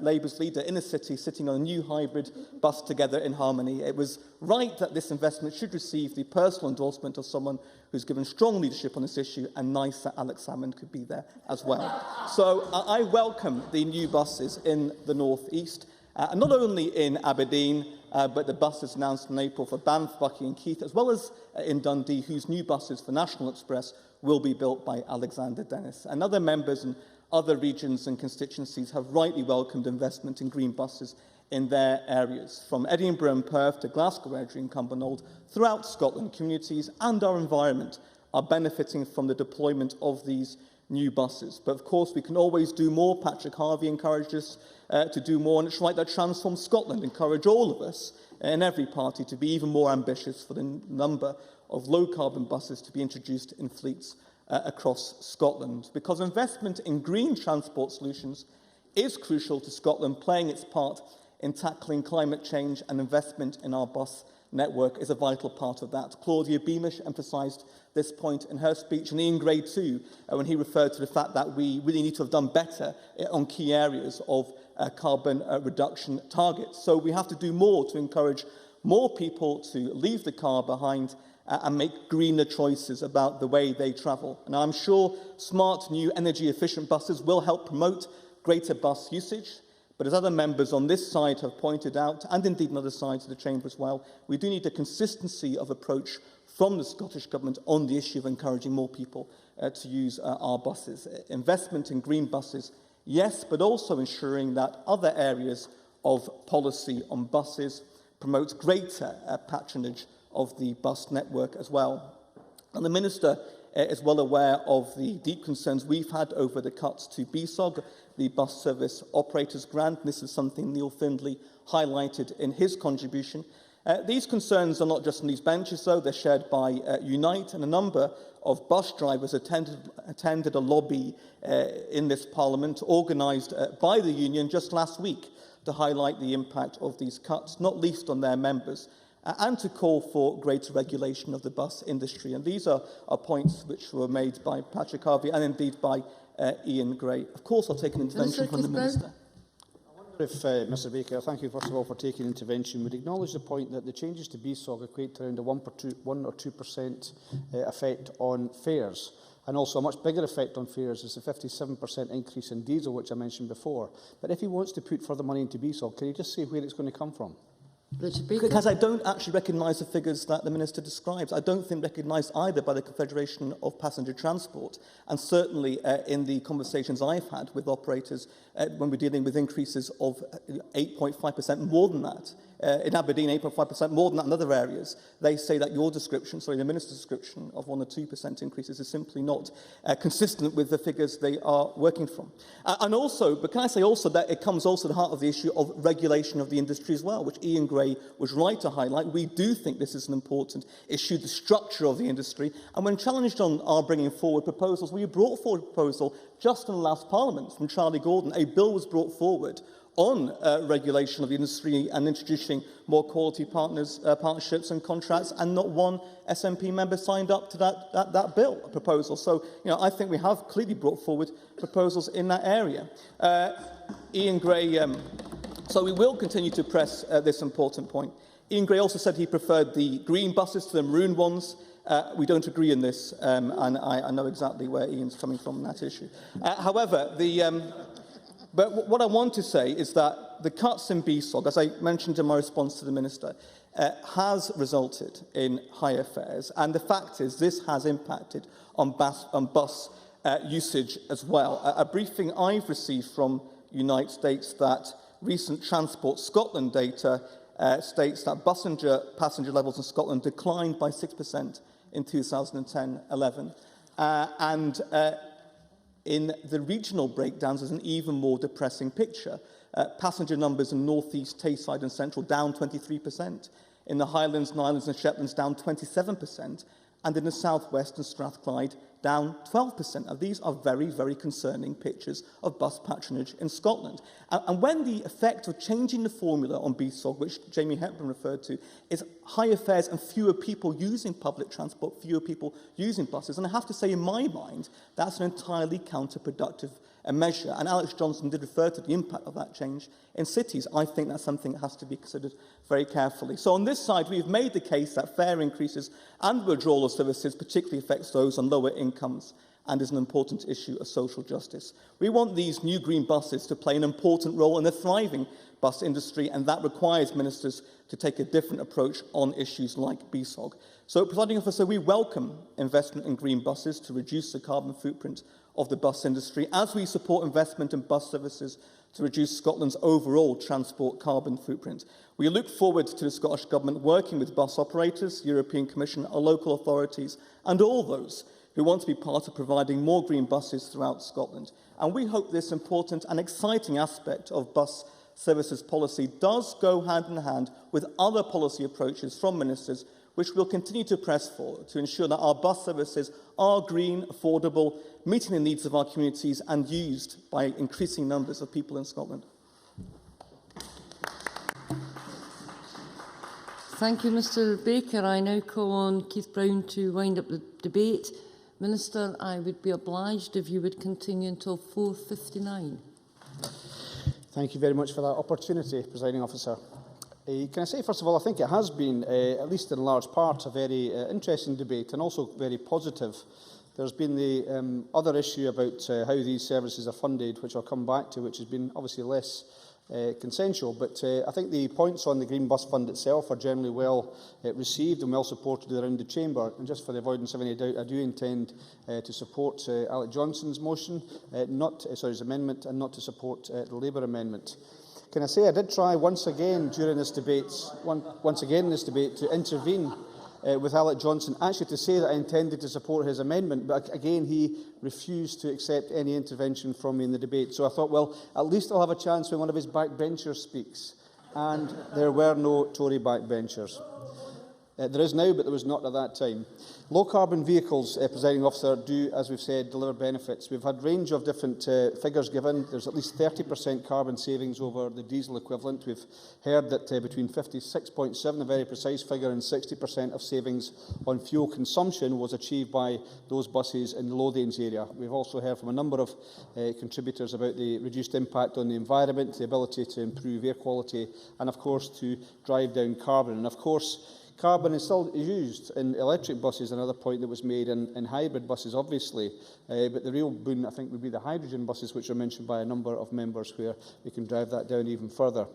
S: Labour's leader, in a city sitting on a new hybrid bus together in harmony. It was right that this investment should receive the personal endorsement of someone who's given strong leadership on this issue, and nice that Alex Salmond could be there as well. So I welcome the new buses in the North East. And not only in Aberdeen, but the buses announced in April for Banff, Buckie and Keith, as well as in Dundee, whose new buses for National Express will be built by Alexander Dennis. And other members and other regions and constituencies have rightly welcomed investment in green buses in their areas. From Edinburgh and Perth to Glasgow, Airdrie and Cumbernauld, throughout Scotland, communities and our environment are benefiting from the deployment of these new buses. But of course, we can always do more. Patrick Harvie encouraged us to do more, and it's right that Transform Scotland encourage all of us in every party to be even more ambitious for the number of low-carbon buses to be introduced in fleets across Scotland. Because investment in green transport solutions is crucial to Scotland playing its part in tackling climate change, and investment in our bus network is a vital part of that. Claudia Beamish emphasised this point in her speech, and Ian Gray too, when he referred to the fact that we really need to have done better on key areas of carbon reduction targets. So we have to do more to encourage more people to leave the car behind and make greener choices about the way they travel. And I'm sure smart, new, energy-efficient buses will help promote greater bus usage. But as other members on this side have pointed out, and indeed on other sides of the chamber as well, we do need a consistency of approach from the Scottish Government on the issue of encouraging more people to use our buses. Investment in green buses, yes, but also ensuring that other areas of policy on buses promotes greater patronage of the bus network as well. And the Minister is well aware of the deep concerns we've had over the cuts to BSOG, the Bus Service Operators Grant. This is something Neil Findlay highlighted in his contribution. These concerns are not just on these benches, though. They're shared by Unite, and a number of bus drivers attended a lobby in this Parliament, organised by the union just last week, to highlight the impact of these cuts, not least on their members, and to call for greater regulation of the bus industry. And these are points which were made by Patrick Harvie and indeed by Ian Gray. Of course, I'll take an intervention from the Minister.
C: If Mr Baker, thank you first of all for taking intervention, would acknowledge the point that the changes to BSOG equate to around a 1 or 2% effect on fares, and also a much bigger effect on fares is the 57% increase in diesel, which I mentioned before. But if he wants to put further money into BSOG, can you just say where it's going to come from?
S: Because I don't actually recognise the figures that the Minister describes. I don't think recognised either by the Confederation of Passenger Transport, and certainly in the conversations I've had with operators when we're dealing with increases of 8.5% more than that. In Aberdeen, 8.5% more than that in other areas. They say that your description, sorry, the Minister's description of 1 or 2% increases is simply not consistent with the figures they are working from. And also, but can I say also that it comes also to the heart of the issue of regulation of the industry as well, which Ian Gray was right to highlight. We do think this is an important issue, the structure of the industry. And when challenged on our bringing forward proposals, we brought forward a proposal just in the last Parliament from Charlie Gordon. A bill was brought forward on regulation of the industry and introducing more quality partnerships and contracts, and not one SNP member signed up to that bill proposal. So, I think we have clearly brought forward proposals in that area. Ian Gray, so we will continue to press this important point. Ian Gray also said he preferred the green buses to the maroon ones. We don't agree in this, and I know exactly where Ian's coming from on that issue. However, But what I want to say is that the cuts in BSOG, as I mentioned in my response to the Minister, has resulted in higher fares. And the fact is this has impacted on bus usage as well. A briefing I've received from Unite states that recent Transport Scotland data states that passenger levels in Scotland declined by 6% in 2010-11. In the regional breakdowns, there's an even more depressing picture. Passenger numbers in North East, Tayside and Central down 23%. In the Highlands, Islands and Shetlands down 27%. And in the South West and Strathclyde down 12%. And these are very, very concerning pictures of bus patronage in Scotland. And when the effect of changing the formula on BSOG, which Jamie Hepburn referred to, is higher fares and fewer people using public transport, fewer people using buses, and I have to say, in my mind, that's an entirely counterproductive measure. And Alex Johnson did refer to the impact of that change in cities. I think that's something that has to be considered very carefully. So on this side, we've made the case that fare increases and withdrawal of services particularly affects those on lower incomes and is an important issue of social justice. We want these new green buses to play an important role in the thriving bus industry, and that requires ministers to take a different approach on issues like BSOG. So, Presiding Officer, we welcome investment in green buses to reduce the carbon footprint of the bus industry, as we support investment in bus services to reduce Scotland's overall transport carbon footprint. We look forward to the Scottish Government working with bus operators, European Commission, our local authorities and all those who want to be part of providing more green buses throughout Scotland. And we hope this important and exciting aspect of bus services policy does go hand in hand with other policy approaches from ministers, which we'll continue to press for to ensure that our bus services are green, affordable, meeting the needs of our communities and used by increasing numbers of people in Scotland.
R: Thank you, Mr Baker. I now call on Keith Brown to wind up the debate. Minister, I would be obliged if you would continue until 4:59.
C: Thank you very much for that opportunity, Presiding Officer. Can I say, first of all, I think it has been, at least in large part, a very interesting debate and also very positive. There's been the other issue about how these services are funded, which I'll come back to, which has been obviously less consensual. But I think the points on the Green Bus Fund itself are generally well received and well supported around the Chamber. And just for the avoidance of any doubt, I do intend to support Alex Johnson's motion, his amendment, and not to support the Labour amendment. Can I say I did try once again during this debate, to intervene with Alex Johnson, actually to say that I intended to support his amendment, but again he refused to accept any intervention from me in the debate. So I thought, well, at least I'll have a chance when one of his backbenchers speaks. And there were no Tory backbenchers. There is now, but there was not at that time. Low-carbon vehicles, Presiding Officer, do, as we've said, deliver benefits. We've had a range of different figures given. There's at least 30% carbon savings over the diesel equivalent. We've heard that between 56.7, a very precise figure, and 60% of savings on fuel consumption was achieved by those buses in the Lothians area. We've also heard from a number of contributors about the reduced impact on the environment, the ability to improve air quality, and, of course, to drive down carbon. And, of course, carbon is still used in electric buses, another point that was made, in hybrid buses, obviously. But the real boon, I think, would be the hydrogen buses, which are mentioned by a number of members, where we can drive that down even further.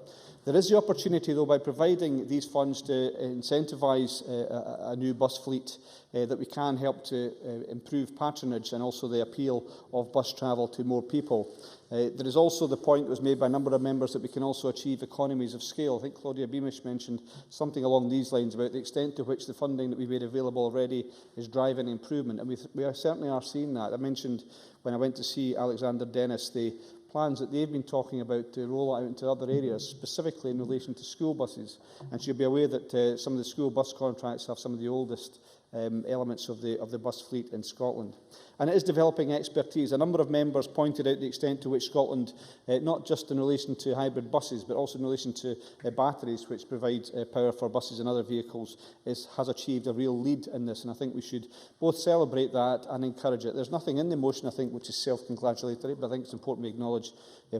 C: There is the opportunity, though, by providing these funds to incentivise a new bus fleet, that we can help to improve patronage and also the appeal of bus travel to more people. There is also the point that was made by a number of members that we can also achieve economies of scale. I think Claudia Beamish mentioned something along these lines about the extent to which the funding that we've made available already is driving improvement, and we certainly are seeing that. I mentioned when I went to see Alexander Dennis the plans that they've been talking about to roll out into other areas, specifically in relation to school buses. And she'll be aware that some of the school bus contracts have some of the oldest elements of the bus fleet in Scotland. And it is developing expertise. A number of members pointed out the extent to which Scotland, not just in relation to hybrid buses, but also in relation to batteries, which provide power for buses and other vehicles, has achieved a real lead in this. And I think we should both celebrate that and encourage it. There's nothing in the motion, I think, which is self-congratulatory, but I think it's important we acknowledge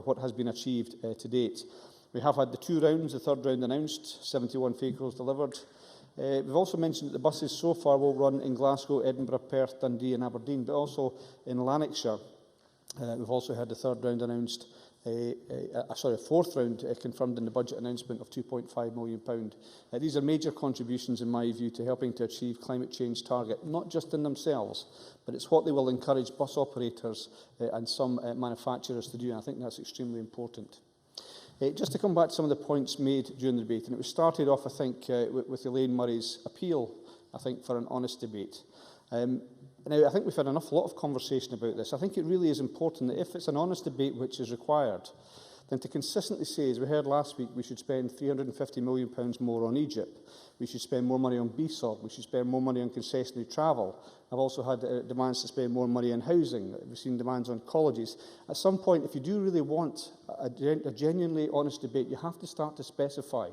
C: what has been achieved to date. We have had the 2 rounds, the 3rd round announced, 71 vehicles delivered. We've also mentioned that the buses so far will run in Glasgow, Edinburgh, Perth, Dundee and Aberdeen, but also in Lanarkshire. We've also had the 3rd round announced, a 4th round confirmed in the budget announcement of £2.5 million. These are major contributions, in my view, to helping to achieve climate change target, not just in themselves, but it's what they will encourage bus operators and some manufacturers to do, and I think that's extremely important. Just to come back to some of the points made during the debate, and it was started off, I think, with Elaine Murray's appeal, I think, for an honest debate. Now, I think we've had an awful lot of conversation about this. I think it really is important that if it's an honest debate which is required, than to consistently say, as we heard last week, we should spend £350 million more on Egypt, we should spend more money on BSOG, we should spend more money on concessionary travel. I've also had demands to spend more money on housing. We've seen demands on colleges. At some point, if you do really want a genuinely honest debate, you have to start to specify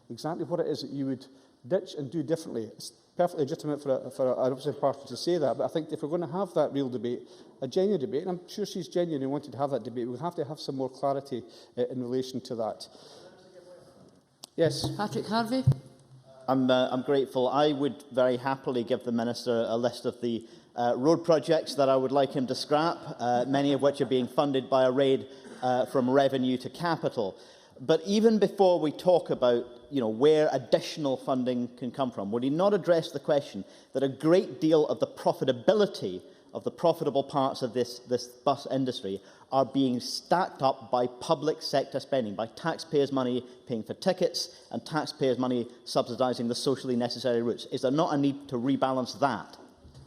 C: exactly what it is that you would ditch and do differently. It's perfectly legitimate for an opposite party to say that, but I think if we're going to have that real debate, a genuine debate, and I'm sure she's genuine and wanted to have that debate, we have to have some more clarity in relation to that. Yes.
R: Patrick Harvey.
A: I'm grateful. I would very happily give the Minister a list of the road projects that I would like him to scrap, many of which are being funded by a raid from revenue to capital. But even before we talk about where additional funding can come from, would he not address the question that a great deal of the profitability of the profitable parts of this bus industry are being stacked up by public sector spending, by taxpayers' money paying for tickets and taxpayers' money subsidising the socially necessary routes? Is there not a need to rebalance that?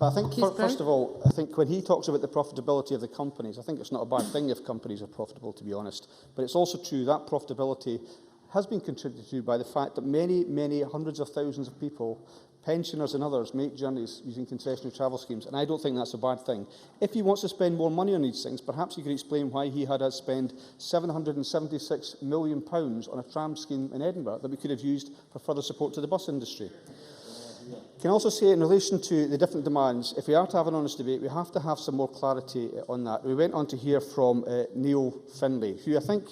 C: I think, first of all, I think when he talks about the profitability of the companies, I think it's not a bad thing if companies are profitable, to be honest. But it's also true that profitability has been contributed to by the fact that many hundreds of thousands of people, pensioners and others, make journeys using concessionary travel schemes, and I don't think that's a bad thing. If he wants to spend more money on these things, perhaps he could explain why he had us spend £776 million on a tram scheme in Edinburgh that we could have used for further support to the bus industry. I can also say, in relation to the different demands, if we are to have an honest debate, we have to have some more clarity on that. We went on to hear from Neil Findlay, who I think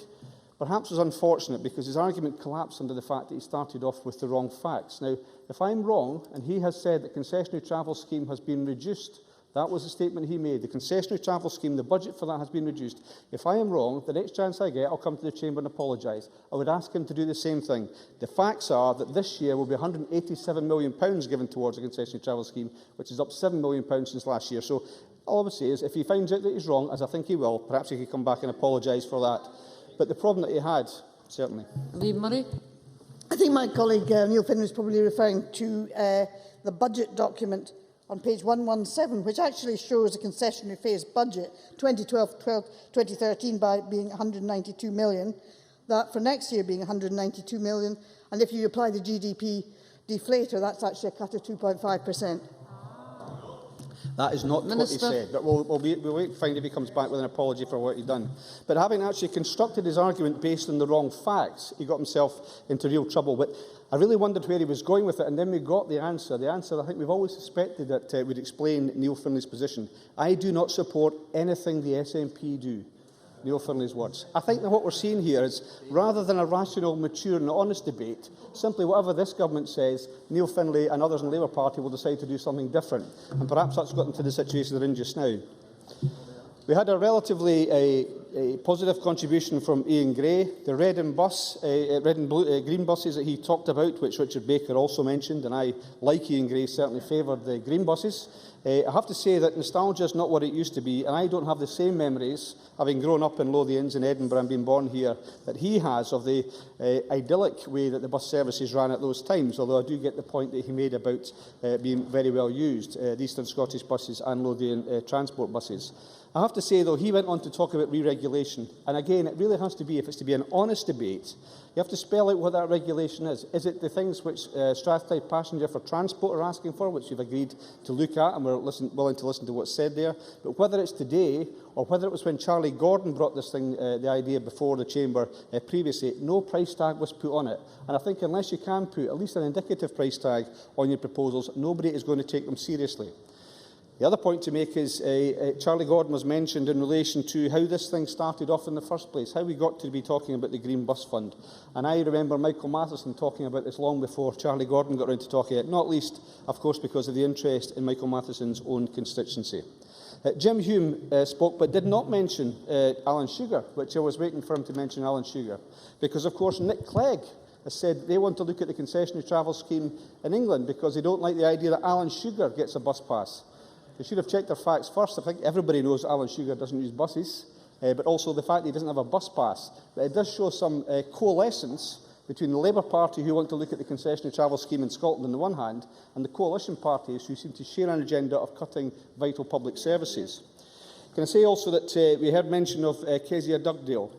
C: perhaps was unfortunate because his argument collapsed under the fact that he started off with the wrong facts. Now, if I'm wrong, and he has said that concessionary travel scheme has been reduced, that was the statement he made. The concessionary travel scheme, the budget for that has been reduced. If I am wrong, the next chance I get, I'll come to the Chamber and apologise. I would ask him to do the same thing. The facts are that this year will be £187 million given towards a concessionary travel scheme, which is up £7 million since last year. So all I would say is, if he finds out that he's wrong, as I think he will, perhaps he could come back and apologise for that. But the problem that he had, certainly.
R: Lee Murray.
D: I think my colleague Neil Finn was probably referring to the budget document on page 117, which actually shows a concessionary phase budget 2012-2013 by being 192 million, that for next year being 192 million, and if you apply the GDP deflator, that's actually a cut of 2.5%.
C: That is not what he said, but we'll wait to find if he comes back with an apology for what he's done. But having actually constructed his argument based on the wrong facts, he got himself into real trouble. But I really wondered where he was going with it, and then we got the answer. The answer, I think we've always suspected that would explain Neil Findlay's position. I do not support anything the SNP do. Neil Findlay's words. I think that what we're seeing here is, rather than a rational, mature and honest debate, simply whatever this government says, Neil Findlay and others in the Labour Party will decide to do something different. And perhaps that's got into the situation they're in just now. We had a relatively a positive contribution from Ian Gray. The red and green buses that he talked about, which Richard Baker also mentioned, and I, like Ian Gray, certainly favoured the green buses. I have to say that nostalgia is not what it used to be, and I don't have the same memories, having grown up in Lothians in Edinburgh and been born here, that he has of the idyllic way that the bus services ran at those times, although I do get the point that he made about being very well used, the Eastern Scottish buses and Lothian transport buses. I have to say, though, he went on to talk about re-regulation. And again, it really has to be, if it's to be an honest debate, you have to spell out what that regulation is. Is it the things which Strathclyde Passenger for Transport are asking for, which you've agreed to look at, and we're willing to listen to what's said there? But whether it's today, or whether it was when Charlie Gordon brought this thing, the idea before the Chamber previously, no price tag was put on it. And I think unless you can put at least an indicative price tag on your proposals, nobody is going to take them seriously. The other point to make is Charlie Gordon was mentioned in relation to how this thing started off in the first place, how we got to be talking about the Green Bus Fund. And I remember Michael Matheson talking about this long before Charlie Gordon got around to talking about it, not least, of course, because of the interest in Michael Matheson's own constituency. Jim Hume spoke but did not mention Alan Sugar, which I was waiting for him to mention Alan Sugar, because, of course, Nick Clegg has said they want to look at the concessionary travel scheme in England because they don't like the idea that Alan Sugar gets a bus pass. They should have checked their facts first. I think everybody knows Alan Sugar doesn't use buses, but also the fact that he doesn't have a bus pass. But it does show some coalescence between the Labour Party, who want to look at the concessionary travel scheme in Scotland on the one hand, and the coalition parties who seem to share an agenda of cutting vital public services. Can I say also that we heard mention of Kezia Dugdale?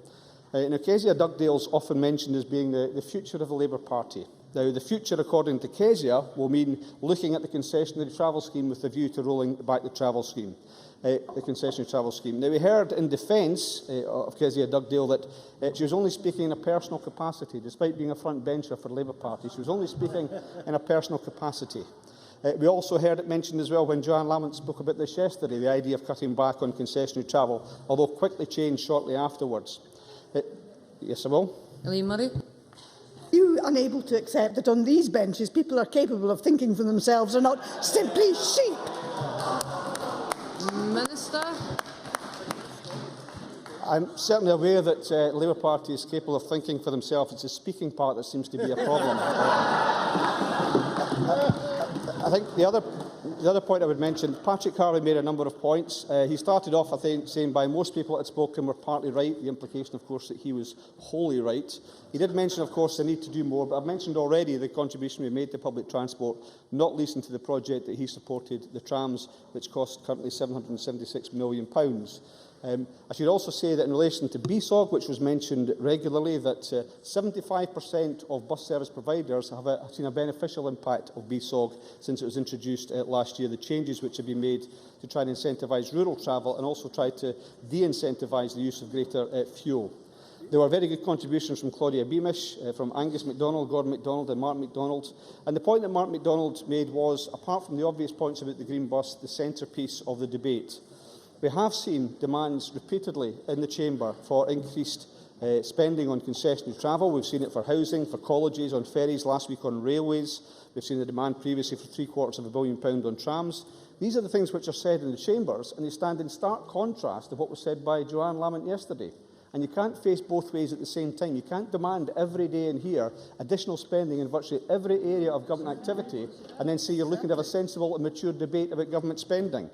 C: Now, Kezia Dugdale is often mentioned as being the future of the Labour Party. Now, the future, according to Kezia, will mean looking at the concessionary travel scheme with a view to rolling back the travel scheme. The concessionary travel scheme. Now, we heard in defence of Kezia Dugdale that she was only speaking in a personal capacity, despite being a front bencher for the Labour Party. She was only speaking in a personal capacity. We also heard it mentioned as well when Joanne Lamont spoke about this yesterday, the idea of cutting back on concessionary travel, although quickly changed shortly afterwards. Yes, I will.
R: Elaine Murray.
D: Are you unable to accept that on these benches people are capable of thinking for themselves and not simply sheep?
R: Minister.
C: I'm certainly aware that the Labour Party is capable of thinking for themselves. It's the speaking part that seems to be a problem. I think the other point I would mention, Patrick Harvey made a number of points. He started off, I think, saying by most people that had spoken were partly right, the implication, of course, that he was wholly right. He did mention, of course, the need to do more, but I've mentioned already the contribution we made to public transport, not least into the project that he supported, the trams, which cost currently £776 million. I should also say that in relation to BSOG, which was mentioned regularly, that 75% of bus service providers have seen a beneficial impact of BSOG since it was introduced last year. The changes which have been made to try and incentivise rural travel and also try to de-incentivise the use of greater fuel. There were very good contributions from Claudia Beamish, from Angus MacDonald, Gordon MacDonald and Mark MacDonald. And the point that Mark MacDonald made was, apart from the obvious points about the green bus, the centrepiece of the debate. We have seen demands repeatedly in the Chamber for increased spending on concessionary travel. We've seen it for housing, for colleges, on ferries, last week on railways. We've seen the demand previously for £750 million on trams. These are the things which are said in the Chambers, and they stand in stark contrast to what was said by Joanne Lamont yesterday. And you can't face both ways at the same time. You can't demand every day in here additional spending in virtually every area of government activity and then say you're looking to have a sensible and mature debate about government spending.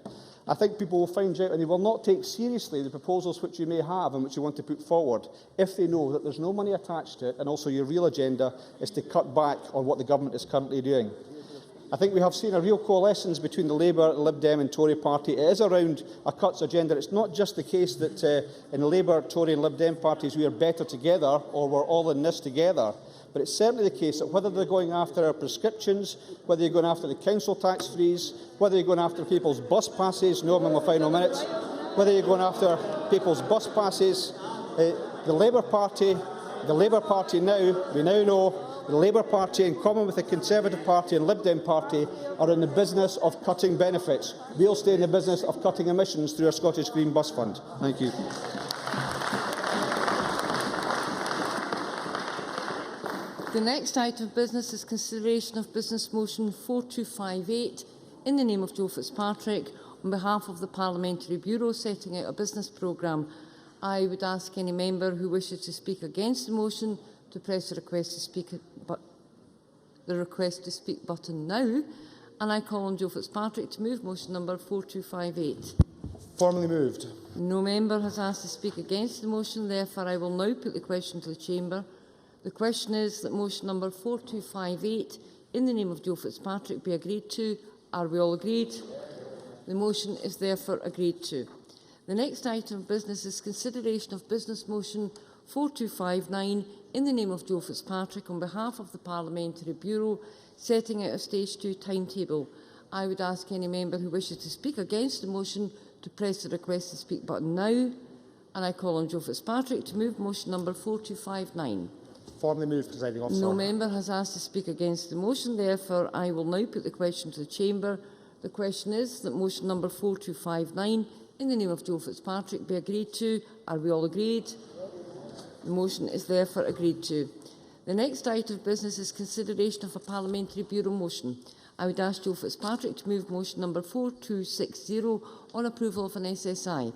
C: I think people will find out, and they will not take seriously the proposals which you may have and which you want to put forward if they know that there's no money attached to it, and also your real agenda is to cut back on what the government is currently doing. I think we have seen a real coalescence between the Labour, Lib Dem and Tory party. It is around a cuts agenda. It's not just the case that in the Labour, Tory and Lib Dem parties we are better together or we're all in this together. But it's certainly the case that whether they're going after our prescriptions, whether you're going after the council tax freeze, whether you're going after people's bus passes, no, I'm in my final minutes, whether you're going after people's bus passes, the Labour Party now, we now know, the Labour Party, in common with the Conservative Party and Lib Dem Party, are in the business of cutting benefits. We'll stay in the business of cutting emissions through our Scottish Green Bus Fund. Thank you.
R: The next item of business is consideration of Business Motion 4258 in the name of Joe Fitzpatrick on behalf of the Parliamentary Bureau setting out a business programme. I would ask any member who wishes to speak against the motion to press the request to speak button now, and I call on Joe Fitzpatrick to move motion number 4258.
T: Formally moved.
R: No member has asked to speak against the motion, therefore I will now put the question to the Chamber. The question is that motion number 4258 in the name of Joe Fitzpatrick be agreed to. Are we all agreed? The motion is therefore agreed to. The next item of business is consideration of Business Motion 4259 in the name of Joe Fitzpatrick on behalf of the Parliamentary Bureau setting out a Stage 2 timetable. I would ask any member who wishes to speak against the motion to press the request to speak button now, and I call on Joe Fitzpatrick to move motion number 4259.
T: Formally moved, Presiding Officer.
R: No member has asked to speak against the motion, therefore I will now put the question to the Chamber. The question is that motion number 4259 in the name of Joe Fitzpatrick be agreed to. Are we all agreed? The motion is therefore agreed to. The next item of business is consideration of a Parliamentary Bureau motion. I would ask Joe Fitzpatrick to move motion number 4260 on approval of an SSI.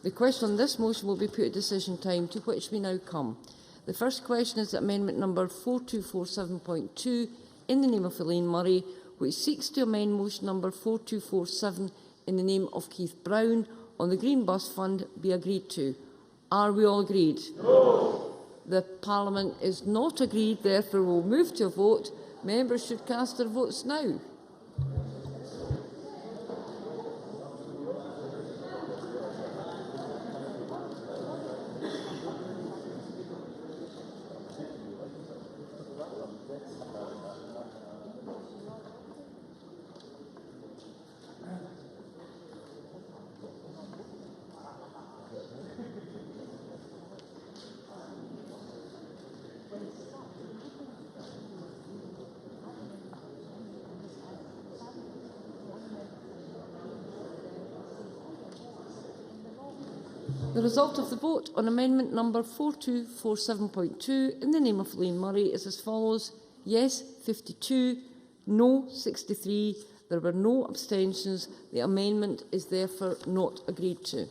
R: The question on this motion will be put at decision time, to which we now come. The first question is amendment number 4247.2 in the name of Elaine Murray, which seeks to amend motion number 4247 in the name of Keith Brown on the Green Bus Fund be agreed to. Are we all agreed? No. The Parliament is not agreed, therefore we will move to a vote. Members should cast their votes now. The result of the vote on amendment number 4247.2 in the name of Elaine Murray is as follows. Yes, 52. No, 63. There were no abstentions. The amendment is therefore not agreed to.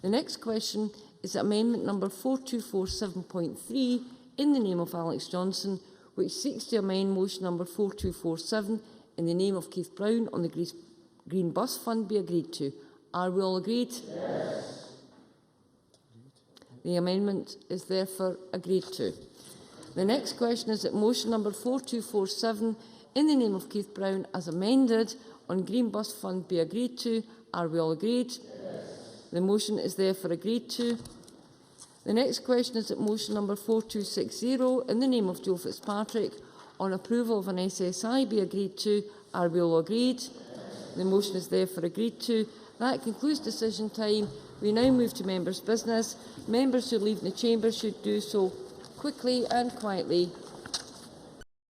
R: The next question is amendment number 4247.3 in the name of Alex Johnson, which seeks to amend motion number 4247 in the name of Keith Brown on the Green Bus Fund be agreed to. Are we all agreed? Yes. The amendment is therefore agreed to. The next question is that motion number 4247 in the name of Keith Brown as amended on Green Bus Fund be agreed to. Are we all agreed? Yes. The motion is therefore agreed to. The next question is that motion number 4260 in the name of Joe Fitzpatrick on approval of an SSI be agreed to. Are we all agreed? Yes. The motion is therefore agreed to. That concludes decision time. We now move to members' business. Members who leave the chamber should do so quickly and quietly.